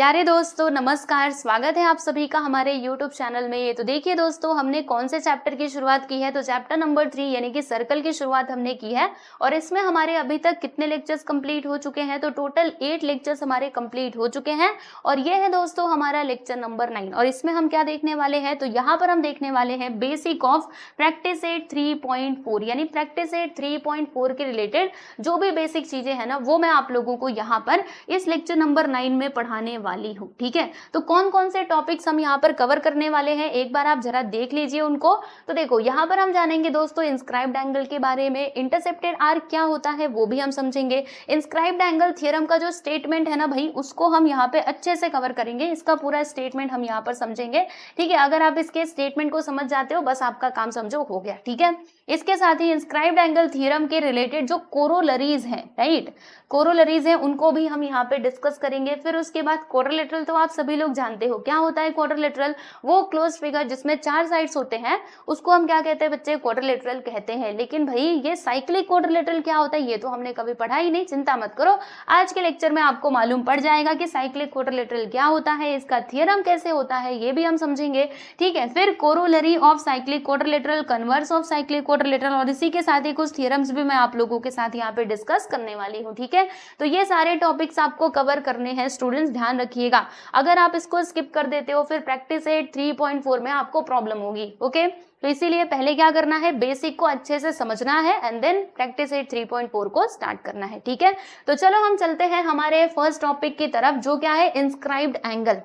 प्यारे दोस्तों नमस्कार, स्वागत है आप सभी का हमारे YouTube चैनल में। ये तो देखिए दोस्तों, हमने कौन से चैप्टर की शुरुआत की है, तो चैप्टर नंबर 3 यानी कि सर्कल की शुरुआत हमने की है। और इसमें हमारे अभी तक कितने लेक्चर्स कंप्लीट हो चुके हैं, तो टोटल 8 लेक्चर्स हमारे कंप्लीट हो चुके हैं। और ये है दोस्तों हमारा लेक्चर नंबर 9। और इसमें हम क्या देखने वाले हैं, तो यहाँ पर हम देखने वाले हैं बेसिक ऑफ प्रैक्टिस एट 3.4 यानी प्रैक्टिस एट 3.4 के रिलेटेड जो भी बेसिक चीजें हैं ना, वो मैं आप लोगों को यहाँ पर इस लेक्चर नंबर 9 में पढ़ाने वाली हूँ। ठीक है, तो कौन कौन से टॉपिक्स हम यहाँ पर कवर करने वाले हैं, एक बार आप जरा देख लीजिए उनको। तो देखो यहाँ पर हम जानेंगे दोस्तों इंस्क्राइब्ड एंगल के बारे में, इंटरसेप्टेड आर्क क्या होता है वो भी हम समझेंगे, इंस्क्राइब्ड एंगल थ्योरम का जो स्टेटमेंट है ना भाई, उसको हम यहाँ पे अच्छे से कवर करेंगे। इसका पूरा स्टेटमेंट हम यहाँ पर समझेंगे। ठीक है, अगर आप इसके स्टेटमेंट को समझ जाते हो बस आपका काम समझो हो गया। ठीक है, इसके साथ ही इंस्क्राइब्ड एंगल थ्योरम के रिलेटेड जो कोरोलरीज हैं, राइट, कोरोलरीज हैं, उनको भी हम यहाँ पे डिस्कस करेंगे। फिर उसके बाद क्वाड्रिलेटरल तो आप सभी लोग जानते हो क्या होता है क्वाड्रिलेटरल, वो क्लोज फिगर जिसमें 4 साइड्स होते हैं उसको हम क्या कहते हैं बच्चे, क्वाड्रिलेटरल कहते हैं। लेकिन भाई ये साइक्लिक क्वाड्रिलेटरल क्या होता है ये तो हमने कभी पढ़ा ही नहीं, चिंता मत करो, आज के लेक्चर में आपको मालूम पड़ जाएगा कि साइक्लिक क्वाड्रिलेटरल क्या होता है, इसका थ्योरम कैसे होता है ये भी हम समझेंगे। ठीक है, फिर corollary of cyclic quadrilateral, converse of cyclic quadrilateral, और इसी के साथ ही कुछ थ्योरम्स भी मैं आप लोगों के साथ यहाँ पे डिस्कस करने वाली हूँ। ठीक है, तो ये सारे टॉपिक्स आपको कवर करने हैं स्टूडेंट्स, ध्यान रखिएगा। अगर आप इसको स्किप कर देते हो फिर प्रैक्टिस एट 3.4 में आपको प्रॉब्लम होगी। ओके, तो इसीलिए पहले क्या करना है, बेसिक को अच्छे से समझना है एंड देन प्रैक्टिस एट 3.4 को स्टार्ट करना है। ठीक है, तो चलो हम चलते हैं हमारे फर्स्ट टॉपिक की तरफ, जो क्या है इंस्क्राइब्ड एंगल।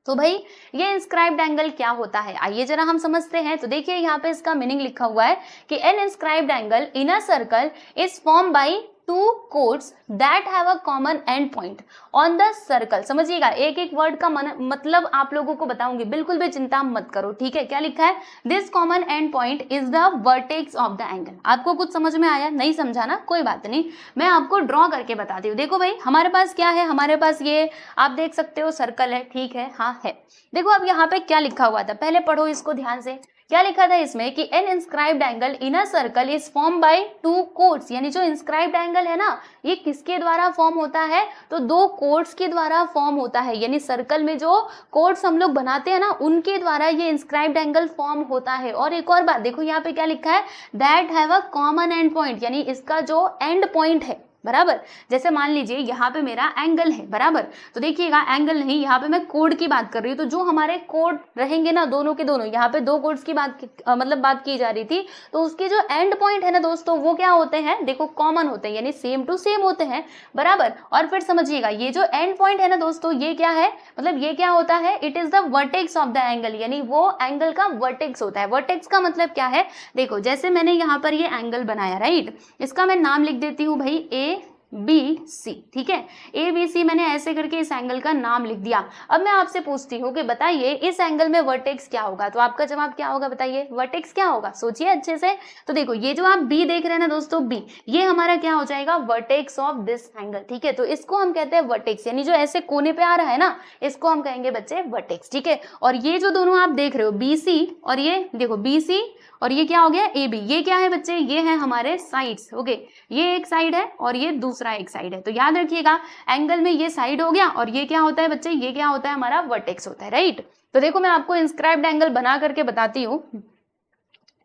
तो भाई ये इंस्क्राइब्ड एंगल क्या होता है, आइए जरा हम समझते हैं। तो देखिए यहाँ पे इसका मीनिंग लिखा हुआ है कि an inscribed angle in a circle is form by two chords that have a common end point on the circle. समझिएगा, एक एक वर्ड का मतलब आप लोगों को बताऊंगी, बिल्कुल भी चिंता मत करो। ठीक है, क्या लिखा है, this common end point is the vertex of the angle. आपको कुछ समझ में आया, नहीं समझा ना, कोई बात नहीं, मैं आपको ड्रॉ करके बताती हूँ। देखो भाई हमारे पास क्या है, हमारे पास ये आप देख सकते हो सर्कल है। ठीक है, हाँ है। देखो अब यहाँ पे क्या लिखा हुआ था, पहले पढ़ो इसको ध्यान से। क्या लिखा था इसमें कि an inscribed angle in a circle is form by two chords, यानी जो इंस्क्राइब्ड एंगल है ना ये किसके द्वारा फॉर्म होता है, तो 2 कोड्स के द्वारा फॉर्म होता है। यानी सर्कल में जो कोड्स हम लोग बनाते हैं ना उनके द्वारा ये इंस्क्राइब्ड एंगल फॉर्म होता है। और एक और बात देखो यहाँ पे क्या लिखा है, that have a common end point, यानी इसका जो एंड पॉइंट है बराबर, जैसे मान लीजिए यहाँ पे मेरा एंगल है बराबर, तो देखिएगा एंगल नहीं, यहाँ पे मैं कोड की बात कर रही हूँ। तो जो हमारे कोड रहेंगे ना दोनों के दोनों, यहाँ पे 2 कोड्स की बात की जा रही थी, तो उसके जो एंड पॉइंट है ना दोस्तों वो क्या होते हैं, देखो कॉमन होते हैं, यानी सेम टू सेम होते हैं बराबर। और फिर समझिएगा ये जो एंड पॉइंट है ना दोस्तों ये क्या है, मतलब ये क्या होता है, it is the vertex of the angle, यानी वो एंगल का वर्टेक्स होता है। वर्टेक्स का मतलब क्या है, देखो जैसे मैंने यहाँ पर ये एंगल बनाया, राइट, इसका मैं नाम लिख देती हूँ भाई ABC। ठीक है, ABC मैंने ऐसे करके इस एंगल का नाम लिख दिया। अब मैं आपसे पूछती हूँ कि बताइए इस एंगल में वर्टेक्स क्या होगा, तो आपका जवाब क्या होगा, बताइए वर्टेक्स क्या होगा, सोचिए अच्छे से। तो देखो ये जो आप B देख रहे हैं ना दोस्तों, B ये हमारा क्या हो जाएगा, वर्टेक्स ऑफ दिस एंगल। ठीक है, तो इसको हम कहते हैं वर्टेक्स, यानी जो ऐसे कोने पे आ रहा है ना इसको हम कहेंगे बच्चे वर्टेक्स। ठीक है, और ये जो दोनों आप देख रहे हो BC और ये देखो BC और ये क्या हो गया AB, ये क्या है बच्चे, ये है हमारे साइड्स। ओके, ये एक साइड है और ये दूसरा एक साइड है। तो याद रखिएगा एंगल में ये साइड हो गया और ये क्या होता है बच्चे, ये क्या होता है, हमारा वर्टेक्स होता है, राइट। तो देखो मैं आपको इंस्क्राइब्ड एंगल बना करके बताती हूँ,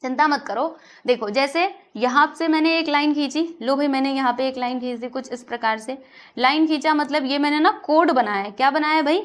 चिंता मत करो। देखो जैसे यहाँ से मैंने एक लाइन खींची, लो भाई मैंने यहाँ पे एक लाइन खींच दी, कुछ इस प्रकार से लाइन खींचा, मतलब ये मैंने ना कोड बनाया है। क्या बनाया है भाई,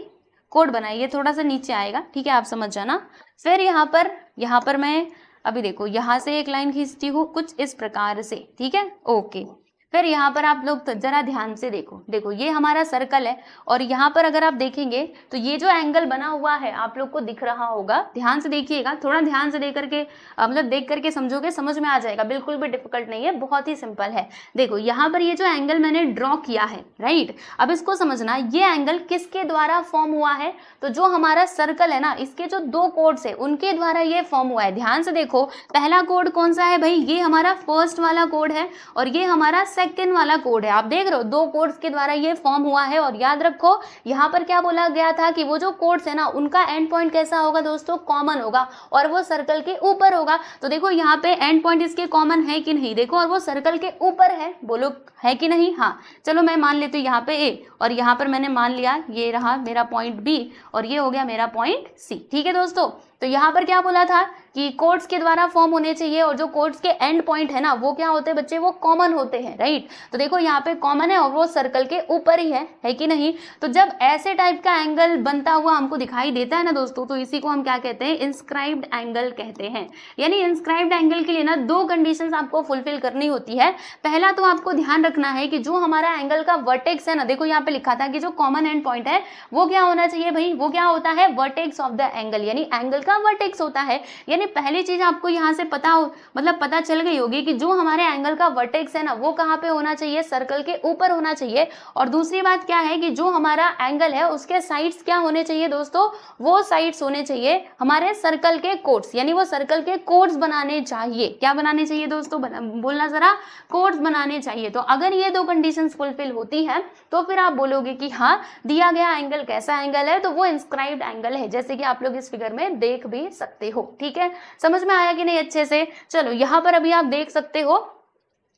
कोड बनाया। ये थोड़ा सा नीचे आएगा, ठीक है, आप समझ जाना। फिर यहाँ पर मैं अभी देखो यहाँ से एक लाइन खींचती हूँ कुछ इस प्रकार से, ठीक है, ओके। फिर यहाँ पर आप लोग तो जरा ध्यान से देखो, देखो ये हमारा सर्कल है और यहाँ पर अगर आप देखेंगे तो ये जो एंगल बना हुआ है आप लोग को दिख रहा होगा, ध्यान से देखिएगा, थोड़ा ध्यान से देख करके मतलब देख करके समझोगे, समझ में आ जाएगा, बिल्कुल भी डिफिकल्ट नहीं है, बहुत ही सिंपल है। देखो यहाँ पर ये जो एंगल मैंने ड्रॉ किया है, राइट, अब इसको समझना ये एंगल किसके द्वारा फॉर्म हुआ है, तो जो हमारा सर्कल है ना इसके जो 2 कोड्स है उनके द्वारा ये फॉर्म हुआ है। ध्यान से देखो पहला कोड कौन सा है भाई, ये हमारा फर्स्ट वाला कोड है और ये हमारा सेकंड वाला कोड है, आप देख रहे हो 2 कोड्स के द्वारा ये फॉर्म हुआ है। और याद रखो यहाँ पर क्या बोला गया था कि वो जो कोड्स है ना उनका एंड पॉइंट कैसा होगा दोस्तों, कॉमन होगा और वो सर्कल के ऊपर होगा। तो देखो यहाँ पे एंड पॉइंट इसके कॉमन है कि नहीं, देखो और वो सर्कल के ऊपर है, बोलो है कि नहीं। हाँ चलो मैं मान लेती हूँ यहाँ पे ए और यहाँ पर मैंने मान लिया ये रहा मेरा पॉइंट बी और ये हो गया मेरा पॉइंट सी। ठीक है दोस्तों, तो यहाँ पर क्या बोला था कि कोड्स के द्वारा फॉर्म होने चाहिए और जो कोड्स के एंड पॉइंट है ना वो क्या होते हैं बच्चे, वो कॉमन होते हैं, राइट। तो देखो यहाँ पे कॉमन है और वो सर्कल के ऊपर ही है कि नहीं। तो जब ऐसे टाइप का एंगल बनता हुआ हमको दिखाई देता है ना दोस्तों, तो इसी को हम क्या कहते हैं, इंस्क्राइब्ड एंगल कहते हैं। यानी इंस्क्राइब्ड एंगल के लिए ना 2 कंडीशंस आपको फुलफिल करनी होती है। पहला तो आपको ध्यान रखना है कि जो हमारा एंगल का वर्टेक्स है ना, देखो यहाँ पे लिखा था कि जो कॉमन एंड पॉइंट है वो क्या होना चाहिए भाई, वो क्या होता है, वर्टेक्स ऑफ द एंगल, यानी एंगल का वर्टेक्स होता है। यानी पहली चीज आपको यहाँ से पता चल गई होगी कि जो हमारे एंगल का वर्टेक्स है ना वो कहाँ पे होना चाहिए, सर्कल के ऊपर होना चाहिए। और दूसरी बात क्या है कि जो हमारा एंगल है उसके साइड्स क्या होने चाहिए दोस्तों, वो साइड्स होने चाहिए हमारे सर्कल के कोड्स, यानी वो सर्कल के कोड्स बनाने चाहिए। क्या बनाने चाहिए दोस्तों, बोलना जरा, कोड्स बनाने चाहिए। तो अगर ये 2 कंडीशंस फुलफिल होती है तो फिर आप बोलोगे कि हाँ दिया गया एंगल कैसा एंगल है, तो वो इंस्क्राइब्ड एंगल है, जैसे कि आप लोग इस फिगर में देख भी सकते हो। ठीक है, समझ में आया कि नहीं अच्छे से। चलो यहाँ पर अभी आप देख सकते हो,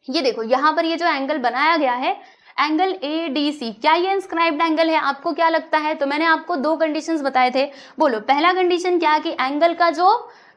ये देखो यहाँ पर ये जो एंगल बनाया गया है एंगल ADC, क्या ये इंस्क्राइब्ड एंगल है, आपको क्या लगता है। तो मैंने आपको 2 कंडीशंस बताए थे, बोलो पहला कंडीशन क्या कि एंगल का जो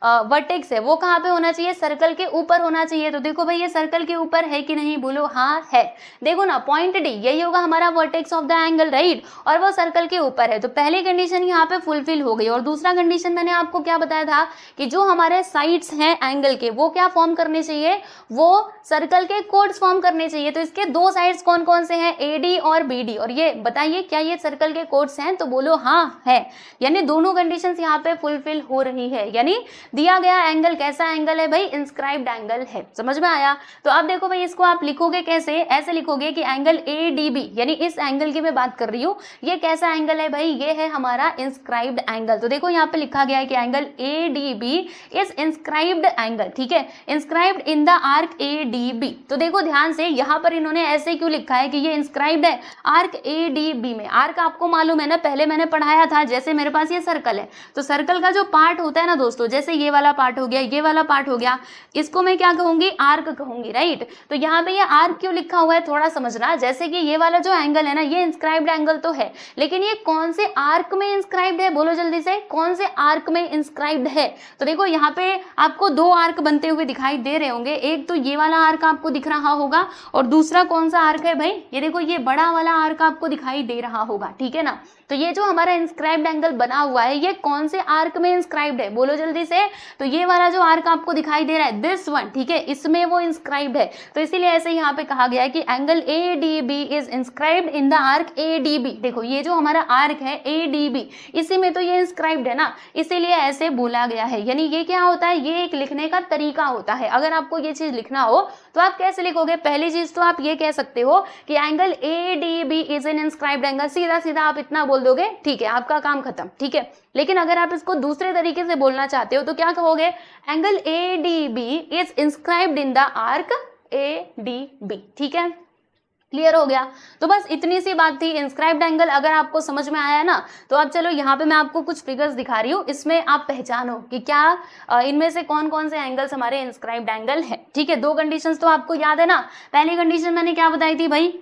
वर्टेक्स है वो कहाँ पे होना चाहिए, सर्कल के ऊपर होना चाहिए। तो देखो भाई ये सर्कल के ऊपर है कि नहीं, बोलो हाँ है। देखो ना पॉइंट D यही होगा हमारा vertex of the angle, right, और वो सर्कल के ऊपर है। तो पहली कंडीशन यहाँ पे फुलफिल हो गई। और दूसरा कंडीशन मैंने आपको क्या बताया था कि जो हमारे साइड्स हैं एंगल के वो क्या फॉर्म करने चाहिए, वो सर्कल के कोड्स फॉर्म करने चाहिए। तो इसके 2 साइड्स कौन कौन से हैं, AD और BD। और ये बताइए क्या ये सर्कल के कोड्स हैं, तो बोलो हाँ है। यानी दोनों कंडीशंस यहाँ पे फुलफिल हो रही है, यानी दिया गया एंगल कैसा एंगल है भाई, इंस्क्राइब्ड एंगल है। समझ में आया। तो अब देखो भाई इसको आप लिखोगे कैसे, ऐसे लिखोगे कि एंगल ADB, यानी इस एंगल की मैं बात कर रही हूँ, ये कैसा एंगल है भाई, ये है हमारा इंस्क्राइब्ड एंगल। तो देखो यहाँ पे लिखा गया है कि angle ADB is inscribed angle, ठीक है, inscribed in the arc ADB। तो देखो ध्यान से यहाँ पर इन्होंने ऐसे क्यों लिखा है कि ये इंस्क्राइब्ड है आर्क ADB में। आर्क आपको मालूम है ना, पहले मैंने पढ़ाया था, जैसे मेरे पास ये सर्कल है तो सर्कल का जो पार्ट होता है ना दोस्तों, जैसे ये वाला पार्ट हो गया, ये वाला पार्ट हो गया, इसको मैं क्या कहूंगी, आर्क कहूंगी, राइट। तो यहाँ पे ये आर्क क्यों लिखा हुआ है थोड़ा समझना। जैसे कि ये वाला जो एंगल है ना ये इंस्क्राइब्ड एंगल तो है, लेकिन ये कौन से आर्क में इंस्क्राइब्ड है, बोलो जल्दी से, कौन से आर्क में इंस्क्राइब्ड है। तो देखो यहाँ पे आपको 2 आर्क बनते हुए दिखाई दे रहे होंगे, एक तो ये वाला आर्क आपको दिख रहा होगा और दूसरा कौन सा आर्क है भाई, ये देखो ये बड़ा वाला आर्क आपको दिखाई दे रहा होगा, ठीक है ना। तो ये जो हमारा इंस्क्राइब्ड एंगल बना हुआ है ये कौन से आर्क में इंस्क्राइब्ड है, बोलो जल्दी से। तो ये वाला जो आर्क आपको दिखाई दे रहा है, दिस वन, ठीक है, इसमें वो इंस्क्राइब्ड है। तो इसीलिए ऐसे यहाँ पे कहा गया है कि angle ADB is inscribed in the arc ADB। देखो ये जो हमारा आर्क है ADB, इसी में तो ये इंस्क्राइब्ड है ना, इसीलिए ऐसे बोला गया है। यानी ये क्या होता है, ये एक लिखने का तरीका होता है। अगर आपको ये चीज लिखना हो तो आप कैसे लिखोगे, पहली चीज तो आप ये कह सकते हो कि angle ADB is an inscribed angle, सीधा सीधा आप इतना बोल दोगे, ठीक है, आपका काम खत्म, ठीक है। लेकिन अगर आप इसको दूसरे तरीके से बोलना चाहते हो तो क्या कहोगे, angle ADB is inscribed in the arc ADB, ठीक है, क्लियर हो गया। तो बस इतनी सी बात थी, इंस्क्राइब्ड एंगल अगर आपको समझ में आया ना, तो अब चलो यहाँ पे मैं आपको कुछ फिगर्स दिखा रही हूँ, इसमें आप पहचानो कि क्या इनमें से कौन कौन से एंगल्स हमारे इंस्क्राइब्ड एंगल है, ठीक है। 2 कंडीशंस तो आपको याद है ना। पहली कंडीशन मैंने क्या बताई थी भाई,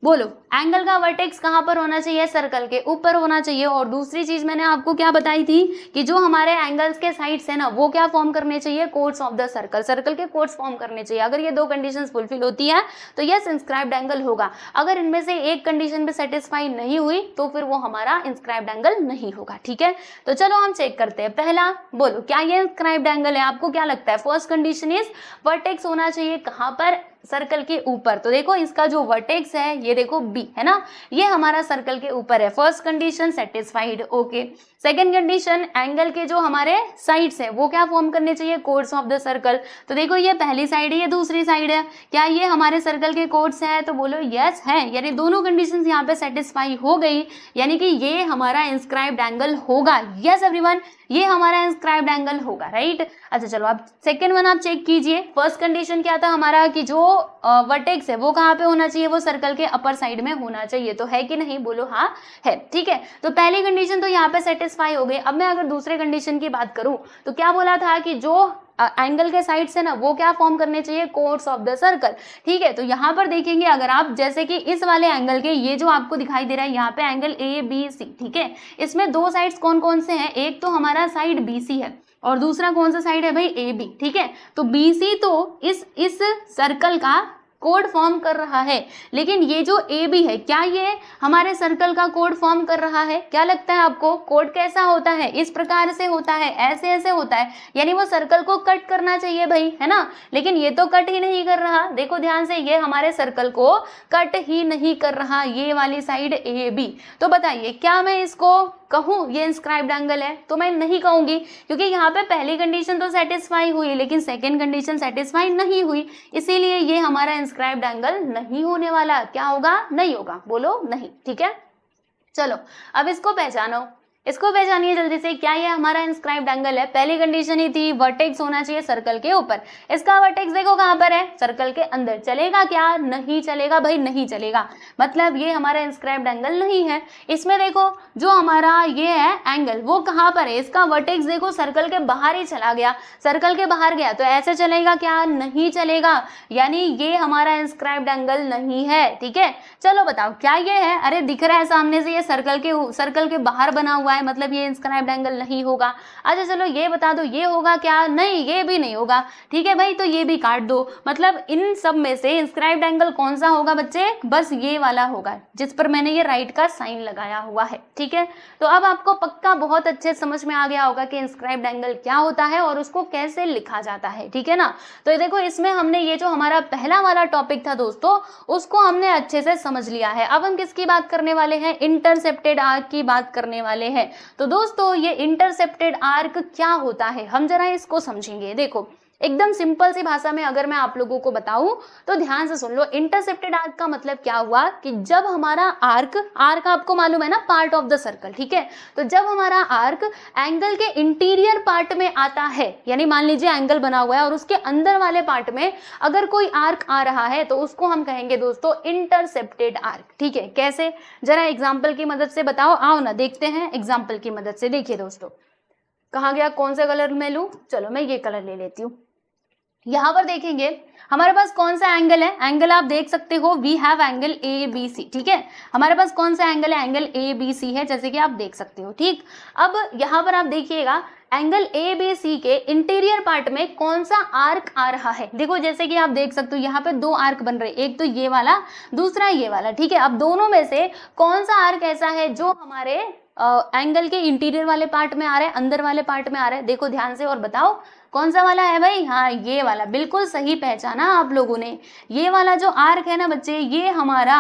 बोलो, एंगल का वर्टेक्स कहाँ पर होना चाहिए, सर्कल के ऊपर होना चाहिए। और दूसरी चीज मैंने आपको क्या बताई थी कि जो हमारे एंगल्स के साइड्स है ना वो क्या फॉर्म करने चाहिए, codes of the circle, circle के कोड्स फॉर्म करने चाहिए। अगर ये 2 कंडीशंस फुलफिल होती है तो यस इंस्क्राइब्ड एंगल होगा। अगर इनमें से एक कंडीशन भी सेटिस्फाई नहीं हुई तो फिर वो हमारा इंस्क्राइब्ड एंगल नहीं होगा, ठीक है। तो चलो हम चेक करते हैं। पहला बोलो, क्या ये इंस्क्राइब्ड एंगल है, आपको क्या लगता है। फर्स्ट कंडीशन इज वर्टेक्स होना चाहिए कहाँ पर, सर्कल के ऊपर। तो देखो इसका जो वर्टेक्स है ये देखो B है ना, ये हमारा सर्कल के ऊपर है। First condition satisfied, okay. Second condition, angle के जो हमारे साइड्स है वो क्या फॉर्म करने चाहिए, कोड्स ऑफ द सर्कल। तो देखो ये पहली साइड है, ये दूसरी साइड है, क्या ये हमारे सर्कल के कोड्स हैं, तो बोलो यस है। यानी दोनों कंडीशंस यहाँ पे सेटिस्फाई हो गई, यानी कि ये हमारा इंस्क्राइब्ड एंगल होगा। यस एवरीवन, ये हमारा इंस्क्राइब्ड एंगल होगा, राइट। अच्छा चलो अब सेकेंड वन आप चेक कीजिए। फर्स्ट कंडीशन क्या था हमारा कि जो वर्टेक्स है वो कहाँ पे होना चाहिए, वो सर्कल के अपर साइड में होना चाहिए। तो है कि नहीं, बोलो हाँ है, ठीक है। तो पहली कंडीशन तो यहाँ पे सेटिस्फाई हो गई। अब मैं अगर दूसरे कंडीशन की बात करूं तो क्या बोला था कि जो एंगल के साइड से ना वो क्या फॉर्म करने चाहिए, कोर्ड्स ऑफ द सर्कल, ठीक है। तो यहाँ पर देखेंगे अगर आप जैसे कि इस वाले एंगल के ये जो आपको दिखाई दे रहा है यहाँ पे एंगल ए बी सी, ठीक है। इसमें दो साइड्स कौन कौन से हैं, एक तो हमारा साइड बी सी है और दूसरा कौन सा साइड है भाई, ए बी, ठीक है। तो बी सी तो इस सर्कल का कोड फॉर्म कर रहा है, लेकिन ये जो ए बी है क्या ये हमारे सर्कल का कोड फॉर्म कर रहा है? क्या लगता है आपको, कोड कैसा होता है, इस प्रकार से होता है, ऐसे ऐसे होता है, यानी वो सर्कल को कट करना चाहिए भाई, है ना। लेकिन ये तो कट ही नहीं कर रहा, देखो ध्यान से, ये हमारे सर्कल को कट ही नहीं कर रहा, ये वाली साइड ए बी। तो बताइए क्या मैं इसको कहूँ ये इंस्क्राइब्ड एंगल है? तो मैं नहीं कहूंगी, क्योंकि यहाँ पे पहली कंडीशन तो सेटिस्फाई हुई लेकिन सेकेंड कंडीशन सेटिस्फाई नहीं हुई, इसीलिए ये हमारा इंस्क्राइब्ड एंगल नहीं होने वाला। क्या होगा, नहीं होगा, बोलो नहीं, ठीक है। चलो अब इसको पहचानो, इसको पहचानिए जल्दी से, क्या ये हमारा इंस्क्राइब्ड एंगल है? पहली कंडीशन ही थी वर्टेक्स होना चाहिए सर्कल के ऊपर, इसका वर्टेक्स देखो कहाँ पर है, सर्कल के अंदर। चलेगा क्या, नहीं चलेगा भाई, नहीं चलेगा, मतलब ये हमारा इंस्क्राइब्ड एंगल नहीं है। इसमें देखो जो हमारा ये है एंगल वो कहाँ पर है, इसका वर्टेक्स देखो सर्कल के बाहर ही चला गया, सर्कल के बाहर गया, तो ऐसे चलेगा क्या, नहीं चलेगा, यानी ये हमारा इंस्क्राइब्ड एंगल नहीं है, ठीक है। चलो बताओ क्या ये है, अरे दिख रहा है सामने से, ये सर्कल के बाहर बना हुआ है, मतलब ये इंस्क्राइब्ड एंगल नहीं होगा। अच्छा चलो ये बता दो ये होगा क्या, नहीं ये भी नहीं होगा, ठीक है भाई, तो ये भी काट दो। मतलब इन सब में से इंस्क्राइब्ड एंगल कौन सा होगा बच्चे, बस ये वाला होगा जिस पर मैंने ये राइट का साइन लगाया हुआ है, ठीक है। तो अब आपको पक्का बहुत अच्छे समझ में आ गया होगा कि इंस्क्राइब्ड एंगल क्या होता है और उसको कैसे लिखा जाता है, ठीक है ना। तो देखो इसमें हमने ये जो हमारा पहला वाला टॉपिक था दोस्तों, उसको हमने अच्छे से समझ लिया है। अब हम किसकी बात करने वाले हैं, इंटरसेप्टेड आर्क की बात करने वाले हैं। तो दोस्तों ये इंटरसेप्टेड आर्क क्या होता है, हम जरा इसको समझेंगे। देखो एकदम सिंपल सी भाषा में अगर मैं आप लोगों को बताऊं तो ध्यान से सुन लो। इंटरसेप्टेड आर्क का मतलब क्या हुआ कि जब हमारा आर्क आपको मालूम है ना, पार्ट ऑफ द सर्कल, ठीक है। तो जब हमारा आर्क एंगल के इंटीरियर पार्ट में आता है, यानी मान लीजिए एंगल बना हुआ है और उसके अंदर वाले पार्ट में अगर कोई आर्क आ रहा है तो उसको हम कहेंगे दोस्तों इंटरसेप्टेड आर्क, ठीक है। कैसे, जरा एग्जाम्पल की मदद से बताओ, आओ ना देखते हैं एग्जाम्पल की मदद से। देखिए दोस्तों कहाँ गया, कौन सा कलर मैं लूं, चलो मैं ये कलर ले लेती हूँ। यहाँ पर देखेंगे हमारे पास कौन सा एंगल है, एंगल आप देख सकते हो we have angle A B C, ठीक है। हमारे पास कौन सा एंगल है, एंगल ए बी सी है, जैसे कि आप देख सकते हो, ठीक। अब यहाँ पर आप देखिएगा एंगल ए बी सी के इंटीरियर पार्ट में कौन सा आर्क आ रहा है। देखो जैसे कि आप देख सकते हो यहाँ पे दो आर्क बन रहे, एक तो ये वाला, दूसरा ये वाला, ठीक है। अब दोनों में से कौन सा आर्क ऐसा है जो हमारे एंगल के इंटीरियर वाले पार्ट में आ रहा है, अंदर वाले पार्ट में आ रहा है, देखो ध्यान से और बताओ कौन सा वाला है भाई, हाँ ये वाला, बिल्कुल सही पहचाना आप लोगों ने। ये वाला जो आर्क है ना बच्चे, ये हमारा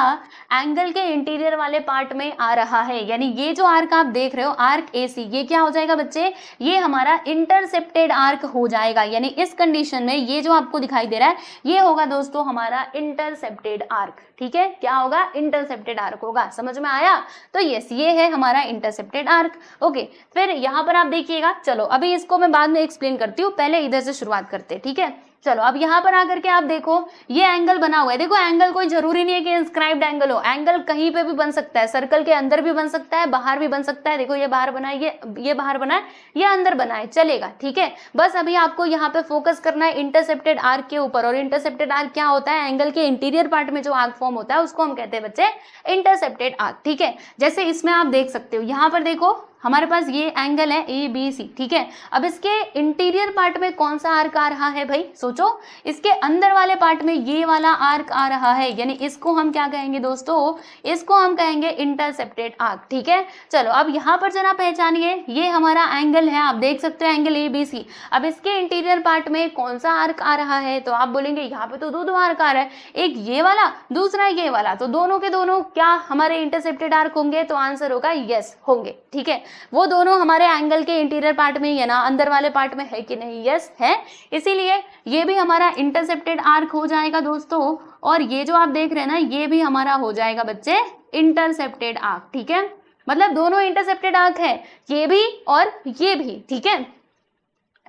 एंगल के इंटीरियर वाले पार्ट में आ रहा है, यानी ये जो आर्क आप देख रहे हो आर्क ए सी, ये क्या हो जाएगा बच्चे, ये हमारा इंटरसेप्टेड आर्क हो जाएगा। यानी इस कंडीशन में ये जो आपको दिखाई दे रहा है ये होगा दोस्तों हमारा इंटरसेप्टेड आर्क, ठीक है। क्या होगा, इंटरसेप्टेड आर्क होगा, समझ में आया। तो यस ये है हमारा इंटरसेप्टेड आर्क, ओके। फिर यहाँ पर आप देखिएगा, चलो अभी इसको मैं बाद में एक्सप्लेन करती हूँ, पहले इधर से शुरुआत करते हैं, ठीक है। चलो अब यहाँ पर आकर के आप देखो ये एंगल बना हुआ है। देखो एंगल कोई जरूरी नहीं है कि इंस्क्राइब्ड एंगल हो, एंगल कहीं पे भी बन सकता है, सर्कल के अंदर भी बन सकता है, बाहर भी बन सकता है। देखो ये बाहर बना है, ये बाहर बना है, ये अंदर बना है, चलेगा, ठीक है। बस अभी आपको यहाँ पे फोकस करना है इंटरसेप्टेड आर्क के ऊपर। और इंटरसेप्टेड आर्क क्या होता है, एंगल के इंटीरियर पार्ट में जो आर्क फॉर्म होता है उसको हम कहते हैं बच्चे इंटरसेप्टेड आर्क, ठीक है। जैसे इसमें आप देख सकते हो यहाँ पर देखो हमारे पास ये एंगल है ए बी सी, ठीक है। अब इसके इंटीरियर पार्ट में कौन सा आर्क आ रहा है भाई, सोचो, इसके अंदर वाले पार्ट में ये वाला आर्क आ रहा है, यानी इसको हम क्या कहेंगे दोस्तों, इसको हम कहेंगे इंटरसेप्टेड आर्क, ठीक है। चलो अब यहाँ पर जरा पहचानिए, ये हमारा एंगल है, आप देख सकते हो एंगल ए बी सी। अब इसके इंटीरियर पार्ट में कौन सा आर्क आ रहा है, तो आप बोलेंगे यहाँ पे तो दो आर्क आ रहा है, एक ये वाला दूसरा ये वाला, तो दोनों के दोनों क्या हमारे इंटरसेप्टेड आर्क होंगे, तो आंसर होगा यस होंगे, ठीक है। वो दोनों हमारे एंगल के इंटीरियर पार्ट में ही है ना, अंदर वाले पार्ट में है कि नहीं, यस है, इसीलिए ये भी हमारा इंटरसेप्टेड आर्क हो जाएगा दोस्तों। और ये जो आप देख रहे हैं ना ये भी हमारा हो जाएगा बच्चे इंटरसेप्टेड आर्क, ठीक है। मतलब दोनों इंटरसेप्टेड आर्क है, ये भी और ये भी, ठीक है।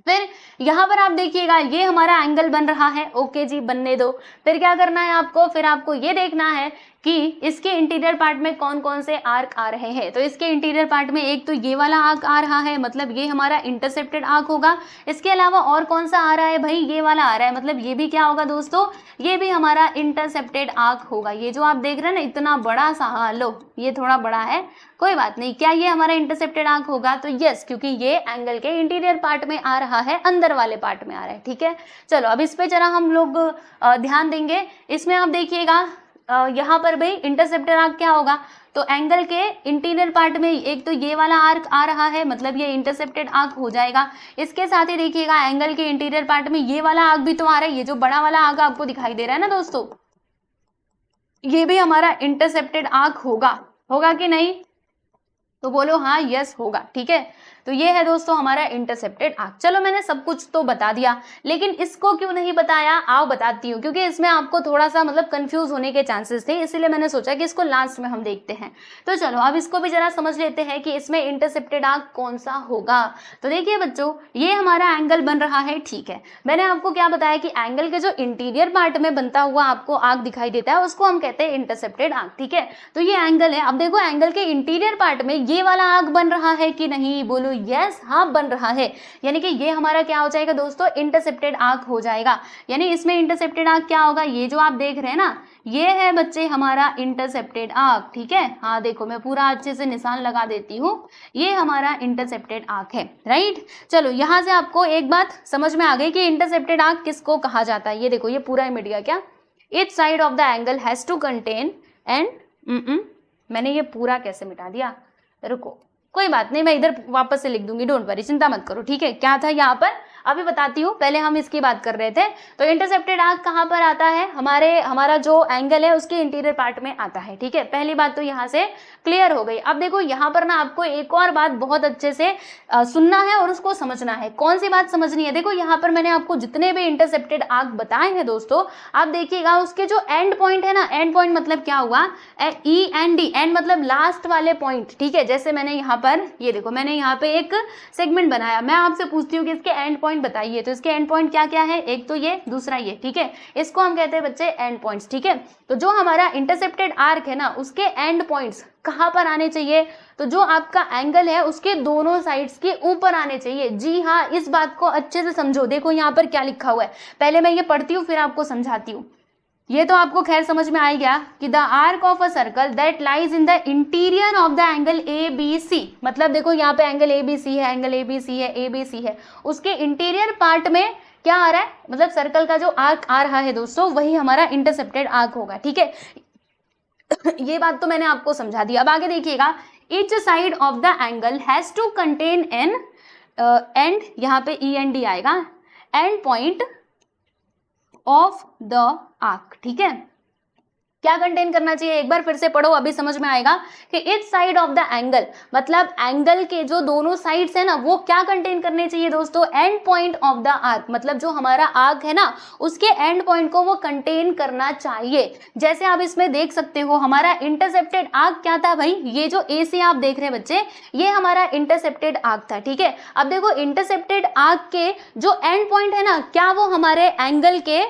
फिर यहाँ पर आप देखिएगा ये हमारा एंगल बन रहा है, ओके जी बनने दो। फिर क्या करना है आपको, फिर आपको ये देखना है कि इसके इंटीरियर पार्ट में कौन कौन से आर्क आ रहे हैं। तो इसके इंटीरियर पार्ट में एक तो ये वाला आर्क आ रहा है, मतलब ये हमारा इंटरसेप्टेड आर्क होगा। इसके अलावा और कौन सा आ रहा है भाई, ये वाला आ रहा है, मतलब ये भी क्या होगा दोस्तों, ये भी हमारा इंटरसेप्टेड आर्क होगा। ये जो आप देख रहे हैं ना इतना बड़ा सा, हाँ लो ये थोड़ा बड़ा है, कोई बात नहीं, क्या ये हमारा इंटरसेप्टेड आर्क होगा, तो यस, क्योंकि ये एंगल के इंटीरियर पार्ट में आ रहा है, अंदर वाले पार्ट में आ रहा है, ठीक है। चलो अब इस पे जरा हम लोग ध्यान देंगे। इसमें आप देखिएगा यहाँ पर भाई इंटरसेप्टेड आर्क क्या होगा, तो एंगल के इंटीरियर पार्ट में एक तो ये वाला आर्क आ रहा है, मतलब ये इंटरसेप्टेड आर्क हो जाएगा। इसके साथ ही देखिएगा एंगल के इंटीरियर पार्ट में ये वाला आर्क भी तो आ रहा है, ये जो बड़ा वाला आर्क आपको दिखाई दे रहा है ना दोस्तों, ये भी हमारा इंटरसेप्टेड आर्क होगा कि नहीं, तो बोलो हाँ यस होगा, ठीक है। तो ये है दोस्तों हमारा इंटरसेप्टेड आर्क। चलो मैंने सब कुछ तो बता दिया, लेकिन इसको क्यों नहीं बताया, आओ बताती हूँ, क्योंकि इसमें आपको थोड़ा सा मतलब कंफ्यूज होने के चांसेस थे, इसीलिए मैंने सोचा कि इसको लास्ट में हम देखते हैं। तो चलो अब इसको भी जरा समझ लेते हैं कि इसमें इंटरसेप्टेड आर्क कौन सा होगा। तो देखिए बच्चों, ये हमारा एंगल बन रहा है, ठीक है। मैंने आपको क्या बताया कि एंगल के जो इंटीरियर पार्ट में बनता हुआ आपको आर्क दिखाई देता है उसको हम कहते हैं इंटरसेप्टेड आर्क, ठीक है। तो ये एंगल है, अब देखो एंगल के इंटीरियर पार्ट में ये वाला आर्क बन रहा है कि नहीं, बोलो यस, हाँ बन रहा है, यानी कि ये हमारा क्या हो जाएगा दोस्तों, इंटरसेप्टेड आर्क हो जाएगा। यानी इसमें इंटरसेप्टेड आर्क क्या होगा, ये जो आप देख रहे हैं ना, ये है बच्चे हमारा इंटरसेप्टेड आर्क, ठीक है। हाँ देखो मैं पूरा अच्छे से निशान लगा देती हूँ, ये हमारा इंटरसेप्टेड आर्क है, राइट। चलो यहाँ से आपको एक बात समझ में आ गई कि इंटरसेप्टेड आर्क किसको कहा जाता है। ये देखो ये पूरा मिट गया क्या, each side of the angle has to contain and मैंने ये पूरा कैसे मिटा दिया, रुको कोई बात नहीं, मैं इधर वापस से लिख दूंगी, डोंट वरी, चिंता मत करो, ठीक है। क्या था यहाँ पर अभी बताती हूँ, पहले हम इसकी बात कर रहे थे। तो इंटरसेप्टेड आर्क कहाँ पर आता है, हमारा जो एंगल है उसके इंटीरियर पार्ट में आता है, ठीक है। पहली बात तो यहाँ से क्लियर हो गई। अब देखो यहाँ पर ना आपको एक और बात बहुत अच्छे से सुनना है और उसको समझना है। कौन सी बात समझनी है, देखो यहाँ पर मैंने आपको जितने भी इंटरसेप्टेड आर्क बताए हैं दोस्तों, आप देखिएगा उसके जो एंड पॉइंट है ना, एंड पॉइंट मतलब क्या हुआ, ई एंड डी, एंड मतलब लास्ट वाले पॉइंट, ठीक है। जैसे मैंने यहाँ पर ये देखो, मैंने यहाँ पे एक सेगमेंट बनाया, मैं आपसे पूछती हूँ कि इसके एंड पॉइंट बताइए, तो इसके एंड पॉइंट क्या क्या है, एक तो ये, दूसरा ये, ठीक है। इसको हम कहते हैं बच्चे एंड पॉइंट्स, ठीक है। तो जो हमारा इंटरसेप्टेड आर्क है ना, उसके एंड पॉइंट्स कहाँ पर आने चाहिए, तो जो आपका एंगल है उसके दोनों साइड्स के ऊपर आने चाहिए। जी हाँ, इस बात को अच्छे से समझो। देखो यहाँ पर क्या लिखा हुआ है, पहले मैं ये पढ़ती हूँ फिर आपको समझाती हूँ। ये तो आपको खैर समझ में आ गया कि the arc of a circle that lies in the interior of the angle A B C, मतलब देखो यहाँ पे एंगल ए बी सी है, एंगल ए बी सी है, ए बी सी है, उसके इंटीरियर पार्ट में क्या आ रहा है, मतलब सर्कल का जो आर्क आ रहा है दोस्तों, वही हमारा इंटरसेप्टेड आर्क होगा, ठीक है। ये बात तो मैंने आपको समझा दी। अब आगे देखिएगा, each side of the angle has to contain an end, यहाँ पे ई एन डी आएगा, end point of the arc, ठीक है। क्या कंटेन करना चाहिए, एक बार फिर से पढ़ो, अभी समझ में आएगा कि etch side of the angle, मतलब एंगल के जो दोनों साइड्स है ना, वो क्या कंटेन करने चाहिए दोस्तों, and point of the arc, मतलब जो हमारा आर्क है ना उसके एंड पॉइंट को वो कंटेन करना चाहिए। जैसे आप इसमें देख सकते हो, हमारा इंटरसेप्टेड आर्क क्या था भाई, ये जो ए से आप देख रहे हैं बच्चे, ये हमारा इंटरसेप्टेड आर्क था, ठीक है। अब देखो इंटरसेप्टेड आर्क के जो एंड पॉइंट है ना, क्या वो हमारे एंगल के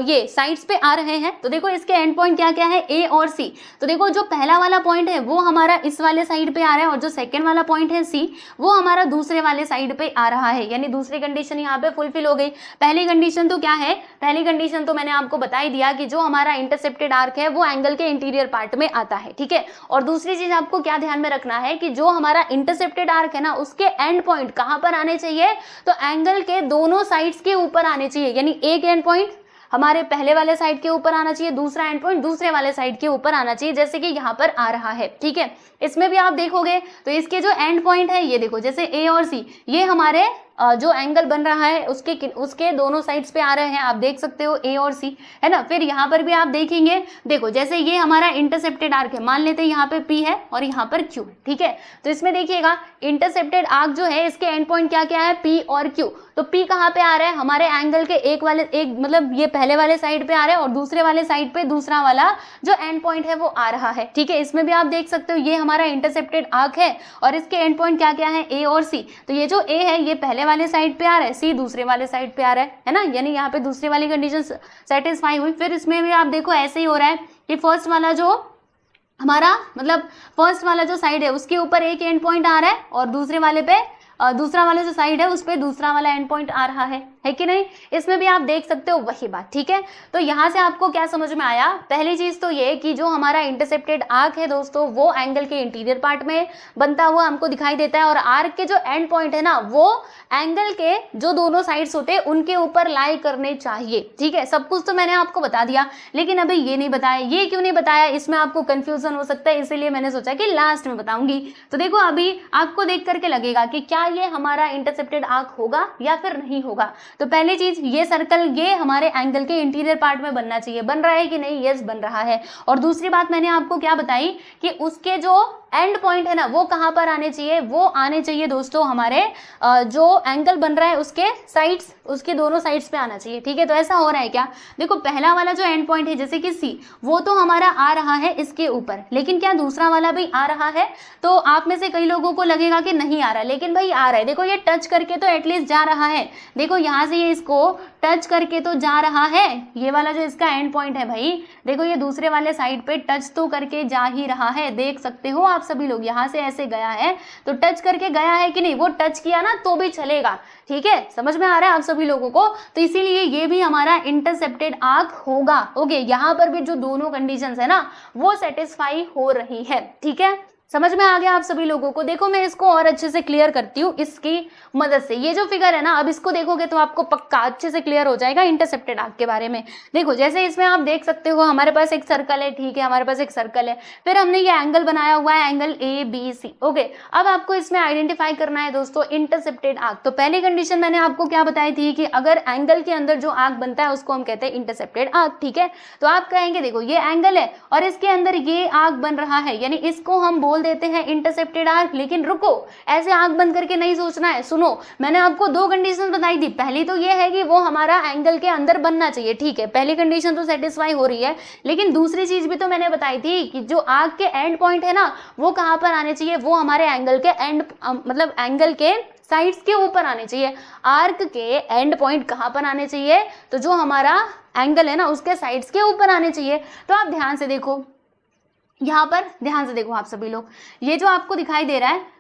ये साइड्स पे आ रहे हैं, तो देखो इसके एंड पॉइंट क्या क्या है, ए और सी। तो देखो जो पहला वाला पॉइंट है वो हमारा इस वाले साइड पे आ रहा है, और जो सेकंड वाला पॉइंट है सी, वो हमारा दूसरे वाले साइड पे आ रहा है, यानी दूसरी कंडीशन यहाँ पे फुलफिल हो गई। पहली कंडीशन तो क्या है, पहली कंडीशन तो मैंने आपको बता ही दिया कि जो हमारा इंटरसेप्टेड आर्क है वो एंगल के इंटीरियर पार्ट में आता है, ठीक है। और दूसरी चीज आपको क्या ध्यान में रखना है कि जो हमारा इंटरसेप्टेड आर्क है ना, उसके एंड पॉइंट कहाँ पर आने चाहिए, तो एंगल के दोनों साइड्स के ऊपर आने चाहिए, यानी एक एंड पॉइंट हमारे पहले वाले साइड के ऊपर आना चाहिए, दूसरा एंड पॉइंट दूसरे वाले साइड के ऊपर आना चाहिए, जैसे कि यहाँ पर आ रहा है, ठीक है। इसमें भी आप देखोगे तो इसके जो एंड पॉइंट है, ये देखो जैसे ए और सी, ये हमारे जो एंगल बन रहा है उसके दोनों साइड्स पे आ रहे हैं, आप देख सकते हो ए और सी, है ना। फिर यहाँ पर भी आप देखेंगे, देखो जैसे ये हमारा इंटरसेप्टेड आर्क है, मान लेते हैं यहाँ पे पी है और यहाँ पर क्यू है, ठीक है। तो इसमें देखिएगा इंटरसेप्टेड आर्क जो है इसके एंड पॉइंट क्या क्या है, पी और क्यू। तो पी कहाँ पे आ रहा है, हमारे एंगल के एक मतलब ये पहले वाले साइड पे आ रहा है और दूसरे वाले साइड पे दूसरा वाला जो एंड पॉइंट है वो आ रहा है, ठीक है। इसमें भी आप देख सकते हो ये हमारा इंटरसेप्टेड आर्क है और इसके एंड पॉइंट क्या क्या है, ए और सी। तो ये जो ए है ये पहले वाले साइड पे आ रहा है, सी दूसरे वाले साइड पे आ रहा है ना, यानी यहाँ पे दूसरी वाली कंडीशन सेटिस्फाई हुई। फिर इसमें भी आप देखो ऐसे ही हो रहा है कि फर्स्ट वाला जो हमारा मतलब फर्स्ट वाला जो साइड है उसके ऊपर एक एंड पॉइंट आ रहा है और दूसरे वाले पे दूसरा वाला जो साइड है उस पे दूसरा वाला एंड पॉइंट आ रहा है कि नहीं। इसमें भी आप देख सकते हो वही बात, ठीक है। तो यहाँ से आपको क्या समझ में आया, पहली चीज तो ये कि जो हमारा इंटरसेप्टेड आर्क है दोस्तों वो एंगल के इंटीरियर पार्ट में बनता हुआ हमको दिखाई देता है और आर्क के जो एंड पॉइंट है ना वो एंगल के जो दोनों साइड्स होते हैं उनके ऊपर लाई करने चाहिए, ठीक है। सब कुछ तो मैंने आपको बता दिया, लेकिन अभी ये नहीं बताया। ये क्यों नहीं बताया, इसमें आपको कंफ्यूजन हो सकता है, इसीलिए मैंने सोचा कि लास्ट में बताऊंगी। तो देखो अभी आपको देख करके लगेगा कि क्या ये हमारा इंटरसेप्टेड आर्क होगा या फिर नहीं होगा। तो पहली चीज ये सर्कल ये हमारे एंगल के इंटीरियर पार्ट में बनना चाहिए, बन रहा है कि नहीं, यस बन रहा है। और दूसरी बात मैंने आपको क्या बताई कि उसके जो एंड पॉइंट है ना वो कहां पर आने चाहिए, वो आने चाहिए दोस्तों हमारे जो एंगल बन रहा है उसके साइड्स, उसके दोनों साइड्स पे आना चाहिए, ठीक है। तो ऐसा हो रहा है क्या, देखो पहला वाला जो एंड पॉइंट है जैसे कि सी वो तो हमारा आ रहा है इसके ऊपर, लेकिन क्या दूसरा वाला भी आ रहा है। तो आप में से कई लोगों को लगेगा कि नहीं आ रहा, लेकिन भाई आ रहा है। देखो ये टच करके तो एटलीस्ट जा रहा है, देखो यहाँ से ये इसको टच करके तो जा रहा है, ये वाला जो इसका एंड पॉइंट है भाई देखो ये दूसरे वाले साइड पे टच तो करके जा ही रहा है, देख सकते हो आप सभी लोग। यहाँ से ऐसे गया है तो टच करके गया है कि नहीं, वो टच किया ना तो भी चलेगा, ठीक है। समझ में आ रहा है आप सभी लोगों को। तो इसीलिए ये भी हमारा इंटरसेप्टेड आर्क होगा। ओके, यहाँ पर भी जो दोनों कंडीशंस है ना वो सेटिस्फाई हो रही है, ठीक है। समझ में आ गया आप सभी लोगों को। देखो मैं इसको और अच्छे से क्लियर करती हूँ इसकी मदद से। ये जो फिगर है ना अब इसको देखोगे तो आपको पक्का अच्छे से क्लियर हो जाएगा इंटरसेप्टेड आर्क के बारे में। देखो जैसे इसमें आप देख सकते हो हमारे पास एक सर्कल है, ठीक है, हमारे पास एक सर्कल है, फिर हमने ये एंगल बनाया हुआ है angle A B C. Okay, अब आपको इसमें आइडेंटिफाई करना है दोस्तों इंटरसेप्टेड आर्क। तो पहली कंडीशन मैंने आपको क्या बताई थी कि अगर एंगल के अंदर जो आर्क बनता है उसको हम कहते हैं इंटरसेप्टेड आर्क, ठीक है। तो आप कहेंगे देखो ये एंगल है और इसके अंदर ये आर्क बन रहा है, यानी इसको हम बोल देते हैं इंटरसेप्टेड आर्क। लेकिन रुको, ऐसे आंख बंद करके नहीं सोचना है, सुनो मैंने आपको दो कंडीशन बताई थी। पहली तो ये है कि वो हमारा एंगल के अंदर बनना चाहिए, ठीक है, पहली कंडीशन तो सेटिस्फाई हो रही है। लेकिन दूसरी चीज भी तो मैंने बताई थी कि जो आर्क के एंड पॉइंट है ना वो कहां पर आने चाहिए, वो हमारे एंगल के एंड मतलब एंगल के साइड्स के ऊपर आने चाहिए। आर्क के एंड पॉइंट कहां पर आने चाहिए, तो जो हमारा एंगल है ना उसके साइड्स के ऊपर आने चाहिए। तो आप ध्यान से देखो, यहाँ पर ध्यान से देखो आप सभी लोग, ये जो आपको दिखाई दे रहा है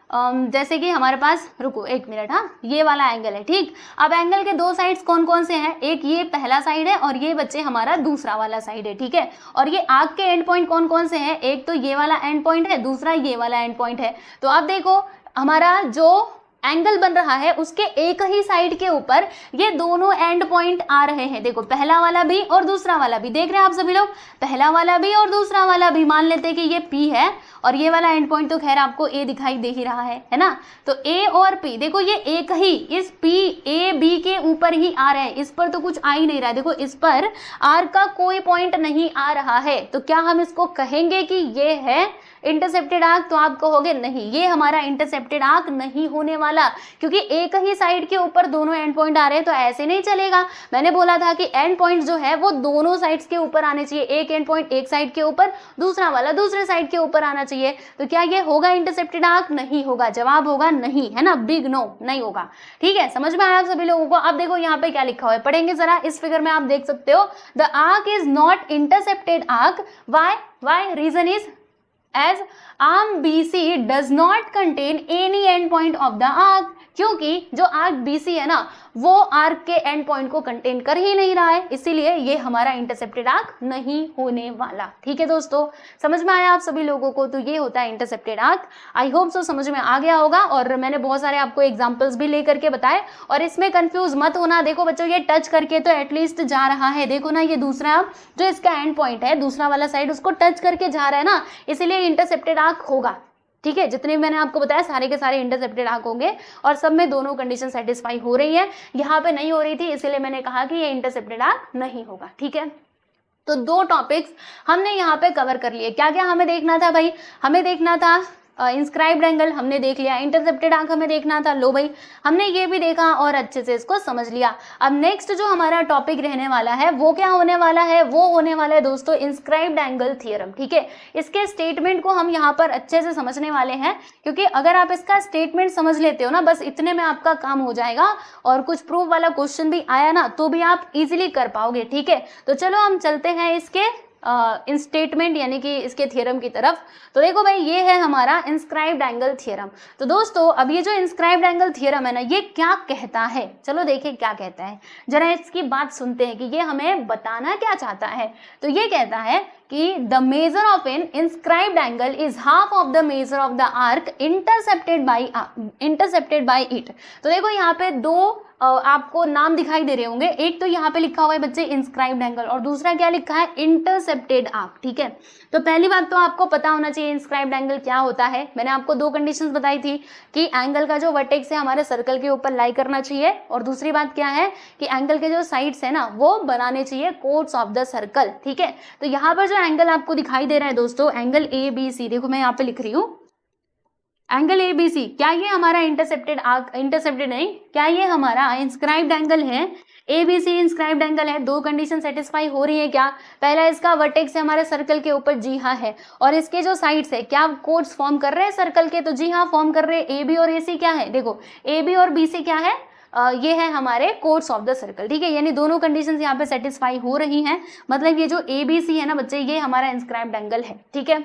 जैसे कि हमारे पास, रुको एक मिनट, हाँ ये वाला एंगल है, ठीक। अब एंगल के दो साइड्स कौन कौन से हैं, एक ये पहला साइड है और ये बच्चे हमारा दूसरा वाला साइड है, ठीक है। और ये आर्क के एंड पॉइंट कौन कौन से हैं, एक तो ये वाला एंड पॉइंट है, दूसरा ये वाला एंड पॉइंट है। तो आप देखो हमारा जो एंगल बन रहा है उसके एक ही साइड के ऊपर ये दोनों एंड पॉइंट आ रहे हैं। देखो पहला वाला भी और दूसरा वाला भी, देख रहे हैं आप सभी लोग, पहला वाला भी और दूसरा वाला भी। मान लेते हैं कि ये P है और ये वाला एंड पॉइंट तो खैर आपको A दिखाई दे ही रहा है ना। तो A और P देखो ये एक ही इस P A B के ऊपर ही आ रहा है, इस पर तो कुछ आ ही नहीं रहा है। देखो इस पर R का कोई पॉइंट नहीं आ रहा है, तो क्या हम इसको कहेंगे कि ये है इंटरसेप्टेड आर्क? तो आप कहोगे नहीं, ये हमारा इंटरसेप्टेड आर्क नहीं होने वाला, क्योंकि एक ही साइड के ऊपर दोनों एंड पॉइंट आ रहे हैं, तो ऐसे नहीं चलेगा। मैंने बोला था कि एंड पॉइंट जो है वो दोनों साइड्स के ऊपर आने चाहिए, एक एंड पॉइंट एक साइड के ऊपर, दूसरा वाला दूसरे साइड के ऊपर आना चाहिए। तो क्या ये होगा इंटरसेप्टेड आर्क? नहीं होगा, जवाब होगा नहीं, है ना, बिग नो, नहीं होगा। ठीक है, समझ में आया आप सभी लोगों को? अब देखो यहाँ पे क्या लिखा हुआ है, पढ़ेंगे जरा। इस फिगर में आप देख सकते हो, the arc is not intercepted arc. Why? Reason is as arm BC does not contain any end point of the arc, क्योंकि जो आर्क BC है ना वो आर्क के एंड पॉइंट को कंटेन कर ही नहीं रहा है, इसीलिए ये हमारा इंटरसेप्टेड आर्क नहीं होने वाला। ठीक है दोस्तों, समझ में आया आप सभी लोगों को? तो ये होता है intercepted arc. I hope so समझ में आ गया होगा, और मैंने बहुत सारे आपको एग्जांपल्स भी लेकर के बताए, और इसमें कंफ्यूज मत होना। देखो बच्चों, ये टच करके तो एटलीस्ट जा रहा है, देखो ना, ये दूसरा जो इसका एंड पॉइंट है, दूसरा वाला साइड उसको टच करके जा रहा है ना, इसीलिए इंटरसेप्टेड आर्क होगा। ठीक है, जितने मैंने आपको बताया सारे के सारे इंटरसेप्टेड आर्क होंगे और सब में दोनों कंडीशन सेटिस्फाई हो रही है। यहाँ पे नहीं हो रही थी इसीलिए मैंने कहा कि ये इंटरसेप्टेड आर्क नहीं होगा। ठीक है, तो दो टॉपिक्स हमने यहाँ पे कवर कर लिए। क्या क्या हमें देखना था भाई? हमें देखना था इंस्क्राइब्ड एंगल हमने देख लिया, इंटरसेप्टेड आर्क हमें देखना था। लो भाई, हमने ये भी देखा और अच्छे से इसको समझ लिया। अब नेक्स्ट जो हमारा टॉपिक रहने वाला है वो क्या होने वाला है? वो होने वाला है दोस्तों इंस्क्राइब्ड एंगल थ्योरम। ठीक है, इसके स्टेटमेंट को हम यहाँ पर अच्छे से समझने वाले हैं, क्योंकि अगर आप इसका स्टेटमेंट समझ लेते हो ना, बस इतने में आपका काम हो जाएगा और कुछ प्रूफ वाला क्वेश्चन भी आया ना तो भी आप इजीली कर पाओगे। ठीक है, तो चलो हम चलते हैं इसके इन स्टेटमेंट यानी कि इसके थ्योरम की तरफ। तो देखो भाई, ये है हमारा इंस्क्राइब्ड एंगल थ्योरम। तो दोस्तों अब ये जो इंस्क्राइब्ड एंगल थ्योरम है ना, ये क्या कहता है? चलो देखिए क्या कहता है, जरा इसकी बात सुनते हैं कि ये हमें बताना क्या चाहता है। तो ये कहता है कि the measure of an inscribed angle is half of the measure of the arc intercepted by it. तो देखो यहाँ पे दो आपको नाम दिखाई दे रहे होंगे, एक तो यहाँ पे लिखा हुआ है बच्चे इंस्क्राइब्ड एंगल और दूसरा क्या लिखा है? Intercepted arc. ठीक है, तो पहली बात तो आपको पता होना चाहिए इंस्क्राइब्ड एंगल क्या होता है। मैंने आपको दो कंडीशंस बताई थी कि एंगल का जो वर्टेक्स है हमारे सर्कल के ऊपर लाई करना चाहिए, और दूसरी बात क्या है कि एंगल के जो साइड्स है ना वो बनाने चाहिए कोर्ड्स ऑफ द सर्कल। ठीक है, तो यहाँ पर जो एंगल आपको दिखाई दे रहा है दोस्तों, एंगल ABC, देखो मैं यहाँ पे लिख रही हूँ एंगल ABC, क्या ये हमारा इंटरसेप्टेड नहीं, क्या ये हमारा इंस्क्राइब्ड एंगल है? ABC इंस्क्राइब्ड एंगल है। दो कंडीशन सेटिस्फाई हो रही है क्या? पहला, इसका वर्टेक्स है हमारे सर्कल के ऊपर, जी हाँ है, और इसके जो साइड्स है क्या कोर्ड्स फॉर्म कर रहे हैं सर्कल के? तो जी हाँ फॉर्म कर रहे हैं। AB और AC क्या है? देखो AB और BC क्या है? ये है हमारे कोर्ड्स ऑफ द सर्कल। ठीक है, यानी दोनों कंडीशंस यहाँ पे सेटिस्फाई हो रही हैं, मतलब ये जो ABC है ना बच्चे, ये हमारा इंस्क्राइब्ड एंगल है। ठीक है,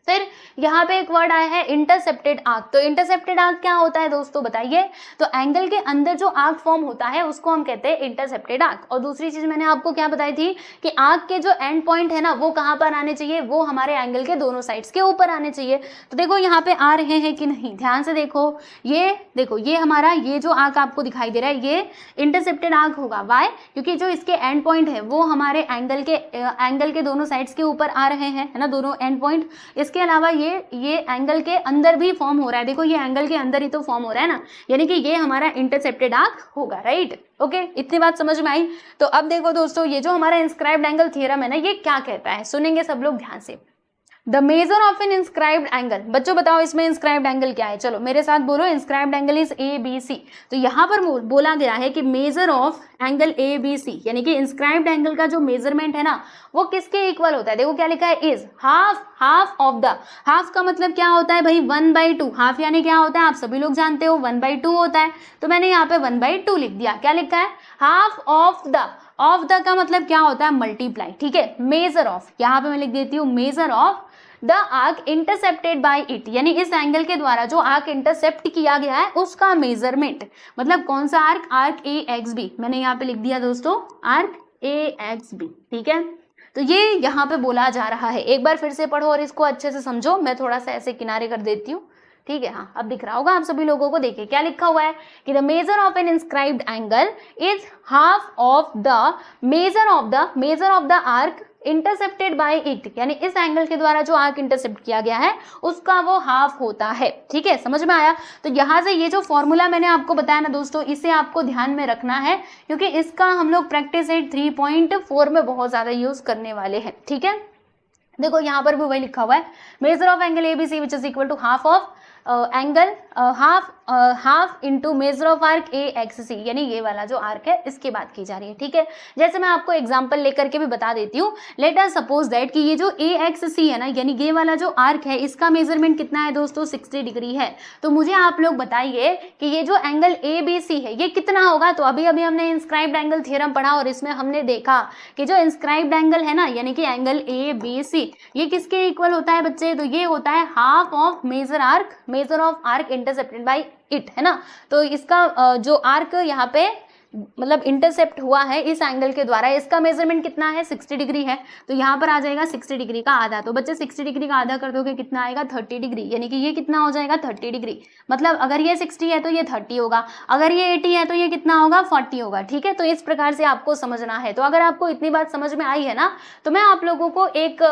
फिर यहाँ पे एक वर्ड आया है इंटरसेप्टेड आर्क। तो इंटरसेप्टेड आर्क क्या होता है दोस्तों बताइए? तो एंगल के अंदर जो आर्क फॉर्म होता है उसको हम कहते हैं इंटरसेप्टेड आर्क। और दूसरी चीज मैंने आपको क्या बताई थी कि आर्क के जो एंड पॉइंट है ना वो कहाँ पर आने चाहिए? वो हमारे एंगल के दोनों साइड्स के ऊपर आने चाहिए। तो देखो यहाँ पे आ रहे हैं कि नहीं, ध्यान से देखो, ये देखो ये हमारा ये जो आर्क आपको दिखाई दे रहा है ये इंटरसेप्टेड आर्क होगा। वाई? क्योंकि जो इसके एंड पॉइंट है वो हमारे एंगल के दोनों साइड्स के ऊपर आ रहे हैं, है ना, दोनों एंड पॉइंट। इसके अलावा ये एंगल के अंदर भी फॉर्म हो रहा है, देखो ये एंगल के अंदर ही तो फॉर्म हो रहा है ना, यानी कि ये हमारा इंटरसेप्टेड आर्क होगा। राइट, ओके, इतनी बात समझ में आई। तो अब देखो दोस्तों, ये जो हमारा इंस्क्राइब्ड एंगल थ्योरम है ना, ये क्या कहता है? सुनेंगे सब लोग ध्यान से। The measure of an inscribed angle, बच्चों बताओ इसमें इंस्क्राइब्ड एंगल क्या है? चलो मेरे साथ बोलो, इंस्क्राइब्ड एंगल इज ABC। तो यहाँ पर बोला गया है कि मेजर ऑफ एंगल ABC, यानी कि इंस्क्राइब्ड एंगल का जो मेजरमेंट है ना वो किसके इक्वल होता है? देखो क्या लिखा है, is half of the. Half का मतलब क्या होता है भाई? 1/2। हाफ यानी क्या होता है? आप सभी लोग जानते हो 1/2 होता है, तो मैंने यहाँ पे 1/2 लिख दिया। क्या लिखा है? Half of the. Of the का मतलब क्या होता है? मल्टीप्लाई। ठीक है, मेजर ऑफ, यहाँ पे मैं लिख देती हूँ major of the arc intercepted by it, यानी इस एंगल के द्वारा जो आर्क इंटरसेप्ट किया गया है उसका मेजरमेंट। मतलब कौन सा आर्क? आर्क AXB, मैंने यहाँ पे लिख दिया दोस्तों आर्क AXB। ठीक है, तो ये यहाँ पे बोला जा रहा है। एक बार फिर से पढ़ो और इसको अच्छे से समझो, मैं थोड़ा सा ऐसे किनारे कर देती हूँ। ठीक है, हाँ अब दिख रहा होगा आप सभी लोगों को। देखिए क्या लिखा हुआ है कि the measure of an inscribed angle is half of the measure of the arc intercepted by it, यानी इस एंगल के द्वारा जो आर्क इंटरसेप्ट किया गया है उसका वो हाफ होता है। ठीक है, समझ में आया? तो यहाँ से ये जो फॉर्मूला मैंने आपको बताया ना दोस्तों, इसे आपको ध्यान में रखना है, क्योंकि इसका हम लोग प्रैक्टिस 3.4 में बहुत ज्यादा यूज करने वाले हैं। ठीक है, देखो यहाँ पर भी वही लिखा हुआ है, measure of angle ABC which is equal to half of angle half into measure of arc AXC, यानी ये वाला जो आर्क है इसकी बात की जा रही है। ठीक है, जैसे मैं आपको एग्जांपल लेकर के भी बता देती हूँ। लेट अस सपोज दैट कि ये जो AXC है ना, यानी ये वाला जो आर्क है इसका मेजरमेंट कितना है दोस्तों? 60 डिग्री है। तो मुझे आप लोग बताइए कि ये जो एंगल ABC है ये कितना होगा? तो अभी अभी हमने इंस्क्राइब्ड एंगल थ्योरम पढ़ा और इसमें हमने देखा कि जो इंस्क्राइब्ड एंगल है ना, यानी कि एंगल ABC, ये किसके इक्वल होता है बच्चे? तो ये होता है half of major of arc intercepted by it, है ना। तो इसका जो आर्क यहाँ पे मतलब इंटरसेप्ट हुआ है इस एंगल के द्वारा, इसका मेजरमेंट कितना है 60 डिग्री है, तो यहाँ पर आ जाएगा 60 डिग्री का आधा। तो बच्चे 60 डिग्री का आधा कर दोगे कितना आएगा 30 डिग्री, यानी कि ये कितना हो जाएगा 30 डिग्री। मतलब अगर ये 60 है तो ये 30 होगा, अगर ये 80 है तो ये कितना होगा 40 होगा। ठीक है, तो इस प्रकार से आपको समझना है। तो अगर आपको इतनी बात समझ में आई है ना, तो मैं आप लोगों को एक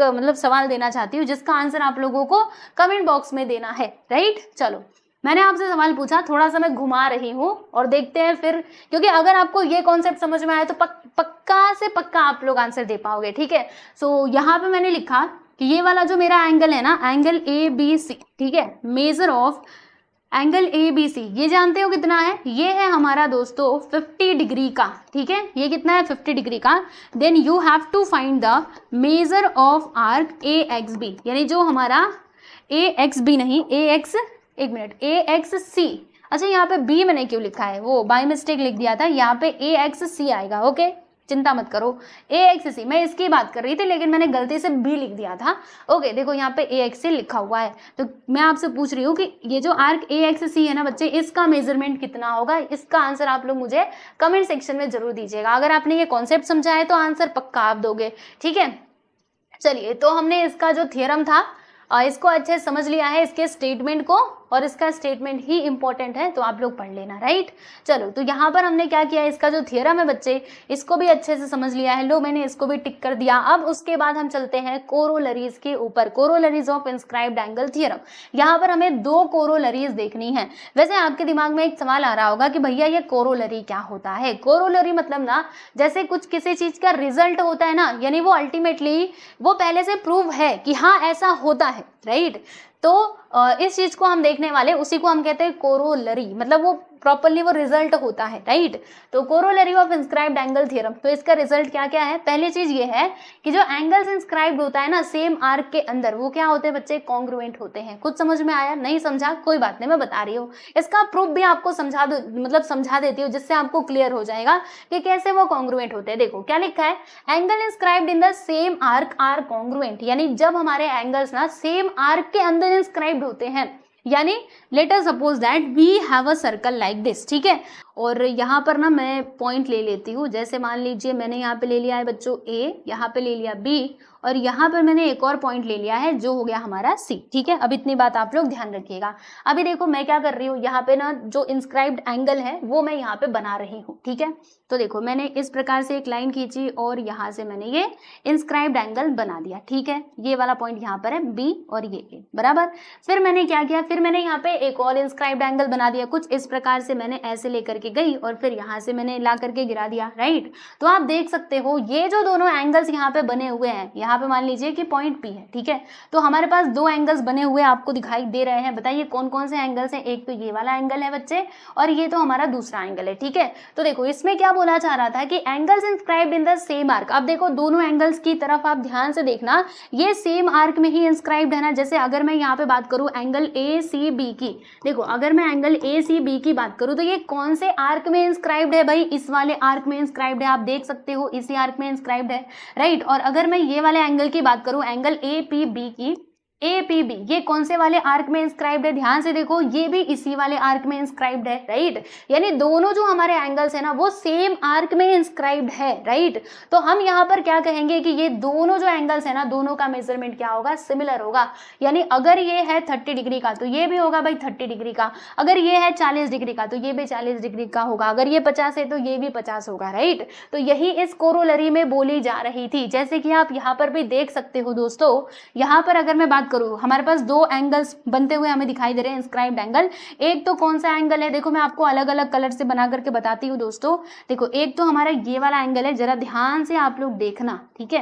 मतलब सवाल देना चाहती हूँ जिसका आंसर आप लोगों को कमेंट बॉक्स में देना है। राइट, चलो मैंने आपसे सवाल पूछा, थोड़ा सा मैं घुमा रही हूँ और देखते हैं फिर, क्योंकि अगर आपको ये कॉन्सेप्ट समझ में आया तो पक्का से पक्का आप लोग आंसर दे पाओगे। ठीक है, सो यहाँ पे मैंने लिखा कि ये वाला जो मेरा एंगल है ना, एंगल ABC, ठीक है, मेजर ऑफ एंगल ABC, ये जानते हो कितना है, ये है हमारा दोस्तों 50 डिग्री का। ठीक है, ये कितना है 50 डिग्री का। Then you have to find the measure of arc AXB, यानी जो हमारा AXB नहीं AX, एक मिनट, AXC। अच्छा यहाँ पे B मैंने क्यों लिखा है, वो बाय मिस्टेक लिख दिया था, यहाँ पे AXC आएगा। ओके, चिंता मत करो, AXC मैं इसकी बात कर रही थी लेकिन मैंने गलती से B लिख दिया था। ओके, देखो यहाँ पे AXC लिखा हुआ है। तो मैं आपसे पूछ रही हूँ कि ये जो आर्क AXC है ना बच्चे, इसका मेजरमेंट कितना होगा, इसका आंसर आप लोग मुझे कमेंट सेक्शन में जरूर दीजिएगा। अगर आपने ये कॉन्सेप्ट समझा है तो आंसर पक्का आप दोगे। ठीक है, चलिए, तो हमने इसका जो थियरम था इसको अच्छे से समझ लिया है, इसके स्टेटमेंट को, और इसका स्टेटमेंट ही इंपॉर्टेंट है तो आप लोग पढ़ लेना। राइट, चलो, तो यहाँ पर हमने क्या किया, इसका जो थियरम है बच्चे, इसको भी अच्छे से समझ लिया है। लो, मैंने इसको भी टिक कर दिया। अब उसके बाद हम चलते हैं कोरोलरीज के ऊपर, corollaries of inscribed angle theorem. यहाँ पर हमें 2 कोरोलरीज देखनी है। वैसे आपके दिमाग में एक सवाल आ रहा होगा कि भैया ये कोरोलरी क्या होता है। कोरोलरी मतलब ना, जैसे कुछ किसी चीज का रिजल्ट होता है ना, यानी वो अल्टीमेटली वो पहले से प्रूव है कि हाँ ऐसा होता है। राइट, तो इस चीज को हम देखने वाले, उसी को हम कहते हैं कोरोलरी, मतलब वो प्रॉपर्ली वो रिजल्ट होता है। राइट, तो corollary of inscribed angle theorem, तो इसका रिजल्ट क्या क्या है। पहली चीज ये है कि जो एंगल्स इंस्क्राइब्ड होता है ना सेम आर्क के अंदर, वो क्या होते हैं बच्चे, कॉन्ग्रुएंट होते हैं। कुछ समझ में आया, नहीं समझा कोई बात नहीं, मैं बता रही हूँ। इसका प्रूफ भी आपको समझा देती हूँ, जिससे आपको क्लियर हो जाएगा कि कैसे वो कॉन्ग्रुएंट होते हैं। देखो क्या लिखा है, angle inscribed in the same arc are congruent, यानी जब हमारे एंगल्स ना सेम आर्क के अंदर इंस्क्राइब्ड होते हैं, यानी let us suppose that we have a circle like this. ठीक है, और यहाँ पर ना मैं पॉइंट ले लेती हूँ। जैसे मान लीजिए मैंने यहाँ पे ले लिया है बच्चों A, यहाँ पे ले लिया B, और यहाँ पर मैंने एक और पॉइंट ले लिया है जो हो गया हमारा C। ठीक है, अब इतनी बात आप लोग ध्यान रखिएगा। अभी देखो मैं क्या कर रही हूँ, यहाँ पे ना जो इंस्क्राइब्ड एंगल है वो मैं यहाँ पे बना रही हूँ। ठीक है, तो देखो मैंने इस प्रकार से एक लाइन खींची और यहाँ से मैंने ये इंस्क्राइब्ड एंगल बना दिया। ठीक है, ये वाला पॉइंट यहाँ पर है B और ये A, बराबर। फिर मैंने क्या किया, फिर मैंने यहाँ पे एक और इंस्क्राइब्ड एंगल बना दिया। कुछ इस प्रकार से मैंने ऐसे लेकर के गई और फिर यहाँ से मैंने ला करके गिरा दिया। राइट, तो आप देख सकते हो ये जो दोनों एंगल्स यहाँ पे बने हुए हैं, यहाँ पे मान लीजिए कि पॉइंट P है। ठीक है, तो हमारे पास 2 एंगल्स बने हुए आपको दिखाई दे रहे हैं। बताइए कौन कौन से एंगल्स हैं। एक तो ये वाला एंगल है बच्चे, और ये तो हमारा दूसरा एंगल है। ठीक है, तो देखो इसमें क्या बोला चाह रहा था कि angles inscribed in the same arc. अब देखो दोनों एंगल्स की तरफ आप ध्यान से देखना, ये सेम आर्क में ही इंस्क्राइब्ड है ना। जैसे अगर मैं यहाँ पे बात करूँ एंगल ACB की, देखो अगर मैं एंगल ACB की बात करूँ तो ये कौन से आर्क में इंस्क्राइब्ड है भाई, इस वाले आर्क में इंस्क्राइब्ड है। आप देख सकते हो इसी आर्क में इंस्क्राइब्ड है। राइट, और अगर मैं ये वाले एंगल की बात करूं एंगल APB की, APB ये कौन से वाले आर्क में इंस्क्राइब्ड है, ध्यान से देखो ये भी इसी वाले आर्क में इंस्क्राइब्ड है। राइट, यानी दोनों जो हमारे एंगल्स है ना वो सेम आर्क में इंस्क्राइब्ड है। राइट, तो हम यहाँ पर क्या कहेंगे कि ये दोनों जो एंगल्स है ना दोनों का मेजरमेंट क्या होगा, सिमिलर होगा। यानी अगर ये है 30 डिग्री का तो ये भी होगा भाई 30 डिग्री का, अगर ये है 40 डिग्री का तो ये भी 40 डिग्री का होगा, अगर ये 50 है तो ये भी 50 होगा। राइट, तो यही इस कोरोलरी में बोली जा रही थी। जैसे कि आप यहाँ पर भी देख सकते हो दोस्तों, यहाँ पर अगर मैं बात करूँ हमारे पास 2 एंगल्स बनते हुए हमें दिखाई दे रहे हैं इंस्क्राइब्ड एंगल। एक तो कौन सा एंगल है, देखो मैं आपको अलग अलग कलर से बना करके बताती हूँ दोस्तों। देखो एक तो हमारा ये वाला एंगल है, जरा ध्यान से आप लोग देखना। ठीक है,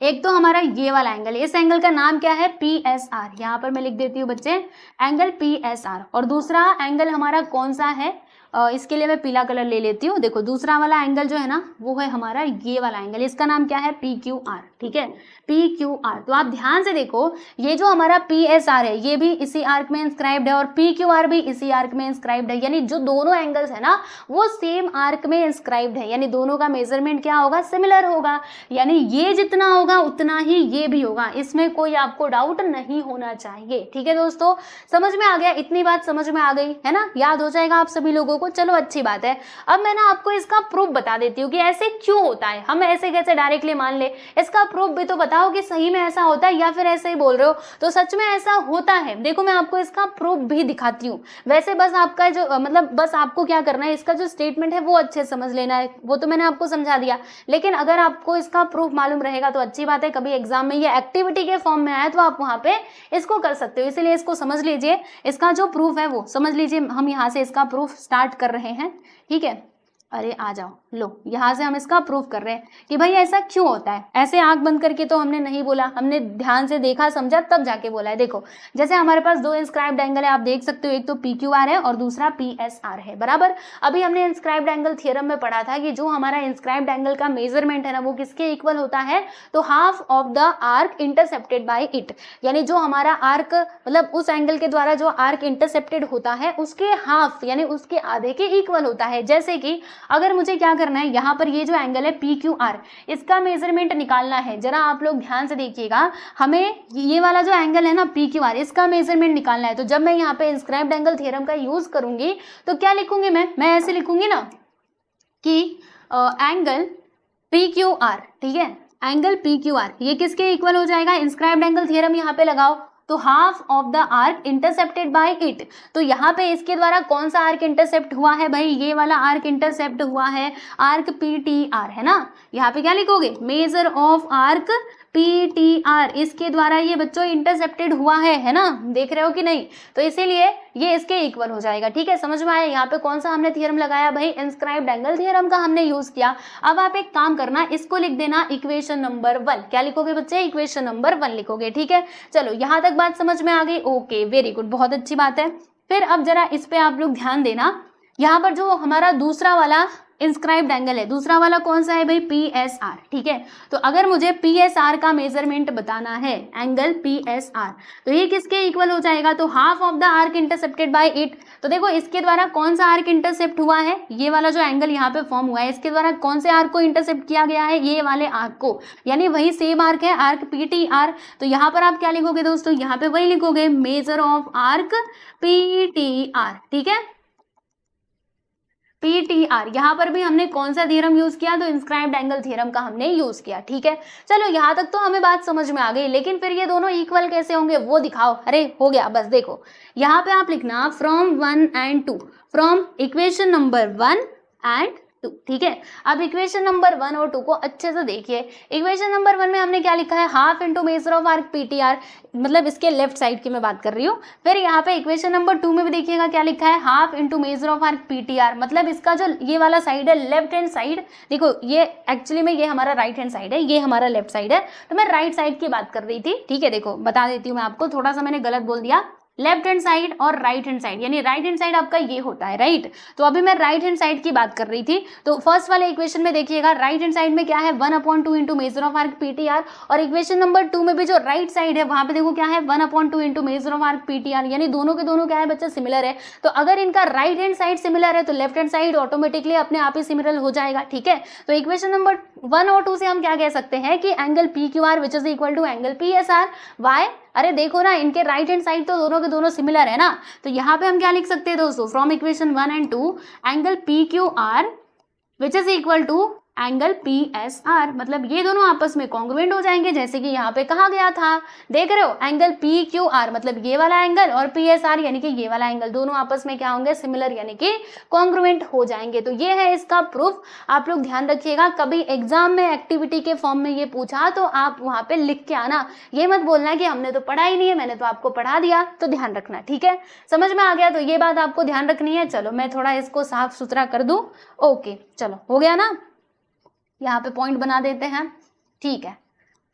एक तो हमारा ये वाला एंगल है, इस एंगल का नाम क्या है, PSR। यहाँ पर मैं लिख देती हूँ बच्चे एंगल PSR। और दूसरा एंगल हमारा कौन सा है, इसके लिए मैं पीला कलर ले लेती हूँ। देखो दूसरा वाला एंगल जो है ना वो है हमारा ये वाला एंगल, इसका नाम क्या है, PQR। ठीक है, PQR। तो आप ध्यान से देखो ये जो हमारा PSR है ये भी इसी आर्क में इंस्क्राइब्ड है और PQR भी इसी आर्क में इंस्क्राइब्ड है। यानी जो दोनों एंगल्स है ना वो सेम आर्क में इंस्क्राइब्ड है, यानी दोनों का मेजरमेंट क्या होगा, सिमिलर होगा। यानी ये जितना होगा उतना ही ये भी होगा, इसमें कोई आपको डाउट नहीं होना चाहिए। ठीक है दोस्तों, समझ में आ गया, इतनी बात समझ में आ गई है ना, याद हो जाएगा आप सभी लोगों को। को, चलो अच्छी बात है। अब मैं ना आपको इसका प्रूफ बता देती हूँ कि ऐसे क्यों होता है, हम ऐसे कैसे डायरेक्टली मान ले, इसका प्रूफ भी तो बताओ कि सही में ऐसा होता है या फिर ऐसे ही बोल रहे हो। तो सच में ऐसा होता है, देखो मैं आपको इसका प्रूफ भी दिखाती हूँ। वैसे बस आपका जो मतलब बस आपको क्या करना है, इसका जो स्टेटमेंट है वो अच्छे से समझ लेना है, वो तो मैंने आपको समझा दिया। लेकिन अगर आपको इसका प्रूफ मालूम रहेगा तो अच्छी बात है, कभी एग्जाम में ये एक्टिविटी के फॉर्म में आए तो आप वहां पे इसको कर सकते हो। इसलिए इसको समझ लीजिए, इसका जो प्रूफ है वो समझ लीजिए। हम यहाँ से इसका प्रूफ स्टार्ट कर रहे हैं, ठीक है। अरे आ जाओ, लो यहाँ से हम इसका प्रूफ कर रहे हैं कि भाई ऐसा क्यों होता है। ऐसे आंख बंद करके तो हमने नहीं बोला, हमने ध्यान से देखा समझा तब जाके बोला है। देखो जैसे हमारे पास दो इंस्क्राइब्ड एंगल है, आप देख सकते हो, एक तो PQR है और दूसरा PSR है, बराबर। अभी हमने इंस्क्राइब्ड एंगल थ्योरम में पढ़ा था कि जो हमारा इंस्क्राइब्ड एंगल का मेजरमेंट है ना, वो किसके इक्वल होता है, तो half of the arc intercepted by it, यानी जो हमारा आर्क मतलब उस एंगल के द्वारा जो आर्क इंटरसेप्टेड होता है उसके हाफ यानी उसके आधे के इक्वल होता है। जैसे कि अगर मुझे क्या करना है, यहाँ पर ये जो एंगल है PQR, इसका मेजरमेंट निकालना है। जरा आप लोग ध्यान से देखिएगा, हमें ये वाला जो एंगल है ना PQR, इसका मेजरमेंट निकालना है। तो जब मैं यहाँ पे इंस्क्राइब्ड एंगल थ्योरम का यूज करूंगी तो क्या लिखूंगी मैं ऐसे लिखूंगी ना कि एंगल PQR, ठीक है, एंगल PQR ये किसके इक्वल हो जाएगा, इंस्क्राइब्ड एंगल थ्योरम यहाँ पे लगाओ तो half of the arc intercepted by it. तो यहाँ पे इसके द्वारा कौन सा आर्क इंटरसेप्ट हुआ है भाई, ये वाला आर्क इंटरसेप्ट हुआ है, आर्क PTR है ना। यहाँ पे क्या लिखोगे, मेजर ऑफ आर्क PTR, इसके द्वारा ये बच्चों इंटरसेप्टेड हुआ है ना, देख रहे हो कि नहीं। तो इसीलिए ये इसके इक्वल हो जाएगा, ठीक है। समझ में आया, यहाँ पे कौन सा हमने थ्योरम लगाया भाई, इंस्क्राइब्ड एंगल थ्योरम का हमने यूज किया। अब आप एक काम करना, इसको लिख देना इक्वेशन नंबर 1। क्या लिखोगे बच्चे, इक्वेशन नंबर 1 लिखोगे, ठीक है। चलो यहाँ तक बात समझ में आ गई, ओके वेरी गुड, बहुत अच्छी बात है। फिर अब जरा इस पे आप लोग ध्यान देना, यहाँ पर जो हमारा दूसरा वाला इंस्क्राइब्ड एंगल है, दूसरा वाला कौन सा है भाई, PSR, ठीक है। तो अगर मुझे PSR का मेजरमेंट बताना है, एंगल PSR, तो ये किसके इक्वल हो जाएगा, तो half of the arc intercepted by it. तो देखो इसके द्वारा कौन सा आर्क इंटरसेप्ट हुआ है, ये वाला जो एंगल यहाँ पे फॉर्म हुआ है, इसके द्वारा कौन से आर्क को इंटरसेप्ट किया गया है, ये वाले आर्क को, यानी वही सेम आर्क है, आर्क PTR। तो यहाँ पर आप क्या लिखोगे दोस्तों, यहाँ पे वही लिखोगे, मेजर ऑफ आर्क PTR, ठीक है, PTR। यहाँ पर भी हमने कौन सा थ्योरम यूज किया, तो इंस्क्राइब्ड एंगल थ्योरम का हमने यूज किया, ठीक है। चलो यहाँ तक तो हमें बात समझ में आ गई, लेकिन फिर ये दोनों इक्वल कैसे होंगे वो दिखाओ। अरे हो गया, बस देखो यहाँ पे आप लिखना from 1 and 2, from equation number 1 and 2, ठीक है। अब इक्वेशन नंबर 1 और 2 को अच्छे से देखिए। इक्वेशन नंबर 1 में हमने क्या लिखा है, half into measure of arc PTR, मतलब इसके लेफ्ट साइड की मैं बात कर रही हूँ। फिर यहाँ पे इक्वेशन नंबर 2 में भी देखिएगा क्या लिखा है, half into measure of arc PTR, मतलब इसका जो ये वाला साइड है, लेफ्ट हैंड साइड, देखो ये एक्चुअली में ये हमारा राइट हैंड साइड है, ये हमारा लेफ्ट साइड है, तो मैं राइट साइड की बात कर रही थी, ठीक है। देखो बता देती हूँ मैं आपको, थोड़ा सा मैंने गलत बोल दिया, लेफ्ट हैंड साइड और राइट हैंड साइड, यानी राइट हैंड साइड आपका ये होता है, राइट। तो अभी मैं राइट हैंड साइड की बात कर रही थी। तो फर्स्ट वाले इक्वेशन में देखिएगा, राइट हैंड साइड में क्या है, 1/2 into measure of arc PTR, और इक्वेशन नंबर 2 में भी जो राइट साइड है वहां पे देखो क्या है, 1/2 into measure of arc PTR, यानी दोनों के दोनों क्या है बच्चा, सिमिलर है। तो अगर इनका राइट हैंड साइड सिमिलर है तो लेफ्ट हैंड साइड ऑटोमेटिकली अपने आप ही सिमिलर हो जाएगा, ठीक है। तो इक्वेशन नंबर 1 और 2 से हम क्या कह सकते हैं कि angle PQR which is equal to angle PSR। Why, अरे देखो ना, इनके राइट हैंड साइड तो दोनों के दोनों सिमिलर है ना। तो यहाँ पे हम क्या लिख सकते हैं दोस्तों, from equation 1 and 2 angle PQR which is equal to angle PSR, मतलब ये दोनों आपस में कॉन्ग्रुएंट हो जाएंगे, जैसे कि यहाँ पे कहा गया था। देख रहे हो, एंगल PQR मतलब ये वाला एंगल, और PSR यानी कि ये वाला एंगल, दोनों आपस में क्या होंगे, सिमिलर यानी कि कॉन्ग्रुएंट हो जाएंगे। तो ये है इसका प्रूफ। आप लोग ध्यान रखिएगा, कभी एग्जाम में एक्टिविटी के फॉर्म में ये पूछा तो आप वहां पे लिख के आना, ये मत बोलना कि हमने तो पढ़ा ही नहीं है, मैंने तो आपको पढ़ा दिया। तो ध्यान रखना, ठीक है, समझ में आ गया। तो ये बात आपको ध्यान रखनी है। चलो मैं थोड़ा इसको साफ सुथरा कर दूं, ओके चलो हो गया ना, यहाँ पे पॉइंट बना देते हैं, ठीक है।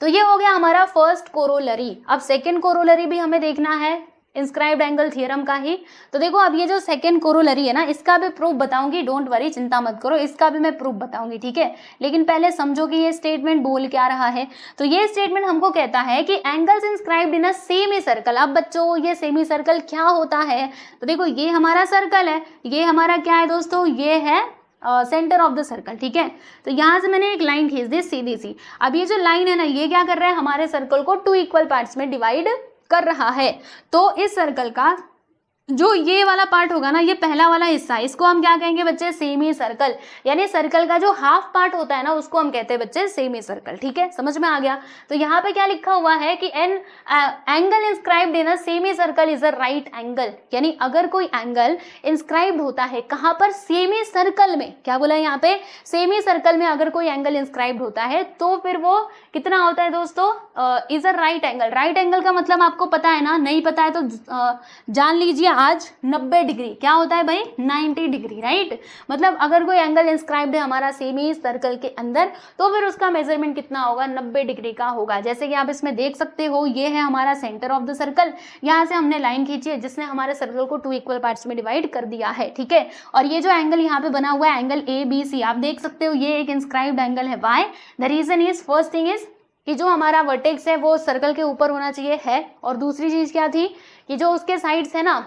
तो ये हो गया हमारा फर्स्ट कोरोलरी। अब सेकंड कोरोलरी भी हमें देखना है इंस्क्राइब्ड एंगल थ्योरम का ही। तो देखो अब ये जो सेकंड कोरोलरी है ना, इसका भी प्रूफ बताऊंगी, डोंट वरी, चिंता मत करो, इसका भी मैं प्रूफ बताऊंगी, ठीक है। लेकिन पहले समझो कि ये स्टेटमेंट बोल क्या रहा है। तो ये स्टेटमेंट हमको कहता है कि angles inscribed in a semi circle. अब बच्चों ये सेमी सर्कल क्या होता है, तो देखो ये हमारा सर्कल है, ये हमारा क्या है दोस्तों, ये है सेंटर ऑफ द सर्कल, ठीक है। तो यहाँ से मैंने एक लाइन खींच दी सीधी सी। अब ये जो लाइन है ना, ये क्या कर रहा है, हमारे सर्कल को 2 इक्वल पार्ट्स में डिवाइड कर रहा है। तो इस सर्कल का जो ये वाला पार्ट होगा ना, ये पहला वाला हिस्सा, इसको हम क्या कहेंगे बच्चे, सेमी सर्कल। यानी सर्कल का जो हाफ पार्ट होता है ना, उसको हम कहते हैं बच्चे सेमी सर्कल। ठीक है, समझ में आ गया। तो यहाँ पे क्या लिखा हुआ है कि an angle inscribed in a semi circle is a right angle. यानी अगर कोई एंगल इंस्क्राइब्ड होता है कहाँ पर, सेमी सर्कल में, क्या बोला यहाँ पे, सेमी सर्कल में अगर कोई एंगल इंस्क्राइब्ड होता है तो फिर वो कितना होता है दोस्तों, is a right angle. Right angle का मतलब आपको पता है ना, नहीं पता है तो जान लीजिए आज 90 डिग्री। क्या होता है भाई, 90 डिग्री, राइट। मतलब अगर कोई एंगल इंस्क्राइब्ड है हमारा सेमी सर्कल के अंदर तो फिर उसका मेजरमेंट कितना होगा, 90 डिग्री का होगा। जैसे कि आप इसमें देख सकते हो, ये है हमारा सेंटर ऑफ द सर्कल। यहाँ से हमने लाइन खींची है जिसने हमारे सर्कल को 2 इक्वल पार्ट्स में डिवाइड कर दिया है। ठीक है, और ये जो एंगल यहाँ पे बना हुआ है, एंगल ABC, आप देख सकते हो ये एक इंस्क्राइब्ड एंगल है। Why, the reason is, first thing is कि जो हमारा वर्टेक्स है वो सर्कल के ऊपर होना चाहिए है, और दूसरी चीज क्या थी कि जो उसके साइड्स है ना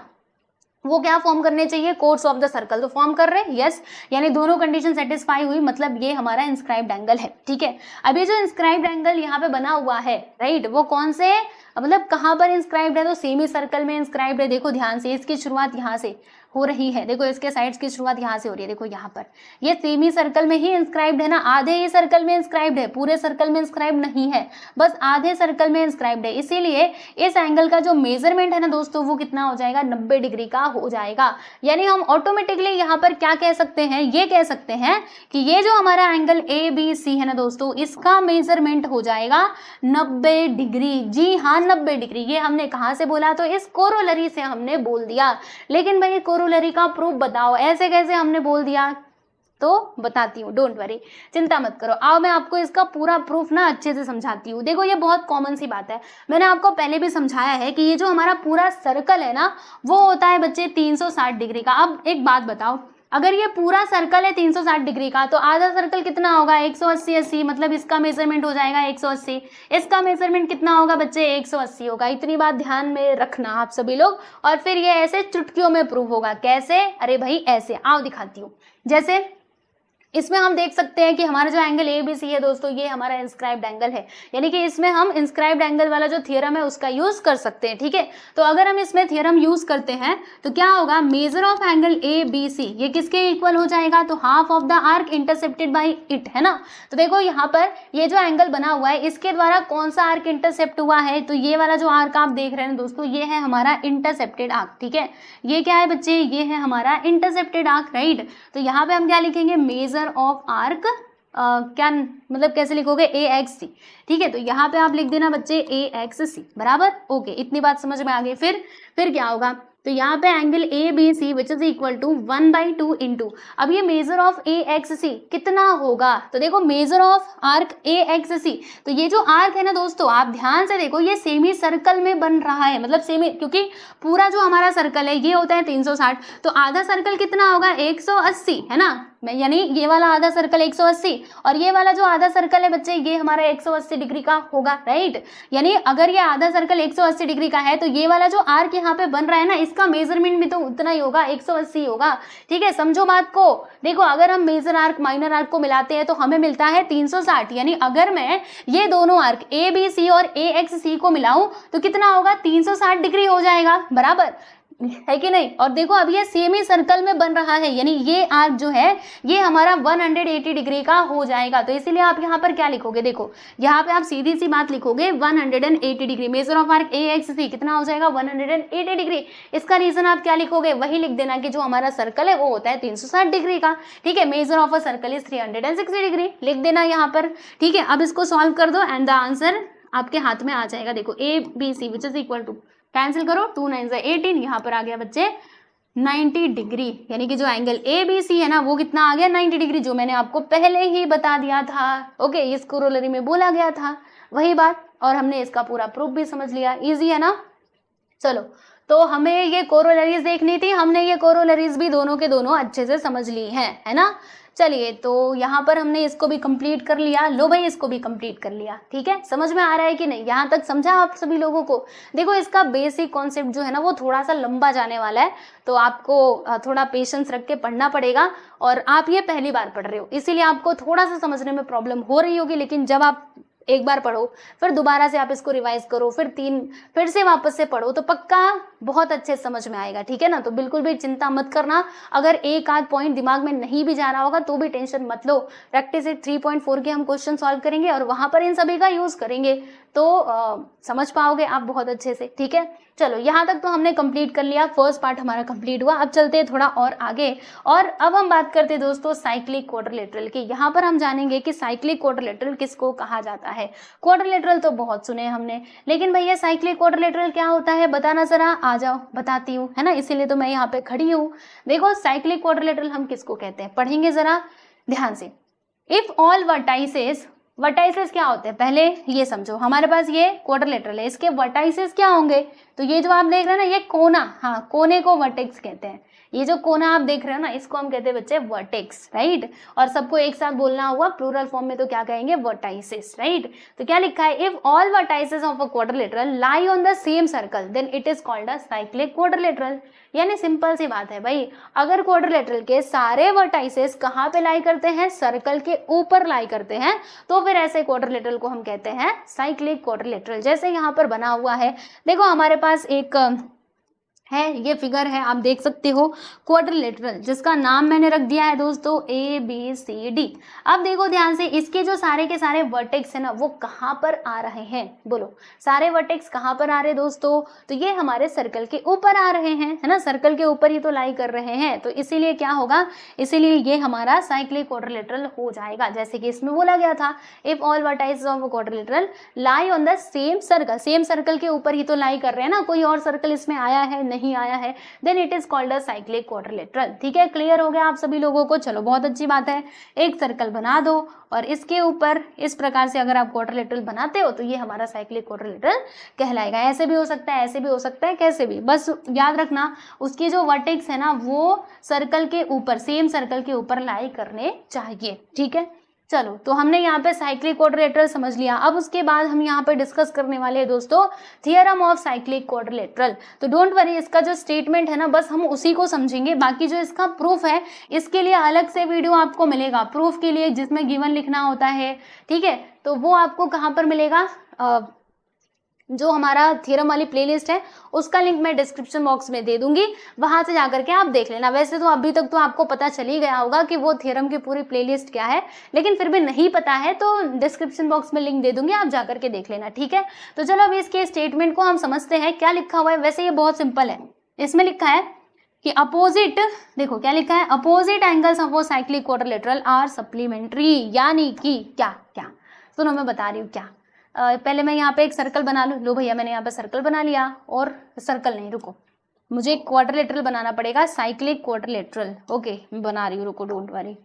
वो क्या फॉर्म करने चाहिए, कोर्स ऑफ द सर्कल। तो फॉर्म कर रहे हैं, यस। यानी दोनों कंडीशन सेटिस्फाई हुई, मतलब ये हमारा इंस्क्राइब्ड एंगल है। ठीक है, अब ये जो इंस्क्राइब्ड एंगल यहाँ पे बना हुआ है, राइट, वो कौन से, मतलब कहाँ पर इंस्क्राइब्ड है, तो सेमी सर्कल में इंस्क्राइब्ड है। देखो ध्यान से, इसकी शुरुआत यहाँ से हो रही है, देखो इसके साइड्स की शुरुआत यहाँ से हो रही है, देखो यहाँ पर ये सेमी सर्कल में ही इंस्क्राइब्ड है ना, आधे ही सर्कल में इंस्क्राइब्ड है, पूरे सर्कल में इंस्क्राइब्ड नहीं है, बस आधे सर्कल में इंस्क्राइब्ड है। इसीलिए इस एंगल का जो मेजरमेंट है ना दोस्तों, वो कितना हो जाएगा, 90 डिग्री का हो जाएगा। यानी हम ऑटोमेटिकली यहाँ पर क्या कह सकते हैं, ये कह सकते हैं कि ये जो हमारा एंगल ABC है ना दोस्तों, इसका मेजरमेंट हो जाएगा 90 डिग्री। जी हाँ, 90 डिग्री। ये हमने कहाँ से बोला, तो इस कोरोलरी से हमने बोल दिया। लेकिन भाई कोरोलरी का प्रूफ बताओ, ऐसे कैसे हमने बोल दिया, तो बताती हूँ, डोंट वरी, चिंता मत करो। आओ मैं आपको इसका पूरा प्रूफ ना अच्छे से समझाती हूँ। देखो ये बहुत कॉमन सी बात है, मैंने आपको पहले भी समझाया है कि ये जो हमारा पूरा सर्कल है ना, वो होता है बच्चे 360 डिग्री का। अब एक बात बताओ, अगर ये पूरा सर्कल है 360 डिग्री का, तो आधा सर्कल कितना होगा, 180 80, मतलब इसका मेजरमेंट हो जाएगा 180। इसका मेजरमेंट कितना होगा बच्चे, 180 होगा। इतनी बात ध्यान में रखना आप सभी लोग। और फिर ये ऐसे चुटकियों में प्रूव होगा। कैसे, अरे भाई ऐसे, आओ दिखाती हूँ। जैसे इसमें हम देख सकते हैं कि हमारा जो एंगल ABC है दोस्तों, ये हमारा इंस्क्राइब्ड एंगल है। यानी कि इसमें हम इंस्क्राइब्ड एंगल वाला जो थ्योरम है उसका यूज कर सकते हैं। ठीक है, तो अगर हम इसमें थ्योरम यूज करते हैं तो क्या होगा, मेजर ऑफ एंगल ABC ये किसके इक्वल हो जाएगा, तो half of the arc intercepted by it, है ना। तो देखो यहाँ पर ये जो एंगल बना हुआ है, इसके द्वारा कौन सा आर्क इंटरसेप्ट हुआ है, तो ये वाला जो आर्क आप देख रहे हैं दोस्तों, ये है हमारा इंटरसेप्टेड आर्क। ठीक है, ये क्या है बच्चे, ये है हमारा इंटरसेप्टेड आर्क, राइट। तो यहाँ पे हम क्या लिखेंगे, मेजर ऑफ आर्क, क्या मतलब कैसे लिखोगे, AXC। ठीक है, तो यहाँ पे आप लिख देना बच्चे AXC, बराबर, ओके। इतनी बात समझ में आ गई। फिर क्या होगा, तो यहाँ पे angle ABC which is equal to 1/2 into, अब ये मेजर ऑफ AXC कितना होगा, तो देखो मेजर ऑफ आर्क AXC, तो ये जो आर्क है ना दोस्तों, आप ध्यान से देखो, ये सेमी सर्कल में बन रहा है, मतलब सेमी, क्योंकि पूरा जो हमारा सर्कल है ये होता है 360, तो आधा सर्कल कितना होगा, 180, है ना। यानी ये वाला आधा सर्कल 180 और ये वाला जो आधा सर्कल है बच्चे, ये हमारा 180 डिग्री का होगा, राइट। यानी अगर ये आधा सर्कल 180 डिग्री का है, तो ये वाला जो आर्क यहाँ पे बन रहा है ना, इसका मेजरमेंट भी तो उतना ही होगा, 180 होगा। ठीक है, समझो बात को। देखो अगर हम मेजर आर्क माइनर आर्क को मिलाते हैं तो हमें मिलता है 360। यानी अगर मैं ये दोनों आर्क ABC और AXC को मिलाऊं तो कितना होगा, 360 डिग्री हो जाएगा, बराबर है कि नहीं। और देखो अब ये सेमी सर्कल में बन रहा है, यानी ये आर्क जो है ये हमारा 180 डिग्री का हो जाएगा। तो इसीलिए आप यहाँ पर क्या लिखोगे, देखो यहाँ पे आप सीधी सी बात लिखोगे 180 degree. Major of arc AXC कितना हो जाएगा, 180 डिग्री। इसका रीजन आप क्या लिखोगे, वही लिख देना कि जो हमारा सर्कल है वो होता है 360 डिग्री का। ठीक है, measure of a circle is 360 degree, लिख देना यहाँ पर। ठीक है, अब इसको सॉल्व कर दो एंड द आंसर आपके हाथ में आ जाएगा। देखो ABC which is equal to, cancel करो, 2 9 18, यहाँ पर आ गया बच्चे 90 डिग्री। यानी कि जो एंगल ABC है ना वो कितना आ गया, 90 डिग्री, जो मैंने आपको पहले ही बता दिया था। ओके, इस कोरोलरी में बोला गया था वही बात, और हमने इसका पूरा प्रूफ भी समझ लिया। इजी है ना। चलो, तो हमें ये कोरोलरीज देखनी थी, हमने ये कोरोलरीज भी दोनों के दोनों अच्छे से समझ ली है ना। चलिए, तो यहाँ पर हमने इसको भी कंप्लीट कर लिया। लो भाई, इसको भी कंप्लीट कर लिया। ठीक है, समझ में आ रहा है कि नहीं, यहाँ तक समझा आप सभी लोगों को। देखो इसका बेसिक कॉन्सेप्ट जो है ना वो थोड़ा सा लंबा जाने वाला है, तो आपको थोड़ा पेशेंस रख के पढ़ना पड़ेगा। और आप ये पहली बार पढ़ रहे हो, इसीलिए आपको थोड़ा सा समझने में प्रॉब्लम हो रही होगी, लेकिन जब आप एक बार पढ़ो, फिर दोबारा से आप इसको रिवाइज करो, फिर से वापस से पढ़ो, तो पक्का बहुत अच्छे समझ में आएगा, ठीक है ना। तो बिल्कुल भी चिंता मत करना, अगर एक आध पॉइंट दिमाग में नहीं भी जा रहा होगा तो भी टेंशन मत लो। प्रैक्टिस इट 3.4 के हम क्वेश्चन सॉल्व करेंगे और वहां पर इन सभी का यूज करेंगे, तो समझ पाओगे आप बहुत अच्छे से, ठीक है। चलो यहाँ तक तो हमने कंप्लीट कर लिया, फर्स्ट पार्ट हमारा कंप्लीट हुआ। अब चलते हैं थोड़ा और आगे, और अब हम बात करते हैं दोस्तों साइक्लिक क्वाड्रिलेटरल की। यहाँ पर हम जानेंगे कि साइक्लिक क्वाड्रिलेटरल किसको कहा जाता है। क्वाड्रिलेटरल तो बहुत सुने हमने, लेकिन भैया साइक्लिक क्वाड्रिलेटरल क्या होता है बताना जरा, आ जाओ बताती हूँ, है ना, इसीलिए तो मैं यहाँ पे खड़ी हूँ। देखो साइक्लिक क्वाड्रिलेटरल हम किसको कहते हैं, पढ़ेंगे जरा ध्यान से। इफ ऑल वर्टाइसेस, वर्टाइसेस क्या होते हैं पहले ये समझो। हमारे पास ये क्वाड्रिलेटरल है, इसके वर्टाइसेस क्या होंगे, तो ये जो आप देख रहे हैं ना ये कोना, हाँ कोने को वर्टेक्स कहते हैं। ये जो कोना आप देख रहे हो ना इसको हम कहते हैं बच्चे वर्टेक्स, राइट। और सबको एक साथ बोलना हुआ प्लूरल फॉर्म में तो क्या कहेंगे, वर्टाइसेस, राइट। तो क्या लिखा है, if all vertices of a quadrilateral lie on the same circle then it is called a cyclic quadrilateral. यानी सिंपल सी बात है भाई, अगर क्वाड्रिलेटरल के सारे वर्टाइसेस कहाँ पे लाई करते हैं, सर्कल के ऊपर लाई करते हैं, तो फिर ऐसे क्वाड्रिलेटरल को हम कहते हैं साइक्लिक क्वाड्रिलेटरल। जैसे यहाँ पर बना हुआ है, देखो हमारे पास एक है, ये फिगर है, आप देख सकते हो क्वाड्रिलेटरल, जिसका नाम मैंने रख दिया है दोस्तों ABCD। अब देखो ध्यान से, इसके जो सारे के सारे वर्टेक्स है ना वो कहाँ पर आ रहे हैं, बोलो सारे वर्टेक्स कहाँ पर आ रहे हैं दोस्तों, तो ये हमारे सर्कल के ऊपर आ रहे हैं, है ना, सर्कल के ऊपर ही तो लाई कर रहे हैं। तो इसीलिए क्या होगा, इसीलिए ये हमारा साइक्लिक क्वाड्रिलेटरल हो जाएगा। जैसे कि इसमें बोला गया था, if all vertices of quadrilateral lie on the same circle, same circle के ऊपर ही तो लाई कर रहे हैं ना, कोई और सर्कल इसमें आया है नहीं आया है, then it is called a cyclic quadrilateral. ठीक है, क्लियर हो गया आप सभी लोगों को, चलो बहुत अच्छी बात है। एक सर्कल बना दो और इसके ऊपर इस प्रकार से अगर आप क्वाड्रिलेटरल बनाते हो तो ये हमारा साइक्लिक क्वाड्रिलेटरल कहलाएगा। ऐसे भी हो सकता है, ऐसे भी हो सकता है, कैसे भी, बस याद रखना उसकी जो वर्टेक्स है ना वो सर्कल के ऊपर, सेम सर्कल के ऊपर लाई करने चाहिए। ठीक है, चलो तो हमने यहाँ पे साइक्लिक क्वाड्रिलेटरल समझ लिया। अब उसके बाद हम यहाँ पे डिस्कस करने वाले हैं दोस्तों थियरम ऑफ साइक्लिक क्वाड्रिलेटरल। तो डोंट वरी, इसका जो स्टेटमेंट है ना बस हम उसी को समझेंगे, बाकी जो इसका प्रूफ है इसके लिए अलग से वीडियो आपको मिलेगा प्रूफ के लिए, जिसमें गिवन लिखना होता है। ठीक है, तो वो आपको कहाँ पर मिलेगा, जो हमारा थ्योरम वाली प्लेलिस्ट है उसका लिंक मैं डिस्क्रिप्शन बॉक्स में दे दूंगी, वहां से जाकर के आप देख लेना। वैसे तो अभी तक तो आपको पता चल ही गया होगा कि वो थ्योरम की पूरी प्लेलिस्ट क्या है, लेकिन फिर भी नहीं पता है तो डिस्क्रिप्शन बॉक्स में लिंक दे दूंगी, आप जाकर के देख लेना। ठीक है, तो चलो अभी इसके स्टेटमेंट को हम समझते हैं क्या लिखा हुआ है। वैसे ये बहुत सिंपल है, इसमें लिखा है कि अपोजिट, देखो क्या लिखा है, opposite angles of a cyclic quadrilateral are supplementary. यानी कि क्या क्या, सुनो मैं बता रही हूँ क्या। पहले मैं यहाँ पे एक सर्कल बना लूँ, लो भैया मैंने यहाँ पे सर्कल बना लिया, और सर्कल नहीं, रुको मुझे एक क्वाड्रिलेटरल बनाना पड़ेगा, साइक्लिक क्वाड्रिलेटरल। ओके मैं बना रही हूँ, रुको डोंट वरी।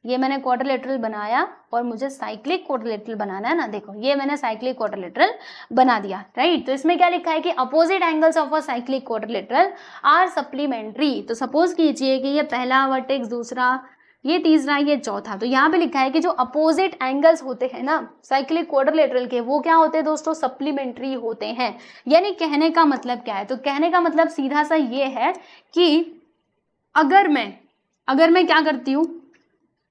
ये मैंने क्वाड्रिलेटरल बनाया और मुझे साइक्लिक क्वाड्रिलेटरल बनाना है ना, देखो ये मैंने साइक्लिक क्वाड्रिलेटरल बना दिया, राइट। तो इसमें क्या लिखा है कि opposite angles of a cyclic quadrilateral are supplementary. तो सपोज कीजिए कि ये पहला वर्टेक्स, दूसरा, ये तीसरा, ये चौथा, तो यहाँ पे लिखा है कि जो अपोजिट एंगल्स होते हैं ना साइक्लिक क्वाड्रिलेटरल के, वो क्या होते हैं दोस्तों, सप्लीमेंट्री होते हैं। यानी कहने का मतलब क्या है, तो कहने का मतलब सीधा सा ये है कि अगर मैं क्या करती हूँ,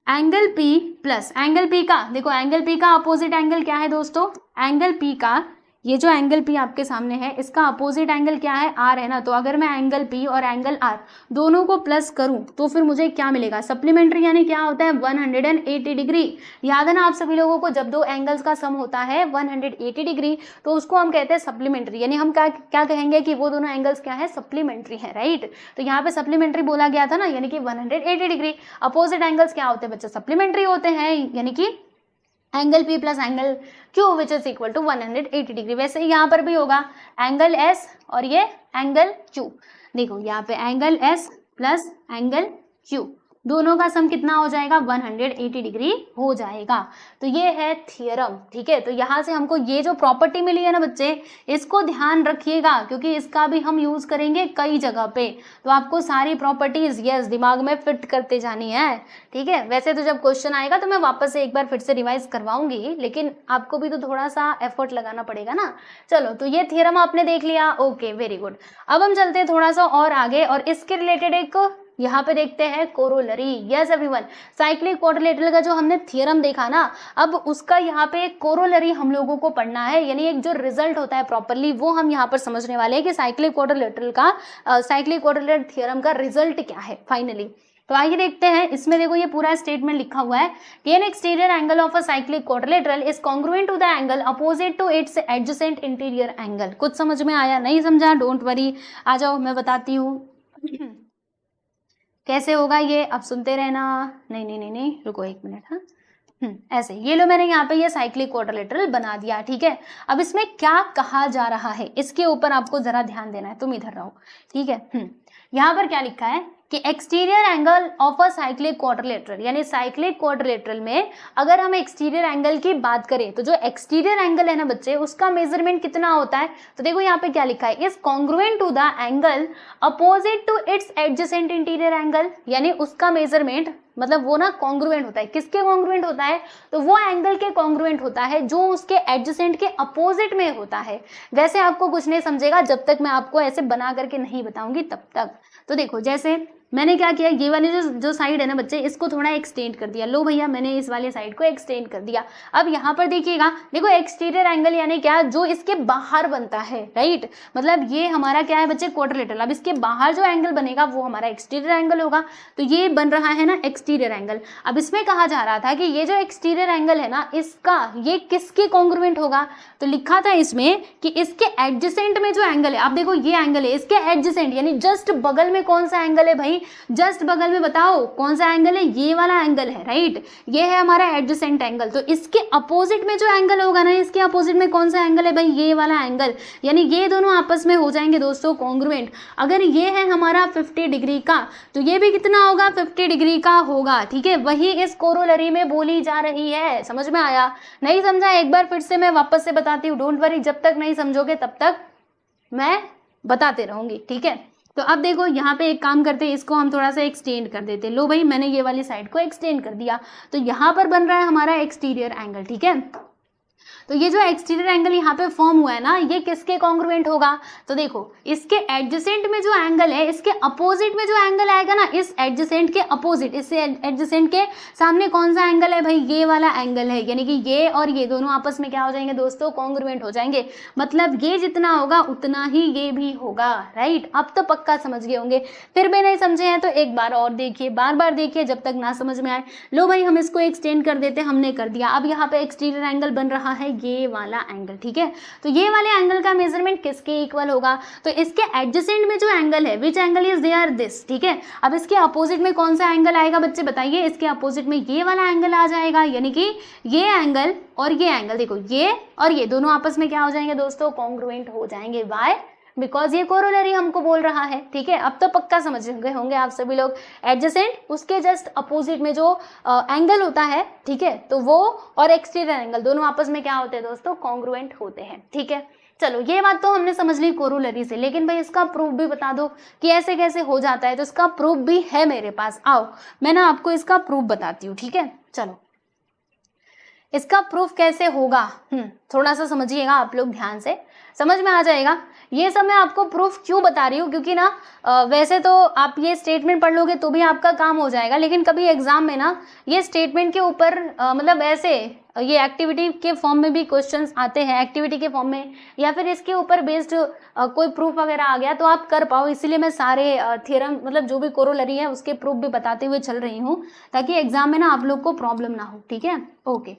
angle P plus angle P का, देखो एंगल P का अपोजिट एंगल क्या है दोस्तों, एंगल P का, ये जो एंगल P आपके सामने है इसका अपोजिट एंगल क्या है, R है ना। तो अगर मैं एंगल P और एंगल R दोनों को प्लस करूं तो फिर मुझे क्या मिलेगा, सप्लीमेंट्री। यानी क्या होता है, 180 डिग्री। याद है ना आप सभी लोगों को, जब दो एंगल्स का सम होता है 180 डिग्री तो उसको हम कहते हैं सप्लीमेंट्री। यानी हम क्या कहेंगे कि वो दोनों एंगल्स क्या है, सप्लीमेंट्री है, राइट। तो यहाँ पे सप्लीमेंट्री बोला गया था ना, यानी कि 180 डिग्री। अपोजिट एंगल्स क्या होते हैं बच्चे, सप्लीमेंट्री होते हैं, यानी कि angle P plus angle Q which is equal to 180 degree. वैसे ही यहाँ पर भी होगा एंगल S और ये एंगल Q। देखो यहाँ पे angle S plus angle Q, दोनों का सम कितना हो जाएगा, 180 डिग्री हो जाएगा। तो ये है थियरम। ठीक है, तो यहाँ से हमको ये जो प्रॉपर्टी मिली है ना बच्चे, इसको ध्यान रखिएगा क्योंकि इसका भी हम यूज करेंगे कई जगह पे। तो आपको सारी प्रॉपर्टीज यस दिमाग में फिट करते जानी है। ठीक है, वैसे तो जब क्वेश्चन आएगा तो मैं वापस से एक बार फिर से रिवाइज करवाऊंगी, लेकिन आपको भी तो थोड़ा सा एफर्ट लगाना पड़ेगा ना। चलो तो ये थियरम आपने देख लिया, ओके वेरी गुड। अब हम चलते हैं थोड़ा सा और आगे, और इसके रिलेटेड एक यहाँ पे देखते हैं corollary. Yes everyone, cyclic quadrilateral का जो हमने थ्योरम देखा ना, अब उसका यहाँ पे एक कोरोलरी हम लोगों को पढ़ना है, यानी एक जो रिजल्ट होता है प्रॉपरली वो हम यहाँ पर समझने वाले हैं कि साइक्लिक क्वाड्रिलेटरल का साइक्लिक क्वाड्रिलेटरल थ्योरम का रिजल्ट क्या है फाइनली। तो आइए देखते हैं, इसमें देखो ये पूरा स्टेटमेंट लिखा हुआ है कि an exterior angle of a cyclic quadrilateral is congruent to the angle opposite to its adjacent interior angle. कुछ समझ में आया? नहीं समझा? डोंट वरी, आ जाओ मैं बताती हूँ कैसे होगा ये, अब सुनते रहना। नहीं नहीं नहीं नहीं, रुको एक मिनट। हाँ, ऐसे ये लो, मैंने यहाँ पे ये साइक्लिक क्वाड्रिलेटरल बना दिया, ठीक है। अब इसमें क्या कहा जा रहा है इसके ऊपर आपको जरा ध्यान देना है, तुम इधर रहो, ठीक है। यहाँ पर क्या लिखा है कि exterior angle of a cyclic quadrilateral, यानी साइक्लिक क्वाड्रिलेटरल में अगर हम एक्सटीरियर एंगल की बात करें तो जो एक्सटीरियर एंगल है ना बच्चे, उसका मेजरमेंट कितना होता है। तो देखो यहाँ पे क्या लिखा है, is congruent to the angle opposite to its adjacent interior angle, यानी उसका मेजरमेंट मतलब वो ना कॉन्ग्रुएंट होता है। किसके कॉन्ग्रुएंट होता है? तो वो एंगल के कॉन्ग्रुएंट होता है जो उसके एडजेसेंट के अपोजिट में होता है। वैसे आपको कुछ नहीं समझेगा जब तक मैं आपको ऐसे बना करके नहीं बताऊंगी तब तक। तो देखो जैसे मैंने क्या किया, ये वाली जो साइड है ना बच्चे, इसको थोड़ा एक्सटेंड कर दिया। लो भैया, मैंने इस वाले साइड को एक्सटेंड कर दिया। अब यहाँ पर देखिएगा, देखो एक्सटीरियर एंगल यानी क्या, जो इसके बाहर बनता है, राइट। मतलब ये हमारा क्या है बच्चे, क्वाड्रिलेटरल। अब इसके बाहर जो एंगल बनेगा वो हमारा एक्सटीरियर एंगल होगा। तो ये बन रहा है ना एक्सटीरियर एंगल। अब इसमें कहा जा रहा था कि ये जो एक्सटीरियर एंगल है ना, इसका ये किसके कॉन्ग्रुएंट होगा। तो लिखा था इसमें कि इसके एडजेसेंट में जो एंगल है, आप देखो ये एंगल है, इसके एडजेसेंट यानी जस्ट बगल में कौन सा एंगल है भाई, जस्ट बगल में बताओ कौन सा एंगल है, ये वाला एंगल है, राइट। ये है हमारा एडजेसेंट एंगल। तो इसके अपोजिट में जो एंगल होगा ना, इसके अपोजिट में कौन सा एंगल है भाई, ये वाला एंगल। यानी ये दोनों आपस में हो जाएंगे दोस्तों कॉन्ग्रुएंट। अगर ये है हमारा 50 डिग्री का, तो ये भी कितना होगा, 50 डिग्री का होगा, ठीक है। वही इस कोरोलरी में बोली जा रही है। समझ में आया? नहीं समझा? एक बार फिर से मैं वापस से बताती हूँ, डोंट वरी, जब तक नहीं समझोगे तब तक मैं बताते रहूंगी, ठीक है। तो अब देखो यहाँ पे एक काम करते हैं, इसको हम थोड़ा सा एक्सटेंड कर देते हैं। लो भाई, मैंने ये वाली साइड को एक्सटेंड कर दिया। तो यहाँ पर बन रहा है हमारा एक्सटीरियर एंगल, ठीक है। तो ये जो एक्सटीरियर एंगल यहाँ पे फॉर्म हुआ है ना, ये किसके कॉन्ग्रुएंट होगा। तो देखो इसके एडजेसेंट में जो एंगल है, इसके अपोजिट में जो एंगल आएगा ना, इस एडजेसेंट के अपोजिट, इससे एडजेसेंट के सामने कौन सा एंगल है भाई, ये वाला एंगल है। यानी कि ये और ये दोनों आपस में क्या हो जाएंगे दोस्तों, कॉन्ग्रुएंट हो जाएंगे। मतलब ये जितना होगा उतना ही ये भी होगा, राइट। अब तो पक्का समझ गए होंगे। फिर भी नहीं समझे हैं तो एक बार और देखिए, बार बार देखिए जब तक ना समझ में आए। लो भाई, हम इसको एक्सटेंड कर देते, हमने कर दिया। अब यहाँ पे एक्सटीरियर एंगल बन रहा है ये वाला एंगल, ठीक है। तो ये वाले एंगल का मेजरमेंट किसके इक्वल होगा, तो इसके एडजेसेंट में जो एंगल है, which angle is there, this, ठीक है। अब इसके अपोजिट में कौन सा एंगल आएगा बच्चे बताइए, इसके अपोजिट में ये वाला एंगल आ जाएगा। यानी कि ये एंगल और ये एंगल, देखो ये और ये दोनों आपस में क्या हो जाएंगे दोस्तों, कॉन्ग्रुएंट हो जाएंगे। वाई, बिकॉज ये कोरोलरी हमको बोल रहा है, ठीक है। अब तो पक्का समझ गए होंगे आप सभी लोग। एडजेसेंट, उसके जस्ट अपोजिट में जो एंगल होता है, ठीक है, तो वो और एक्सटीरियर एंगल दोनों आपस में क्या होते हैं दोस्तों, कॉन्ग्रुएंट होते हैं, ठीक है। चलो ये बात तो हमने समझ ली कोरोलरी से, लेकिन भाई इसका प्रूफ भी बता दो कि ऐसे कैसे हो जाता है। तो इसका प्रूफ भी है मेरे पास, आओ मैं ना आपको इसका प्रूफ बताती हूँ, ठीक है। चलो इसका प्रूफ कैसे होगा, थोड़ा सा समझिएगा आप लोग ध्यान से, समझ में आ जाएगा। ये सब मैं आपको प्रूफ क्यों बता रही हूँ, क्योंकि ना वैसे तो आप ये स्टेटमेंट पढ़ लोगे तो भी आपका काम हो जाएगा, लेकिन कभी एग्जाम में ना ये स्टेटमेंट के ऊपर मतलब ऐसे ये एक्टिविटी के फॉर्म में भी क्वेश्चंस आते हैं, एक्टिविटी के फॉर्म में, या फिर इसके ऊपर बेस्ड कोई प्रूफ वगैरह आ गया तो आप कर पाओ। इसीलिए मैं सारे थ्योरम मतलब जो भी कोरोलरी है उसके प्रूफ भी बताते हुए चल रही हूँ, ताकि एग्जाम में ना आप लोग को प्रॉब्लम ना हो, ठीक है। ओके,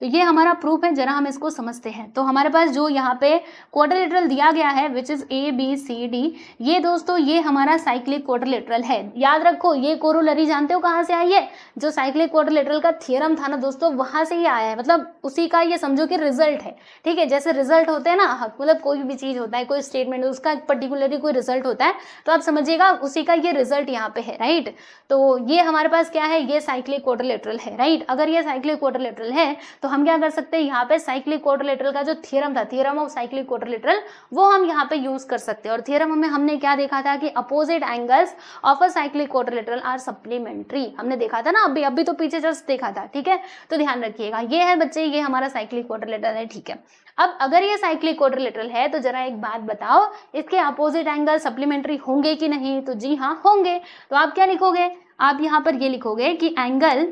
तो ये हमारा प्रूफ है, जरा हम इसको समझते हैं। तो हमारे पास जो यहाँ पे क्वाड्रिलेटरल दिया गया है विच इज ABCD, ये दोस्तों ये हमारा साइक्लिक क्वाड्रिलेटरल है। याद रखो ये कोरोलरी जानते हो कहाँ से आई है, जो साइक्लिक क्वाड्रिलेटरल का थ्योरम था ना दोस्तों, वहां से ही आया है। मतलब उसी का ये समझो कि रिजल्ट है, ठीक है। जैसे रिजल्ट होते हैं ना, मतलब कोई भी चीज होता है, कोई स्टेटमेंट, उसका पर्टिकुलरली कोई रिजल्ट होता है, तो आप समझिएगा उसी का ये रिजल्ट यहाँ पे है, राइट। तो ये हमारे पास क्या है, ये साइक्लिक क्वाड्रिलेटरल है, राइट। अगर ये साइक्लिक क्वाड्रिलेटरल है तो हम क्या कर सकते हैं, यहाँ पे साइक्लिक क्वाड्रिलेटरल का जो थ्योरम था, थ्योरम ऑफ साइक्लिक क्वाड्रिलेटरल, वो हम यहाँ पे यूज कर सकते हैं। और थ्योरम में हमने क्या देखा था कि opposite angles of a cyclic quadrilateral are supplementary, हमने देखा था ना, अभी तो पीछे जस्ट देखा था, ठीक है। तो ध्यान रखिएगा, ये है बच्चे, ये हमारा साइक्लिक क्वाड्रिलेटरल है, ठीक है। अब अगर ये साइक्लिक क्वाड्रिलेटरल है तो जरा एक बात बताओ, इसके अपोजिट एंगल सप्लीमेंट्री होंगे कि नहीं? तो जी हाँ होंगे। तो आप क्या लिखोगे, आप यहाँ पर ये लिखोगे कि एंगल,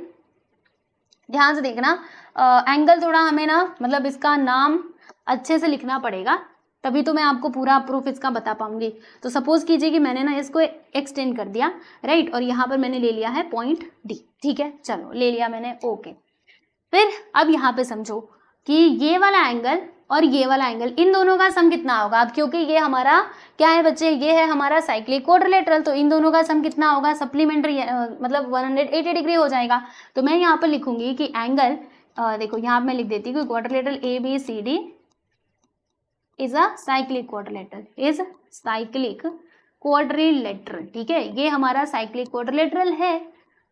ध्यान से देखना, एंगल थोड़ा हमें ना मतलब इसका नाम अच्छे से लिखना पड़ेगा, तभी तो मैं आपको पूरा प्रूफ इसका बता पाऊंगी। तो सपोज कीजिए कि मैंने ना इसको एक्सटेंड कर दिया, राइट, और यहाँ पर मैंने ले लिया है पॉइंट डी, ठीक है, चलो ले लिया मैंने, ओके। फिर अब यहाँ पे समझो कि ये वाला एंगल और ये वाला एंगल, इन दोनों का सम कितना होगा? अब क्योंकि ये हमारा क्या है बच्चे, ये है हमारा साइक्लिक क्वाड्रिलेटरल, तो इन दोनों का सम कितना होगा? सप्लीमेंट्री, मतलब 180 डिग्री हो जाएगा। तो मैं यहाँ पर लिखूंगी कि एंगल, देखो यहाँ मैं लिख देती हूँ, quadrilateral ABCD is a cyclic quadrilateral, is cyclic quadrilateral, ठीक है, ये हमारा साइक्लिक क्वाड्रिलेटरल है।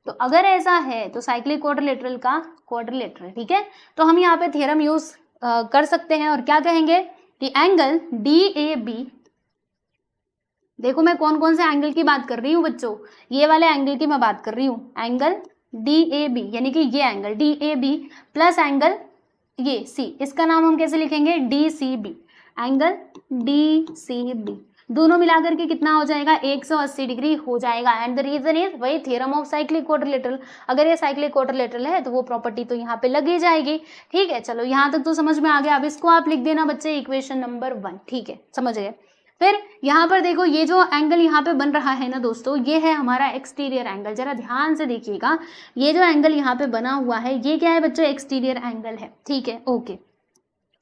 तो अगर ऐसा है तो साइक्लिक क्वाड्रिलेटरल का क्वाड्रिलेटरल, ठीक है। तो हम यहाँ पे थ्योरम यूज कर सकते हैं और क्या कहेंगे कि एंगल DAB, देखो मैं कौन कौन से एंगल की बात कर रही हूँ बच्चों, ये वाले एंगल की मैं बात कर रही हूँ, एंगल DAB यानी कि ये एंगल DAB प्लस एंगल ये C, इसका नाम हम कैसे लिखेंगे? DCB, एंगल DCB, दोनों मिलाकर के कितना हो जाएगा? 180 डिग्री हो जाएगा। एंड द रीजन इज वही थ्योरम ऑफ साइक्लिक क्वाड्रिलेटरल, अगर ये साइक्लिक क्वाड्रिलेटरल है तो वो प्रॉपर्टी तो यहाँ पे लगी जाएगी, ठीक है। चलो यहाँ तक तो समझ में आ गया। अब इसको आप लिख देना बच्चे इक्वेशन नंबर 1, ठीक है, समझ गए। फिर यहाँ पर देखो, ये जो एंगल यहाँ पे बन रहा है ना दोस्तों, ये है हमारा एक्सटीरियर एंगल, जरा ध्यान से देखिएगा, ये जो एंगल यहाँ पे बना हुआ है ये क्या है बच्चों? एक्सटीरियर एंगल है, ठीक है, ओके।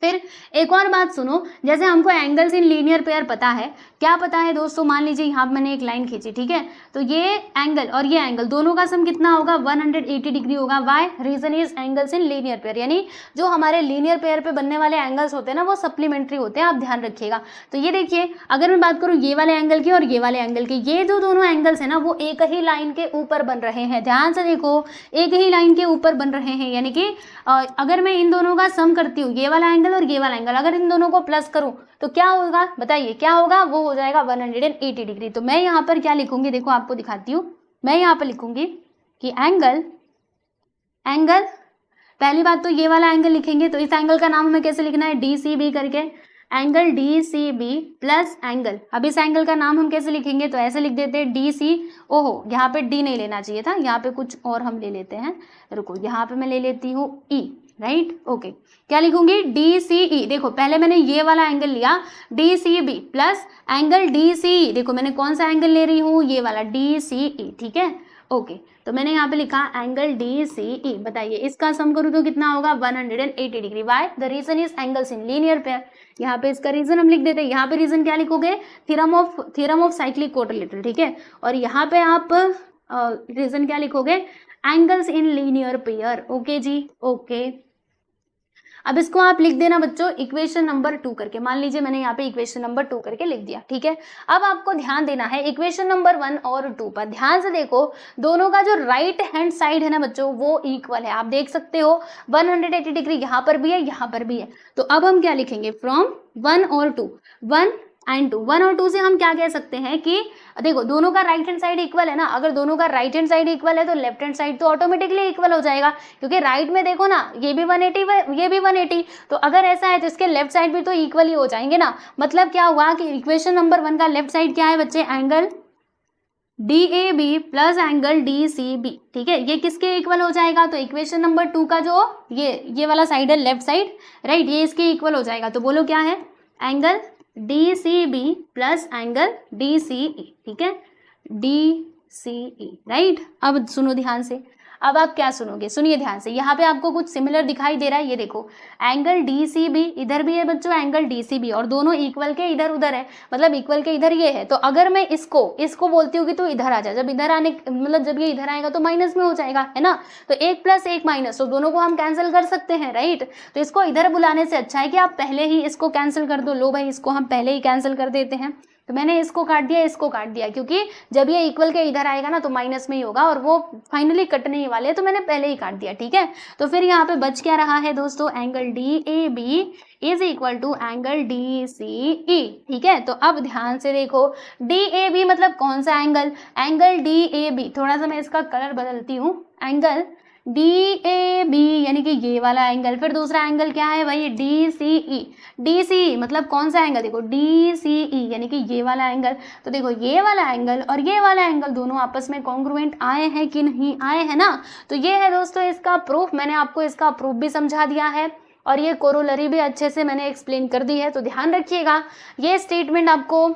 फिर एक और बात सुनो, जैसे हमको एंगल्स इन लीनियर पेयर पता है, क्या पता है दोस्तों? मान लीजिए यहाँ मैंने एक लाइन खींची, ठीक है, तो ये एंगल और ये एंगल दोनों का सम कितना होगा? 180 डिग्री होगा। Why? Reason is angles in linear pair, यानी जो हमारे लीनियर पेयर पे बनने वाले एंगल्स होते हैं ना वो सप्लीमेंट्री होते हैं, आप ध्यान रखिएगा। तो ये देखिए, अगर मैं बात करूँ ये वाले एंगल की और ये वाले एंगल की, ये जो दोनों एंगल्स है ना वो एक ही लाइन के ऊपर बन रहे हैं, ध्यान से देखो, एक ही लाइन के ऊपर बन रहे हैं, यानी कि अगर मैं इन दोनों का सम करती हूँ, ये वाला एंगल और ये वाला एंगल, अगर इन दोनों को प्लस करूं तो क्या होगा? बताइए क्या होगा? वो हो जाएगा 180 डिग्री। तो मैं यहाँ पर क्या लिखूंगी, देखो आपको दिखाती हूँ, मैं यहाँ पर लिखूंगी कि एंगल, पहली बात तो ये वाला एंगल लिखेंगे, तो इस एंगल का नाम हमें कैसे लिखना है? DCB करके, एंगल DCB प्लस एंगल, अब इस एंगल का नाम हम कैसे लिखेंगे? तो ऐसे लिख देते हैं DC, ओहो यहाँ पे D नहीं लेना चाहिए था, यहाँ पे कुछ और हम ले लेते हैं, रुको यहाँ पे मैं ले लेती हूँ E, राइट, ओके। क्या लिखूंगी? DCE, देखो पहले मैंने ये वाला एंगल लिया DCB प्लस एंगल DCE, देखो मैंने कौन सा एंगल ले रही हूँ? ये वाला DCE, ठीक है, ओके। तो मैंने यहाँ पे लिखा एंगल DCE, बताइए इसका सम करूँ तो कितना होगा? 180 degree. Why? The reason is angles in linear pair, यहाँ पे इसका रीजन हम लिख देते हैं, यहाँ पे रीजन क्या लिखोगे? थ्योरम ऑफ साइक्लिक क्वाड्रिलेटरल, ठीक है, और यहाँ पे आप रीजन क्या लिखोगे? Angles in linear pair, okay ji, okay. अब इसको आप लिख देना बच्चों इक्वेशन नंबर 2 करके, मान लीजिए मैंने यहाँ पे इक्वेशन नंबर 2 करके लिख दिया, ठीक है। अब आपको ध्यान देना है इक्वेशन नंबर 1 और 2 पर, ध्यान से देखो, दोनों का जो राइट हैंड साइड है ना बच्चों वो इक्वल है, आप देख सकते हो 180 डिग्री यहाँ पर भी है, यहाँ पर भी है। तो अब हम क्या लिखेंगे? फ्रॉम 1 और 2, 1 एंड 2, 1 और 2 से हम क्या कह सकते हैं कि देखो दोनों का राइट हैंड साइड इक्वल है ना, अगर दोनों का राइट हैंड साइड इक्वल है तो लेफ्ट हैंड साइड तो ऑटोमेटिकली इक्वल हो जाएगा, क्योंकि राइट में देखो ना ये भी 180 ये भी 180, तो अगर ऐसा है तो इसके लेफ्ट साइड भी तो इक्वल ही हो जाएंगे ना। मतलब क्या हुआ कि इक्वेशन नंबर 1 का लेफ्ट साइड क्या है बच्चे? Angle DAB plus angle DCB, ठीक है, ये किसके इक्वल हो जाएगा? तो इक्वेशन नंबर 2 का जो ये वाला साइड है लेफ्ट साइड, राइट, ये इसके इक्वल हो जाएगा। तो बोलो क्या है? Angle DCB plus angle DCE, ठीक है, DCE, राइट। अब सुनो ध्यान से, अब आप क्या सुनोगे? सुनिए ध्यान से, यहाँ पे आपको कुछ सिमिलर दिखाई दे रहा है, ये देखो एंगल DCB इधर भी है बच्चों, एंगल DCB, और दोनों इक्वल के इधर उधर है, मतलब इक्वल के इधर ये है। तो अगर मैं इसको बोलती हूँ कि तू इधर आ जा, जब इधर आने मतलब जब ये इधर आएगा तो माइनस में हो जाएगा, है ना, तो 1 + 1 माइनस, तो दोनों को हम कैंसिल कर सकते हैं, राइट। तो इसको इधर बुलाने से अच्छा है कि आप पहले ही इसको कैंसिल कर दो। लो भाई, इसको हम पहले ही कैंसिल कर देते हैं, तो मैंने इसको काट दिया, इसको काट दिया, क्योंकि जब ये इक्वल के इधर आएगा ना तो माइनस में ही होगा और वो फाइनली कटने ही वाले हैं, तो मैंने पहले ही काट दिया। ठीक है, तो फिर यहाँ पे बच क्या रहा है दोस्तों, angle DAB is equal to angle DCE। ठीक है, तो अब ध्यान से देखो, DAB मतलब कौन सा एंगल, एंगल DAB, थोड़ा सा मैं इसका कलर बदलती हूँ, एंगल DAB यानी कि ये वाला एंगल। फिर दूसरा एंगल क्या है भाई, DCE, DCE मतलब कौन सा एंगल, देखो DCE यानी कि ये वाला एंगल। तो देखो ये वाला एंगल और ये वाला एंगल दोनों आपस में कॉन्ग्रुएंट आए हैं कि नहीं आए हैं ना। तो ये है दोस्तों इसका प्रूफ, मैंने आपको इसका प्रूफ भी समझा दिया है और ये कोरोलरी भी अच्छे से मैंने एक्सप्लेन कर दी है। तो ध्यान रखिएगा, ये स्टेटमेंट आपको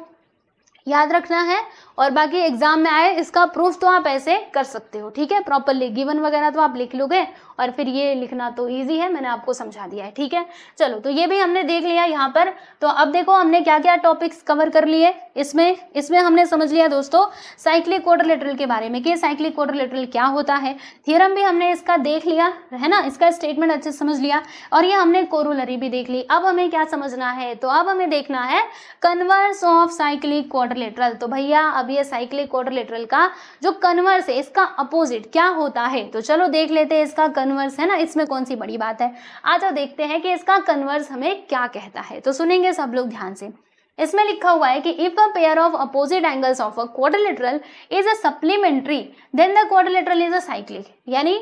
याद रखना है और बाकी एग्जाम में आए इसका प्रूफ तो आप ऐसे कर सकते हो। ठीक है, प्रॉपरली गिवन वगैरह तो आप लिख लोगे और फिर ये लिखना तो इजी है, मैंने आपको समझा दिया है। ठीक है, चलो तो ये भी हमने देख लिया यहाँ पर। तो अब देखो हमने क्या क्या टॉपिक्स कवर कर लिए इसमें हमने समझ लिया दोस्तों साइक्लिक क्वाड्रिलेटरल के बारे में कि साइक्लिक क्वाड्रिलेटरल क्या होता है, थ्योरम भी हमने इसका देख लिया है ना, इसका स्टेटमेंट अच्छे से समझ लिया और ये हमने कोरोलरी भी देख ली। अब हमें क्या समझना है, तो अब हमें देखना है कन्वर्स ऑफ साइक्लिक क्वाड्रिलेटरल। तो भैया अब ये साइक्लिक क्वाड्रिलेटरल का जो कन्वर्स है, इसका अपोजिट क्या होता है, तो चलो देख लेते हैं इसका कन्वर्स है ना, इसमें कौन सी बड़ी बात है। आ जाओ देखते हैं कि इसका कन्वर्स हमें क्या कहता है। तो सुनेंगे सब लोग ध्यान से, इसमें लिखा हुआ है कि if a pair of opposite angles of a quadrilateral is a supplementary then the quadrilateral is a cyclic. यानी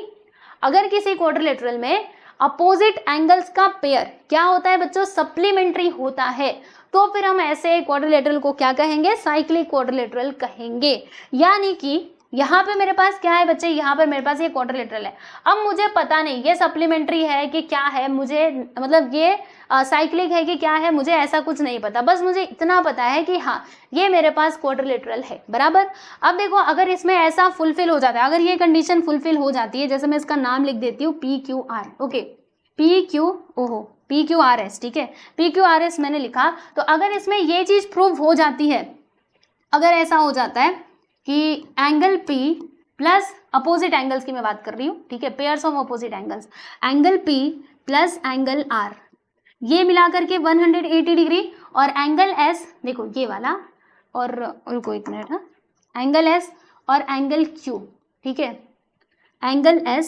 अगर किसी क्वाड्रिलेटरल में अपोजिट एंगल्स का पेयर क्या होता है बच्चों, सप्लीमेंट्री होता है, तो फिर हम ऐसे क्वाड्रिलेटरल को क्या कहेंगे, साइक्लिक क्वाड्रिलेटरल कहेंगे। यानी कि यहाँ पे मेरे पास क्या है बच्चे, यहाँ पर मेरे पास ये क्वाड्रिलेटरल है, अब मुझे पता नहीं ये सप्लीमेंट्री है कि क्या है, मुझे मतलब ये साइक्लिक है कि क्या है, मुझे ऐसा कुछ नहीं पता, बस मुझे इतना पता है कि हाँ ये मेरे पास क्वाड्रिलेटरल है, बराबर। अब देखो अगर इसमें ऐसा फुलफिल हो जाता है, अगर ये कंडीशन फुलफिल हो जाती है, जैसे मैं इसका नाम लिख देती हूँ PQR, ओके PQRS, ठीक है, PQRS मैंने लिखा। तो अगर इसमें ये चीज प्रूव हो जाती है, अगर ऐसा हो जाता है कि angle P plus opposite angles की मैं बात कर रही हूँ, ठीक है, pairs of opposite angles, angle P plus angle R ये मिला करके 180 डिग्री और एंगल S देखो ये वाला और रुको एक मिनट, एंगल S और एंगल Q, ठीक है, एंगल S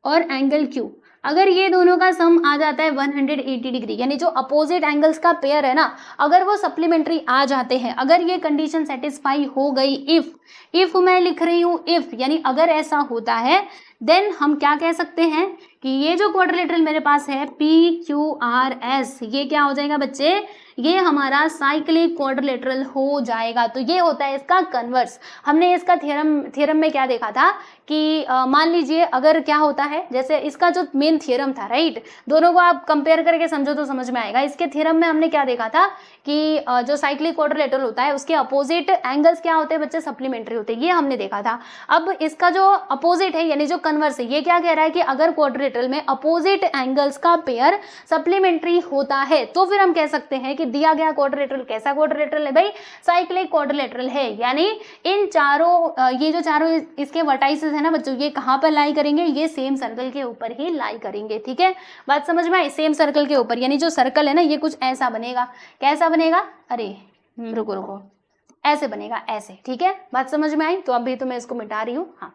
और एंगल Q, अगर ये दोनों का सम आ जाता है 180 डिग्री, यानी जो अपोजिट एंगल्स का पेयर है ना, अगर वो सप्लीमेंट्री आ जाते हैं, अगर ये कंडीशन सेटिस्फाई हो गई, इफ मैं लिख रही हूँ इफ, यानी अगर ऐसा होता है, देन हम क्या कह सकते हैं कि ये जो क्वाड्रिलेटरल मेरे पास है PQRS ये क्या हो जाएगा बच्चे, ये हमारा साइक्लिक क्वाड्रिलेटरल हो जाएगा। तो ये होता है इसका कन्वर्स। हमने इसका थ्योरम में क्या देखा था कि मान लीजिए अगर क्या होता है, जैसे इसका जो मेन थ्योरम था, राइट, दोनों को आप कंपेयर करके समझो तो समझ में आएगा। इसके थ्योरम में हमने क्या देखा था कि जो साइक्लिक क्वाड्रिलेटरल होता है उसके अपोजिट एंगल्स क्या होते हैं बच्चे, सप्लीमेंट्री होते हैं, ये हमने देखा था। अब इसका जो अपोजिट है यानी जो कन्वर्स है, ये क्या कह रहा है कि अगर क्वाड्रिलेटरल में अपोजिट एंगल्स का पेयर सप्लीमेंट्री होता है तो फिर हम कह सकते हैं कि दिया गया क्वाड्रिलेटरल कैसा क्वाड्रिलेटरल है भाई, साइक्लिक क्वाड्रिलेटरल है। यानी इन चारों ये जो चारों इसके वर्टाइसेस है ना बच्चों, ये कहाँ पर लाई करेंगे, ये सेम सर्कल के ऊपर ही लाई करेंगे, ठीक है, बात समझ में आई, सेम सर्कल के ऊपर, यानी जो सर्कल है ना ये कुछ ऐसा बनेगा, कैसा बनेगा, अरे रुको ऐसे बनेगा, ऐसे, ठीक है, बात समझ में आई। तो अभी तो मैं इसको मिटा रही हूँ, हाँ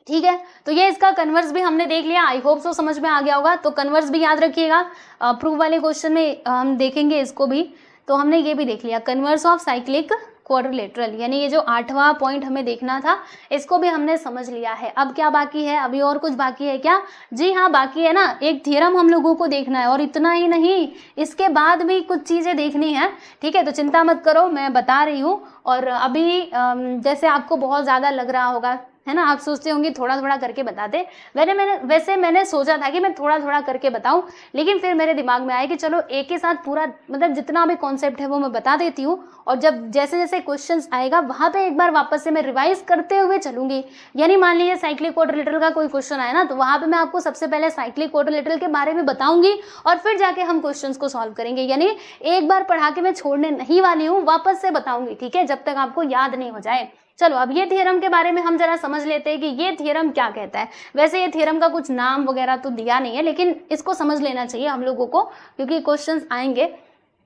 ठीक है। तो ये इसका कन्वर्स भी हमने देख लिया, आई होप सो समझ में आ गया होगा। तो कन्वर्स भी याद रखिएगा, प्रूफ वाले क्वेश्चन में हम देखेंगे इसको भी। तो हमने ये भी देख लिया कन्वर्स ऑफ साइक्लिक क्वाड्रिलेटरल, यानी ये जो 8वां पॉइंट हमें देखना था इसको भी हमने समझ लिया है। अब क्या बाकी है, अभी और कुछ बाकी है क्या, जी हाँ बाकी है ना, एक थ्योरम हम लोगों को देखना है और इतना ही नहीं, इसके बाद भी कुछ चीज़ें देखनी है, ठीक है। तो चिंता मत करो, मैं बता रही हूँ। और अभी जैसे आपको बहुत ज़्यादा लग रहा होगा है ना, आप सोचते होंगे थोड़ा थोड़ा करके बता दे, वैसे मैंने सोचा था कि मैं थोड़ा थोड़ा करके बताऊं, लेकिन फिर मेरे दिमाग में आया कि चलो एक ही साथ पूरा मतलब जितना भी कॉन्सेप्ट है वो मैं बता देती हूँ, और जब जैसे जैसे क्वेश्चंस आएगा वहाँ पे एक बार वापस से मैं रिवाइज करते हुए चलूंगी। यानी मान लीजिए साइक्लिक क्वाड्रिलेटरल का कोई क्वेश्चन आया ना, तो वहाँ पे मैं आपको सबसे पहले साइक्लिक क्वाड्रिलेटरल के बारे में बताऊंगी और फिर जाके हम क्वेश्चंस को सॉल्व करेंगे। यानी एक बार पढ़ा के मैं छोड़ने नहीं वाली हूँ, वापस से बताऊंगी, ठीक है, जब तक आपको याद नहीं हो जाए। चलो अब ये थ्योरम के बारे में हम जरा समझ लेते हैं कि ये थ्योरम क्या कहता है। वैसे ये थ्योरम का कुछ नाम वगैरह तो दिया नहीं है, लेकिन इसको समझ लेना चाहिए हम लोगों को क्योंकि क्वेश्चंस आएंगे।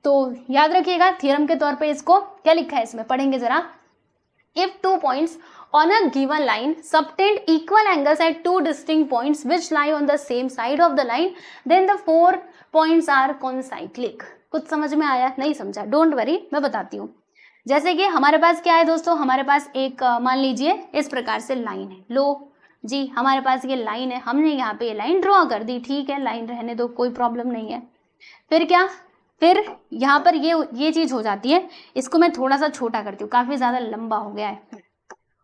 तो याद रखिएगा थ्योरम के तौर पे इसको क्या लिखा है, इसमें पढ़ेंगे जरा। If 2 points on a given line subtend equal angles at 2 distinct points which lie on the same side of the line, then the 4 points are concyclic। कुछ समझ में आया? नहीं समझा, डोंट वरी, मैं बताती हूँ। जैसे कि हमारे पास क्या है दोस्तों, हमारे पास एक मान लीजिए इस प्रकार से लाइन है, लो जी हमारे पास ये लाइन है, हमने यहाँ पे ये लाइन ड्रॉ कर दी, ठीक है, लाइन रहने दो, कोई प्रॉब्लम नहीं है। फिर क्या, फिर यहाँ पर ये चीज हो जाती है, इसको मैं थोड़ा सा छोटा करती हूँ, काफी ज्यादा लंबा हो गया है,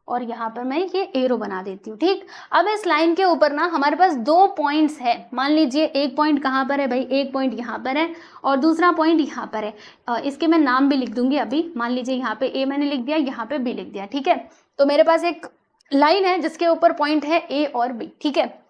और यहाँ पर मैं ये एरो बना देती हूँ, ठीक। अब इस लाइन के ऊपर ना हमारे पास 2 पॉइंट्स है, मान लीजिए एक पॉइंट कहाँ पर है भाई, एक पॉइंट यहाँ पर है और दूसरा पॉइंट यहाँ पर है। इसके मैं नाम भी लिख दूंगी अभी, मान लीजिए यहाँ पे ए मैंने लिख दिया, यहाँ पे बी लिख दिया, ठीक है। तो मेरे पास एक लाइन है जिसके ऊपर पॉइंट है ए और बी, ठीक है।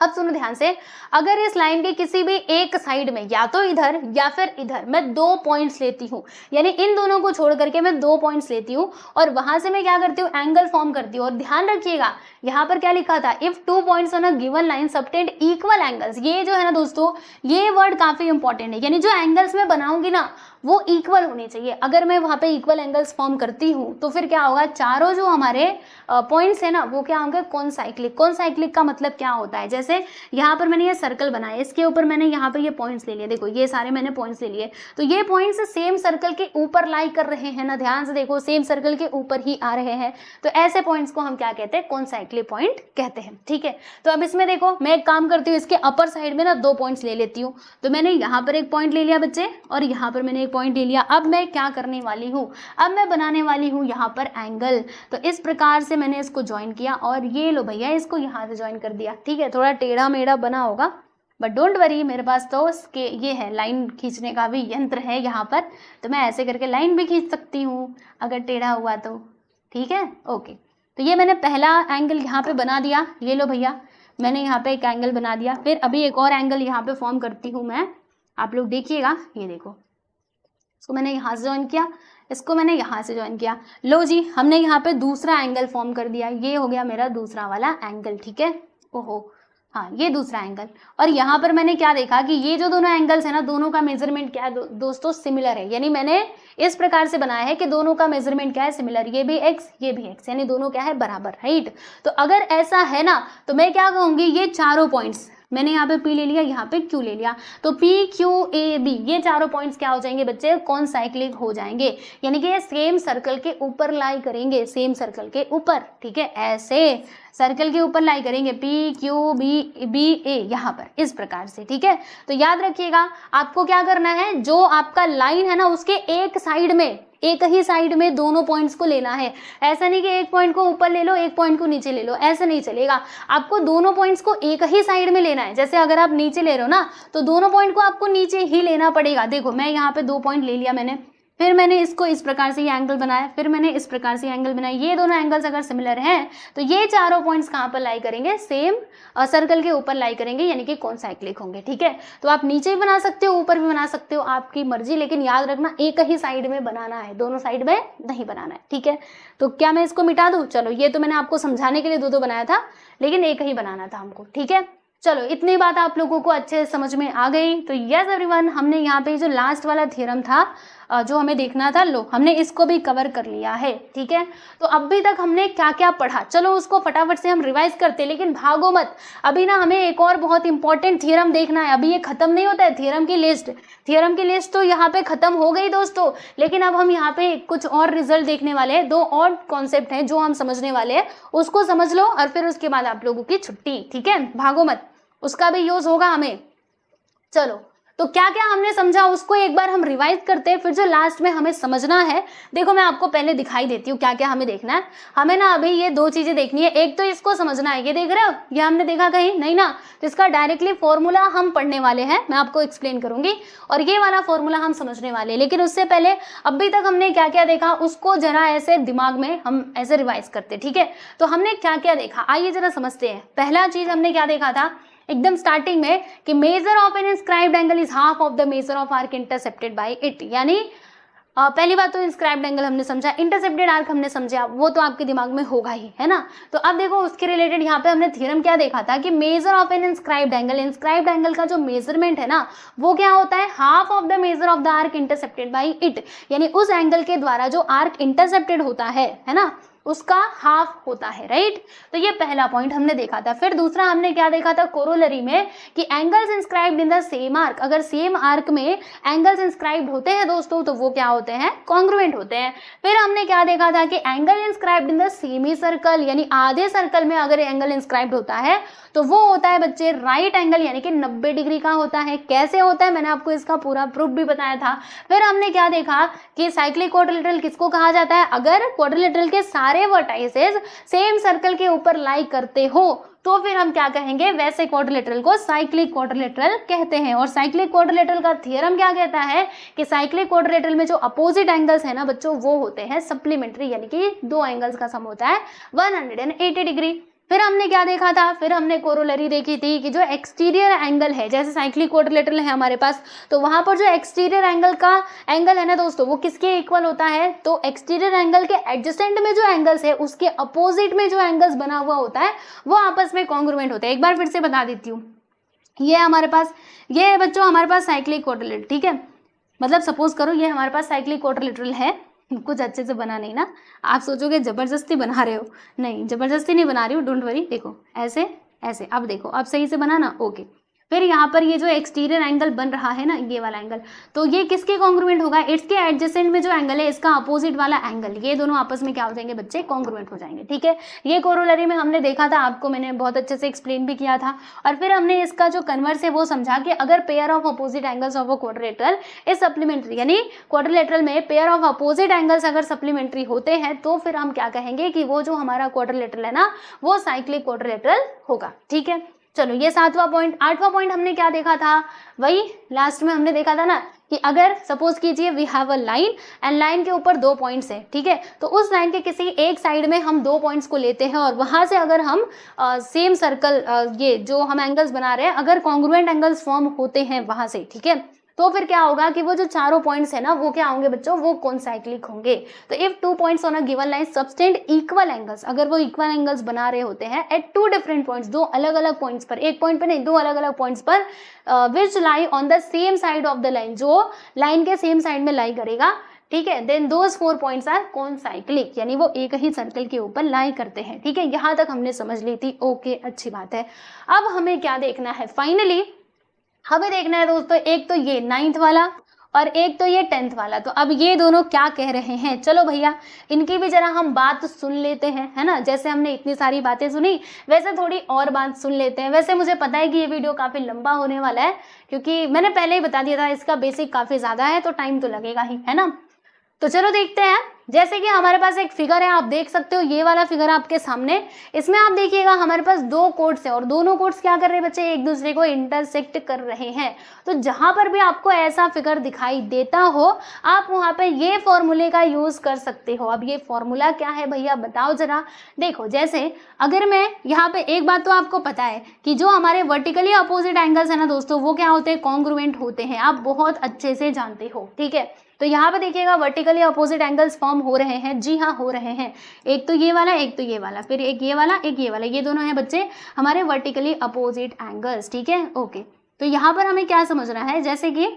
अब सुनो ध्यान से, अगर इस लाइन के किसी भी एक साइड में या तो इधर या फिर इधर मैं 2 पॉइंट्स लेती हूँ, यानी इन दोनों को छोड़ करके मैं 2 पॉइंट्स लेती हूँ और वहां से मैं क्या करती हूँ, एंगल फॉर्म करती हूँ। और ध्यान रखिएगा यहाँ पर क्या लिखा था, if 2 points on a given line subtend equal angles. ये जो है ना दोस्तों, ये वर्ड काफी इंपॉर्टेंट है, यानी जो एंगल्स मैं बनाऊंगी ना वो इक्वल होने चाहिए। अगर मैं वहाँ पे इक्वल एंगल्स फॉर्म करती हूँ तो फिर क्या होगा, चारों जो हमारे पॉइंट्स है ना वो क्या होंगे, कॉन्साइक्लिक। कॉन्साइक्लिक का मतलब क्या होता है, जैसे यहाँ पर मैंने ये सर्कल बनाया, इसके ऊपर मैंने यहाँ पे ये पॉइंट्स ले लिए, देखो ये सारे मैंने पॉइंट्स ले लिए, तो ये पॉइंट्स सेम सर्कल के ऊपर लाई कर रहे हैं ना, ध्यान से देखो, सेम सर्कल के ऊपर ही आ रहे हैं, तो ऐसे पॉइंट्स को हम क्या कहते हैं, कॉन्साइक्लिक पॉइंट कहते हैं, ठीक है। तो अब इसमें देखो मैं एक काम करती हूँ, इसके अपर साइड में ना 2 पॉइंट्स ले लेती हूँ, तो मैंने यहाँ पर एक पॉइंट ले लिया बच्चे और यहाँ पर मैंने पॉइंट ले लिया। अब मैं क्या करने वाली हूँ, अब मैं बनाने वाली हूँ यहाँ पर एंगल। तो इस प्रकार से मैंने इसको ज्वाइन किया और ये लो भैया इसको यहाँ से ज्वाइन कर दिया, ठीक है। थोड़ा टेढ़ा मेढ़ा बना होगा बट डोंट वरी, मेरे पास तो इसके ये है लाइन खींचने का भी यंत्र है यहाँ पर, तो मैं ऐसे करके लाइन भी खींच सकती हूँ अगर टेढ़ा हुआ तो, ठीक है, ओके। तो ये मैंने पहला एंगल यहाँ पे बना दिया, ये लो भैया मैंने यहाँ पे एक एंगल बना दिया। फिर अभी एक और एंगल यहाँ पे फॉर्म करती हूँ मैं, आप लोग देखिएगा, ये देखो इसको मैंने यहाँ से ज्वाइन किया, इसको मैंने यहाँ से ज्वाइन किया, लो जी हमने यहाँ पे दूसरा एंगल फॉर्म कर दिया, ये हो गया मेरा दूसरा वाला एंगल, ठीक है। ओहो हाँ, ये दूसरा एंगल। और यहाँ पर मैंने क्या देखा कि ये जो दोनों एंगल्स है ना, दोनों का मेजरमेंट क्या है दोस्तों, सिमिलर है, यानी मैंने इस प्रकार से बनाया है कि दोनों का मेजरमेंट क्या है, सिमिलर, ये भी x ये भी x, यानी दोनों क्या है, बराबर, राइट। तो अगर ऐसा है ना तो मैं क्या कहूँगी, ये चारों पॉइंट्स मैंने यहाँ पे P ले लिया, यहाँ पे Q ले लिया, तो P Q A B ये चारों पॉइंट्स क्या हो जाएंगे बच्चे, कॉन्साइक्लिक हो जाएंगे, यानी कि ये सेम सर्कल के ऊपर लाई करेंगे, सेम सर्कल के ऊपर, ठीक है, ऐसे सर्कल के ऊपर लाई करेंगे P Q B A यहाँ पर, इस प्रकार से, ठीक है। तो याद रखिएगा आपको क्या करना है, जो आपका लाइन है ना उसके एक साइड में, एक ही साइड में दोनों पॉइंट्स को लेना है। ऐसा नहीं कि एक पॉइंट को ऊपर ले लो एक पॉइंट को नीचे ले लो, ऐसा नहीं चलेगा, आपको दोनों पॉइंट्स को एक ही साइड में लेना है। जैसे अगर आप नीचे ले रहे हो ना तो दोनों पॉइंट को आपको नीचे ही लेना पड़ेगा। देखो मैं यहाँ पे 2 पॉइंट ले लिया मैंने, फिर मैंने इसको इस प्रकार से ये एंगल बनाया, फिर मैंने इस प्रकार से एंगल बनाया, ये दोनों एंगल्स अगर सिमिलर हैं तो ये चारों पॉइंट्स कहाँ पर लाई करेंगे, सेम सर्कल के ऊपर लाई करेंगे, यानी कि कॉन्साइक्लिक होंगे, ठीक है। तो आप नीचे भी बना सकते हो, ऊपर भी बना सकते हो, आपकी मर्जी, लेकिन याद रखना एक ही साइड में बनाना है, दोनों साइड में नहीं बनाना है, ठीक है। तो क्या मैं इसको मिटा दूँ, चलो ये तो मैंने आपको समझाने के लिए 2 बनाया था, लेकिन एक ही बनाना था हमको, ठीक है। चलो इतनी बात आप लोगों को अच्छे से समझ में आ गई। तो यस एवरीवन, हमने यहाँ पे जो लास्ट वाला थ्योरम था जो हमें देखना था, लो हमने इसको भी कवर कर लिया है, ठीक है। तो अभी तक हमने क्या क्या पढ़ा, चलो उसको फटाफट से हम रिवाइज करते, लेकिन भागो मत, अभी ना हमें एक और बहुत इंपॉर्टेंट थ्योरम देखना है। अभी ये खत्म नहीं होता है थ्योरम की लिस्ट, थ्योरम की लिस्ट तो यहाँ पे खत्म हो गई दोस्तों, लेकिन अब हम यहाँ पे कुछ और रिजल्ट देखने वाले हैं, 2 और कॉन्सेप्ट हैं जो हम समझने वाले हैं, उसको समझ लो और फिर उसके बाद आप लोगों की छुट्टी, ठीक है। भागो मत, उसका भी यूज होगा हमें। चलो तो क्या क्या हमने समझा उसको एक बार हम रिवाइज करते हैं, फिर जो लास्ट में हमें समझना है, देखो मैं आपको पहले दिखाई देती हूँ क्या क्या हमें देखना है। हमें ना अभी ये 2 चीजें देखनी है, एक तो इसको समझना है, ये देख रहे हो, ये हमने देखा कहीं नहीं ना, तो इसका डायरेक्टली फॉर्मूला हम पढ़ने वाले हैं, मैं आपको एक्सप्लेन करूंगी, और ये वाला फॉर्मूला हम समझने वाले हैं। लेकिन उससे पहले अभी तक हमने क्या क्या देखा उसको जरा ऐसे दिमाग में हम ऐसे रिवाइज करते, ठीक है। तो हमने क्या क्या देखा, आइए जरा समझते हैं। पहला चीज हमने क्या देखा था एकदम स्टार्टिंग में कि measure of an inscribed angle is half of the measure of arc intercepted by it, यानी पहली बात तो इंस्क्राइब्ड एंगल हमने समझा, इंटरसेप्टेड आर्क हमने समझा, वो तो आपके दिमाग में होगा ही, है ना। तो अब देखो उसके रिलेटेड यहाँ पे हमने थ्योरम क्या देखा था कि measure of an inscribed angle, inscribed angle का जो मेजरमेंट है ना वो क्या होता है, half of the measure of the arc intercepted by it, यानी उस एंगल के द्वारा जो आर्क इंटरसेप्टेड होता है ना, उसका हाफ होता है, राइट। तो ये पहला पॉइंट हमने देखा था। फिर दूसरा हमने क्या देखा था कोरोलरी में कि angles inscribed in the same arc, अगर सेम आर्क में एंगल्स इंस्क्राइब्ड होते हैं दोस्तों तो वो क्या होते हैं, कॉन्ग्रुएंट होते हैं। फिर हमने क्या देखा था कि angle inscribed in the semi circle, यानी आधे सर्कल में अगर एंगल इंस्क्राइब्ड होता है तो वो होता है बच्चे राइट एंगल, यानी कि 90 डिग्री का होता है। कैसे होता है मैंने आपको इसका पूरा प्रूफ भी बताया था। फिर हमने क्या देखा कि साइक्लिक क्वाड्रिलेटरल किसको कहा जाता है, अगर क्वाड्रिलेटरल के सारे वर्टाइसेस सेम सर्कल के ऊपर लाई करते हो तो फिर हम क्या कहेंगे, वैसे क्वाड्रिलेटरल को साइक्लिक क्वाड्रिलेटरल कहते हैं। और साइक्लिक क्वाड्रिलेटरल का थ्योरम क्या कहता है कि साइक्लिक क्वाड्रिलेटरल में जो अपोजिट एंगल्स है ना बच्चों वो होते हैं सप्लीमेंट्री, यानी कि दो एंगल्स का सम होता है 180 डिग्री। फिर हमने क्या देखा था, फिर हमने कोरोलरी देखी थी कि जो एक्सटीरियर एंगल है, जैसे साइक्लिक क्वाड्रिलेटरल है हमारे पास, तो वहां पर जो एक्सटीरियर एंगल है ना दोस्तों वो किसके इक्वल होता है, तो एक्सटीरियर एंगल के एडजेसेंट में जो एंगल्स है उसके अपोजिट में जो एंगल्स बना हुआ होता है वो आपस में कॉन्ग्रुएंट होते हैं। एक बार फिर से बता देती हूँ, ये हमारे पास, ये है बच्चों हमारे पास साइक्लिक क्वाड्रिलेटरल, ठीक है। मतलब सपोज करो ये हमारे पास साइक्लिक क्वाड्रिलेटरल है, कुछ अच्छे से बना नहीं ना, आप सोचोगे जबरदस्ती बना रहे हो, नहीं जबरदस्ती नहीं बना रही हूँ, डोंट वरी। देखो ऐसे ऐसे, अब देखो अब सही से बना ना, ओके। फिर यहाँ पर ये जो एक्सटीरियर एंगल बन रहा है ना, ये वाला एंगल, तो ये किसके कॉन्ग्रुएंट होगा, इसके एडजेसेंट में जो एंगल है इसका अपोजिट वाला एंगल, ये दोनों आपस में क्या हो जाएंगे बच्चे, कॉन्ग्रुएंट हो जाएंगे, ठीक है। ये कोरोलरी में हमने देखा था, आपको मैंने बहुत अच्छे से एक्सप्लेन भी किया था। और फिर हमने इसका जो कन्वर्स है वो समझा कि अगर pair of opposite angles of a quadrilateral is supplementary, यानी क्वाड्रिलेटरल में पेयर ऑफ अपोजिट एंगल्स अगर सप्लीमेंट्री होते हैं तो फिर हम क्या कहेंगे कि वो जो हमारा क्वाड्रिलेटरल है ना वो साइक्लिक क्वाड्रिलेटरल होगा, ठीक है। चलो ये 7वां पॉइंट। 8वां पॉइंट हमने क्या देखा था, वही लास्ट में हमने देखा था ना कि अगर सपोज कीजिए we have a line and line के ऊपर 2 पॉइंट्स है, ठीक है, तो उस लाइन के किसी एक साइड में हम 2 पॉइंट्स को लेते हैं और वहां से अगर हम सेम सर्कल ये जो हम एंगल्स बना रहे हैं अगर कॉन्ग्रुएंट एंगल्स फॉर्म होते हैं वहां से, ठीक है, तो फिर क्या होगा कि वो जो चारों पॉइंट्स है ना वो क्या होंगे बच्चों, वो कॉन्साइक्लिक होंगे। तो if 2 points on a given line subtend equal angles, अगर वो इक्वल एंगल्स बना रहे होते हैं एट 2 डिफरेंट पॉइंट्स, 2 अलग अलग पॉइंट्स पर, एक पॉइंट पर नहीं 2 अलग अलग पॉइंट्स पर, which lie on the same side of the line, जो लाइन के सेम साइड में लाई करेगा, ठीक है, then those 4 points are concyclic, यानी वो एक ही सर्कल के ऊपर लाई करते हैं, ठीक है। यहाँ तक हमने समझ ली थी, ओके अच्छी बात है। अब हमें क्या देखना है, फाइनली हमें देखना है दोस्तों, एक तो ये 9th वाला और एक तो ये 10th वाला। तो अब ये दोनों क्या कह रहे हैं, चलो भैया इनकी भी जरा हम बात सुन लेते हैं, है ना। जैसे हमने इतनी सारी बातें सुनी वैसे थोड़ी और बात सुन लेते हैं। वैसे मुझे पता है कि ये वीडियो काफ़ी लंबा होने वाला है क्योंकि मैंने पहले ही बता दिया था इसका बेसिक काफ़ी ज़्यादा है तो टाइम तो लगेगा ही, है ना। तो चलो देखते हैं। जैसे कि हमारे पास एक फिगर है, आप देख सकते हो ये वाला फिगर आपके सामने, इसमें आप देखिएगा हमारे पास 2 कोड्स हैं और दोनों कोड्स क्या कर रहे हैं बच्चे, एक दूसरे को इंटरसेक्ट कर रहे हैं। तो जहां पर भी आपको ऐसा फिगर दिखाई देता हो आप वहां पे ये फॉर्मूले का यूज कर सकते हो। अब ये फॉर्मूला क्या है भैया बताओ जरा। देखो जैसे अगर मैं यहाँ पे, एक बात तो आपको पता है कि जो हमारे वर्टिकली अपोजिट एंगल्स है ना दोस्तों वो क्या होते हैं, कॉन्ग्रुएंट होते हैं, आप बहुत अच्छे से जानते हो, ठीक है। तो यहाँ पे देखिएगा वर्टिकली अपोजिट एंगल्स फॉर्म हो रहे हैं, जी हाँ हो रहे हैं। एक तो ये वाला, एक तो ये वाला, फिर एक ये वाला, एक ये वाला, ये दोनों हैं बच्चे हमारे वर्टिकली अपोजिट एंगल्स, ठीक है, ओके। तो यहाँ पर हमें क्या समझना है, जैसे कि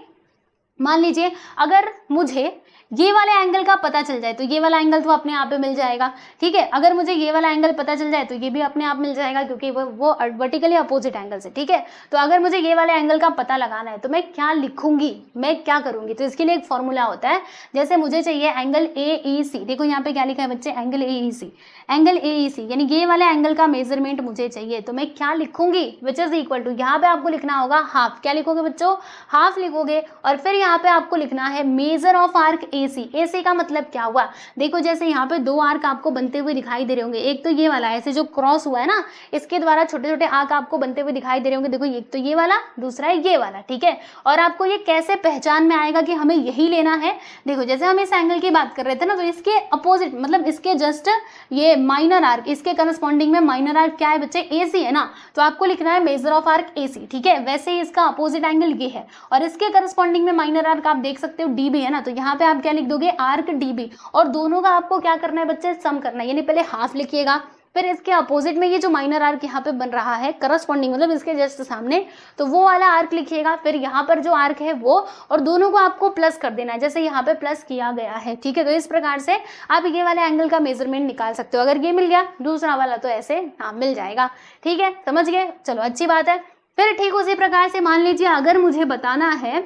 मान लीजिए अगर मुझे ये वाले एंगल का पता चल जाए तो ये वाला एंगल तो अपने आप पे मिल जाएगा, ठीक है। अगर मुझे ये वाला एंगल पता चल जाए तो ये भी अपने आप मिल जाएगा क्योंकि वो वर्टिकली अपोजिट एंगल से, ठीक है। तो अगर मुझे ये वाले एंगल का पता लगाना है तो मैं क्या लिखूंगी, मैं क्या करूंगी, तो इसके लिए एक फॉर्मूला होता है। जैसे मुझे चाहिए एंगल AEC, देखो यहाँ पे क्या लिखा है बच्चे, एंगल AEC, एंगल AEC यानी ये वाले एंगल का मेजरमेंट मुझे चाहिए, तो मैं क्या लिखूंगी, विच इज इक्वल टू, यहाँ पे आपको लिखना होगा हाफ, क्या लिखोगे बच्चों, हाफ लिखोगे। और फिर यहाँ पे आपको लिखना है मेजर ऑफ आर्क AC का मतलब क्या हुआ, देखो जैसे यहाँ पे 2 आर्क आपको बनते हुए दिखाई दे रहे होंगे, एक तो ये वाला ऐसे जो क्रॉस हुआ है ना इसके द्वारा छोटे छोटे आर्क आपको बनते हुए दिखाई दे रहे होंगे, देखो एक तो ये वाला, दूसरा है ये वाला, ठीक है। और आपको ये कैसे पहचान में आएगा कि हमें यही लेना है, देखो जैसे हम इस एंगल की बात कर रहे थे ना तो इसके अपोजिट मतलब इसके जस्ट ये माइनर आर्क, इसके करस्पॉन्डिंग में माइनर आर्क क्या है बच्चे, AC है ना, तो आपको लिखना है मेजर ऑफ आर्क AC, ठीक है। वैसे ही इसका अपोजिट एंगल ये है और इसके करस्पॉन्डिंग में माइनर माइनर आर्क आप देख सकते हो DB है ना, तो यहाँ पे आप क्या लिख दोगे आर्क DB, और दोनों का आपको क्या करना है बच्चे सम करना है, यानी पहले हाफ लिखिएगा, फिर इसके अपोजिट में ये जो माइनर आर्क यहाँ पे बन रहा है करस्पॉन्डिंग मतलब इसके जस्ट सामने, तो वो वाला आर्क लिखिएगा, फिर यहाँ पर जो आर्क है वो, और दोनों को आपको प्लस कर देना है जैसे यहाँ पे प्लस किया गया है, ठीक है। तो इस प्रकार से आप ये वाले एंगल का मेजरमेंट निकाल सकते हो। अगर ये मिल गया दूसरा वाला तो ऐसे हाँ मिल जाएगा, ठीक है, समझ गए, चलो अच्छी बात है। फिर ठीक उसी प्रकार से मान लीजिए अगर मुझे बताना है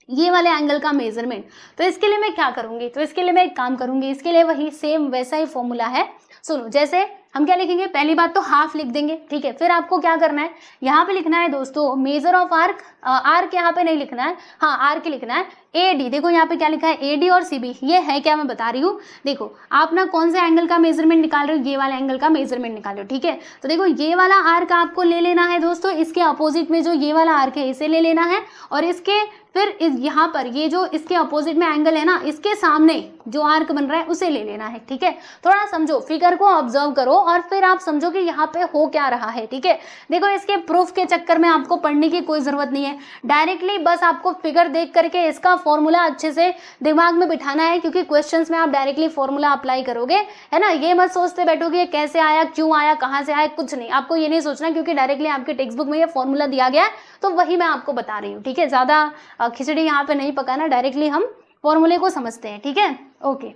ये वाले एंगल का मेजरमेंट, तो इसके लिए मैं क्या करूंगी, तो इसके लिए मैं एक काम करूंगी, इसके लिए वही सेम वैसा ही फॉर्मूला है। सुनो, जैसे हम क्या लिखेंगे, पहली बात तो हाफ लिख देंगे, ठीक है। फिर आपको क्या करना है, यहाँ पे लिखना है दोस्तों मेजर ऑफ आर्क, आर्क यहाँ पे नहीं लिखना है, हाँ आर्क लिखना है AD। देखो यहाँ पे क्या लिखा है AD और CB, ये है क्या मैं बता रही हूँ। देखो आप ना कौन से एंगल का मेजरमेंट निकाल रहे हो, ये वाला एंगल का मेजरमेंट निकाल रहे हो, ठीक है। तो देखो ये वाला आर्क आपको ले लेना है दोस्तों, इसके अपोजिट में जो ये वाला आर्क है इसे ले लेना है, और इसके फिर यहाँ पर ये जो इसके अपोजिट में एंगल है ना, इसके सामने जो आर्क बन रहा है उसे ले लेना है, ठीक है। थोड़ा समझो, फिगर को ऑब्जर्व करो और फिर आप समझो कि यहाँ पे हो क्या रहा है, ठीक है। देखो इसके प्रूफ के चक्कर में आपको पढ़ने की कोई जरूरत नहीं है, डायरेक्टली बस आपको फिगर देख करके इसका फॉर्मूला अच्छे से दिमाग में बिठाना है, क्योंकि क्वेश्चंस में आप डायरेक्टली फॉर्मूला अप्लाई करोगे, है ना। ये मत सोचते बैठोगे कैसे आया, क्यों आया, कहाँ से आया, कुछ नहीं, आपको ये नहीं सोचना, क्योंकि डायरेक्टली आपके टेक्स्ट बुक में ये फॉर्मूला दिया गया है, तो वही मैं आपको बता रही हूँ, ठीक है। ज्यादा खिचड़ी यहाँ पे नहीं पकाना, डायरेक्टली हम फॉर्मूले को समझते हैं, ठीक है। ओके,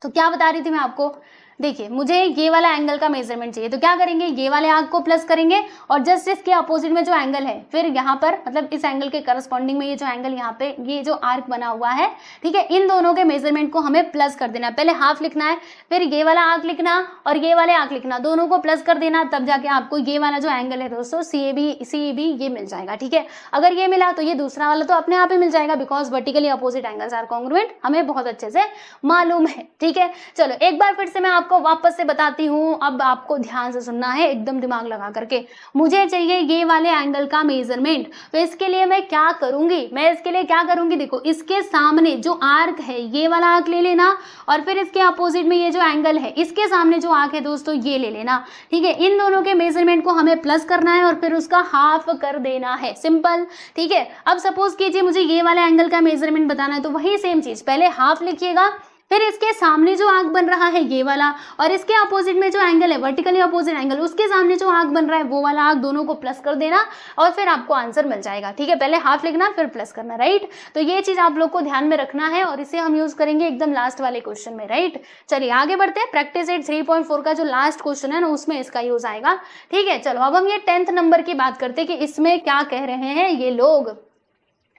तो क्या बता रही थी मैं आपको, देखिए मुझे ये वाला एंगल का मेजरमेंट चाहिए, तो क्या करेंगे, ये वाले आर्क को प्लस करेंगे, और जस्ट इसके अपोजिट में जो एंगल है, फिर यहाँ पर मतलब इस एंगल के करस्पॉन्डिंग में ये जो एंगल यहाँ पे ये जो आर्क बना हुआ है, ठीक है, इन दोनों के मेजरमेंट को हमें प्लस कर देना है। पहले हाफ लिखना है, फिर ये वाला आर्क लिखना और ये वाले आर्क लिखना, दोनों को प्लस कर देना, तब जाके आपको ये वाला जो एंगल है दोस्तों CAB ये मिल जाएगा, ठीक है। अगर ये मिला तो ये दूसरा वाला तो अपने आप ही मिल जाएगा, because vertically opposite angles are congruent, हमें बहुत अच्छे से मालूम है, ठीक है। चलो एक बार फिर से मैं आपको वापस से बताती हूँ, अब आपको ध्यान से सुनना है, एकदम दिमाग लगा करके। मुझे चाहिए ये वाले एंगल का मेजरमेंट, तो इसके लिए मैं क्या करूंगी, देखो इसके सामने जो आर्क है ये वाला आर्क ले लेना, और फिर इसके अपोजिट में ये जो एंगल है इसके सामने जो आर्क है दोस्तों ये ले लेना, ठीक है। इन दोनों के मेजरमेंट को हमें प्लस करना है और फिर उसका हाफ कर देना है, सिंपल, ठीक है। अब सपोज कीजिए मुझे ये वाला एंगल का मेजरमेंट बताना है, तो वही सेम चीज, पहले हाफ लिखिएगा, फिर इसके सामने जो आर्क बन रहा है ये वाला, और इसके अपोजिट में जो एंगल है वर्टिकली अपोजिट एंगल, उसके सामने जो आर्क बन रहा है वो वाला आर्क, दोनों को प्लस कर देना और फिर आपको आंसर मिल जाएगा, ठीक है। पहले हाफ लिखना फिर प्लस करना, राइट। तो ये चीज आप लोग को ध्यान में रखना है और इसे हम यूज करेंगे एकदम लास्ट वाले क्वेश्चन में, राइट। चलिए आगे बढ़ते हैं, प्रैक्टिस एट 3.4 का जो लास्ट क्वेश्चन है ना उसमें इसका यूज आएगा, ठीक है। चलो अब हम ये 10th नंबर की बात करते हैं कि इसमें क्या कह रहे हैं ये लोग।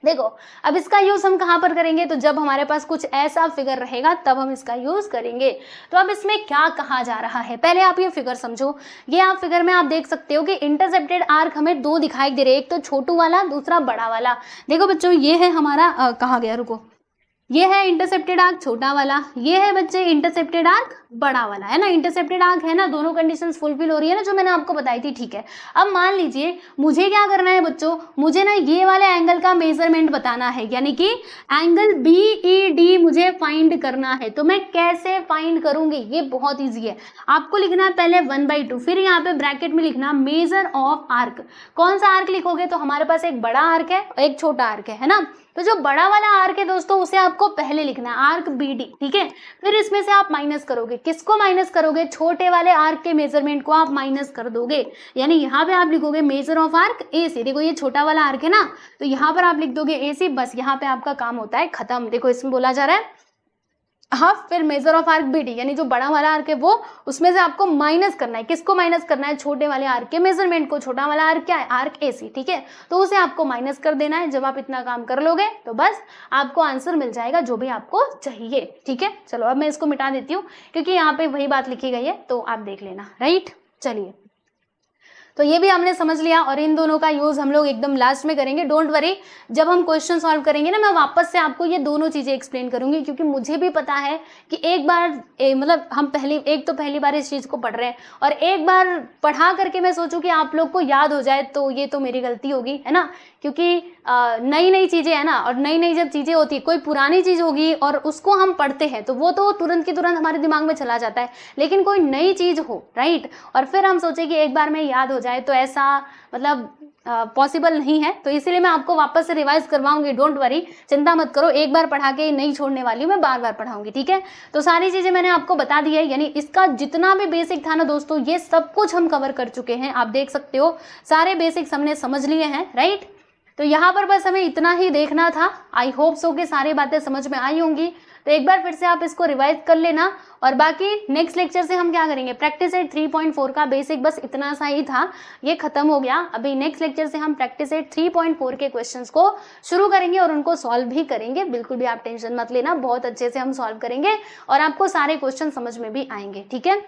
देखो अब इसका यूज हम कहां पर करेंगे, तो जब हमारे पास कुछ ऐसा फिगर रहेगा तब हम इसका यूज करेंगे। तो अब इसमें क्या कहा जा रहा है, पहले आप ये फिगर समझो। ये आप फिगर में आप देख सकते हो कि इंटरसेप्टेड आर्क हमें दो दिखाई दे रहे हैं, एक तो छोटू वाला दूसरा बड़ा वाला। देखो बच्चों ये है हमारा कहाँ गया, रुको, ये है इंटरसेप्टेड आर्क छोटा वाला, ये है बच्चे इंटरसेप्टेड आर्क बड़ा वाला, है ना। इंटरसेप्टेड आर्क है ना, दोनों कंडीशंस फुलफिल हो रही है ना जो मैंने आपको बताई थी, ठीक है। अब मान लीजिए मुझे क्या करना है बच्चों, मुझे ना ये वाले एंगल का मेजरमेंट बताना है, यानी कि एंगल BED मुझे फाइंड करना है। तो मैं कैसे फाइंड करूंगी, ये बहुत ईजी है। आपको लिखना है पहले 1/2, फिर यहाँ पे ब्रैकेट में लिखना मेजर ऑफ आर्क। कौन सा आर्क लिखोगे, तो हमारे पास एक बड़ा आर्क है और एक छोटा आर्क है ना। तो जो बड़ा वाला आर्क है दोस्तों उसे आपको पहले लिखना है, आर्क BD, ठीक है। फिर इसमें से आप माइनस करोगे, किसको माइनस करोगे, छोटे वाले आर्क के मेजरमेंट को आप माइनस कर दोगे, यानी यहाँ पे आप लिखोगे मेजर ऑफ आर्क AC। देखो ये छोटा वाला आर्क है ना, तो यहाँ पर आप लिख दोगे AC, बस यहाँ पे आपका काम होता है खत्म। देखो इसमें बोला जा रहा है हाफ, फिर मेजर ऑफ आर्क BD, यानी जो बड़ा वाला आर्क है वो, उसमें से आपको माइनस करना है, किसको माइनस करना है, छोटे वाले आर्क के मेजरमेंट को। छोटा वाला आर्क क्या है, आर्क AC, ठीक है। तो उसे आपको माइनस कर देना है। जब आप इतना काम कर लोगे तो बस आपको आंसर मिल जाएगा जो भी आपको चाहिए, ठीक है। चलो अब मैं इसको मिटा देती हूँ क्योंकि यहाँ पे वही बात लिखी गई है, तो आप देख लेना, राइट। चलिए तो ये भी हमने समझ लिया, और इन दोनों का यूज हम लोग एकदम लास्ट में करेंगे, डोंट वरी। जब हम क्वेश्चन सॉल्व करेंगे ना, मैं वापस से आपको ये दोनों चीजें एक्सप्लेन करूंगी, क्योंकि मुझे भी पता है कि एक बार मतलब हम पहली बार इस चीज को पढ़ रहे हैं, और एक बार पढ़ा करके मैं सोचूं कि आप लोग को याद हो जाए, तो ये तो मेरी गलती होगी, है ना। क्योंकि नई नई चीजें है ना, और नई नई जब चीजें होती है, कोई पुरानी चीज होगी और उसको हम पढ़ते हैं तो वो तो तुरंत की तुरंत हमारे दिमाग में चला जाता है, लेकिन कोई नई चीज हो, राइट, और फिर हम सोचे कि एक बार में याद हो जाए, तो ऐसा मतलब पॉसिबल नहीं है, तो इसीलिए मैं आपको वापस से रिवाइज करवाऊंगी। डोंट वरी, चिंता मत करो, एक बार पढ़ा के नहीं छोड़ने वाली हूँ, मैं बार बार पढ़ाऊंगी, ठीक है। तो सारी चीजें मैंने आपको बता दी है, यानी इसका जितना भी बेसिक था ना दोस्तों, ये सब कुछ हम कवर कर चुके हैं। आप देख सकते हो सारे बेसिक्स हमने समझ लिए हैं, राइट। तो यहाँ पर बस हमें इतना ही देखना था। आई होप सो कि सारी बातें समझ में आई होंगी। तो एक बार फिर से आप इसको रिवाइज कर लेना, और बाकी नेक्स्ट लेक्चर से हम क्या करेंगे, प्रैक्टिस सेट 3.4 का बेसिक बस इतना सा ही था, ये खत्म हो गया। अभी नेक्स्ट लेक्चर से हम प्रैक्टिस सेट 3.4 के क्वेश्चंस को शुरू करेंगे और उनको सॉल्व भी करेंगे। बिल्कुल भी आप टेंशन मत लेना, बहुत अच्छे से हम सॉल्व करेंगे और आपको सारे क्वेश्चन समझ में भी आएंगे, ठीक है।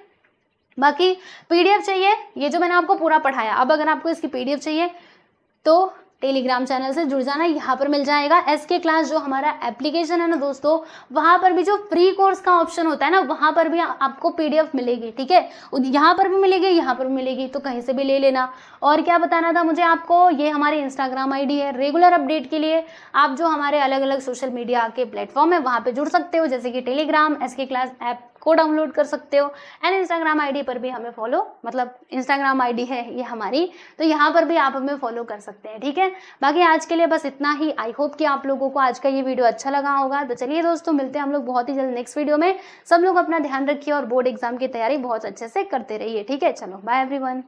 बाकी पीडीएफ चाहिए, ये जो मैंने आपको पूरा पढ़ाया, अब अगर आपको इसकी पीडीएफ चाहिए तो टेलीग्राम चैनल से जुड़ जाना, यहाँ पर मिल जाएगा। एसके क्लास जो हमारा एप्लीकेशन है ना दोस्तों, वहाँ पर भी जो फ्री कोर्स का ऑप्शन होता है ना, वहाँ पर भी आपको पीडीएफ मिलेगी, ठीक है। यहाँ पर भी मिलेगी, यहाँ पर भी मिलेगी, तो कहीं से भी ले लेना। और क्या बताना था मुझे आपको, ये हमारी इंस्टाग्राम आईडी है। रेगुलर अपडेट के लिए आप जो हमारे अलग अलग सोशल मीडिया के प्लेटफॉर्म है वहाँ पर जुड़ सकते हो, जैसे कि टेलीग्राम, एसके क्लास ऐप को डाउनलोड कर सकते हो, एंड इंस्टाग्राम आईडी पर भी हमें फॉलो, मतलब इंस्टाग्राम आईडी है ये हमारी, तो यहाँ पर भी आप हमें फॉलो कर सकते हैं, ठीक है। बाकी आज के लिए बस इतना ही। आई होप कि आप लोगों को आज का ये वीडियो अच्छा लगा होगा। तो चलिए दोस्तों, मिलते हैं हम लोग बहुत ही जल्द नेक्स्ट वीडियो में। सब लोग अपना ध्यान रखिए और बोर्ड एग्जाम की तैयारी बहुत अच्छे से करते रहिए, ठीक है। चलो बाय एवरीवन।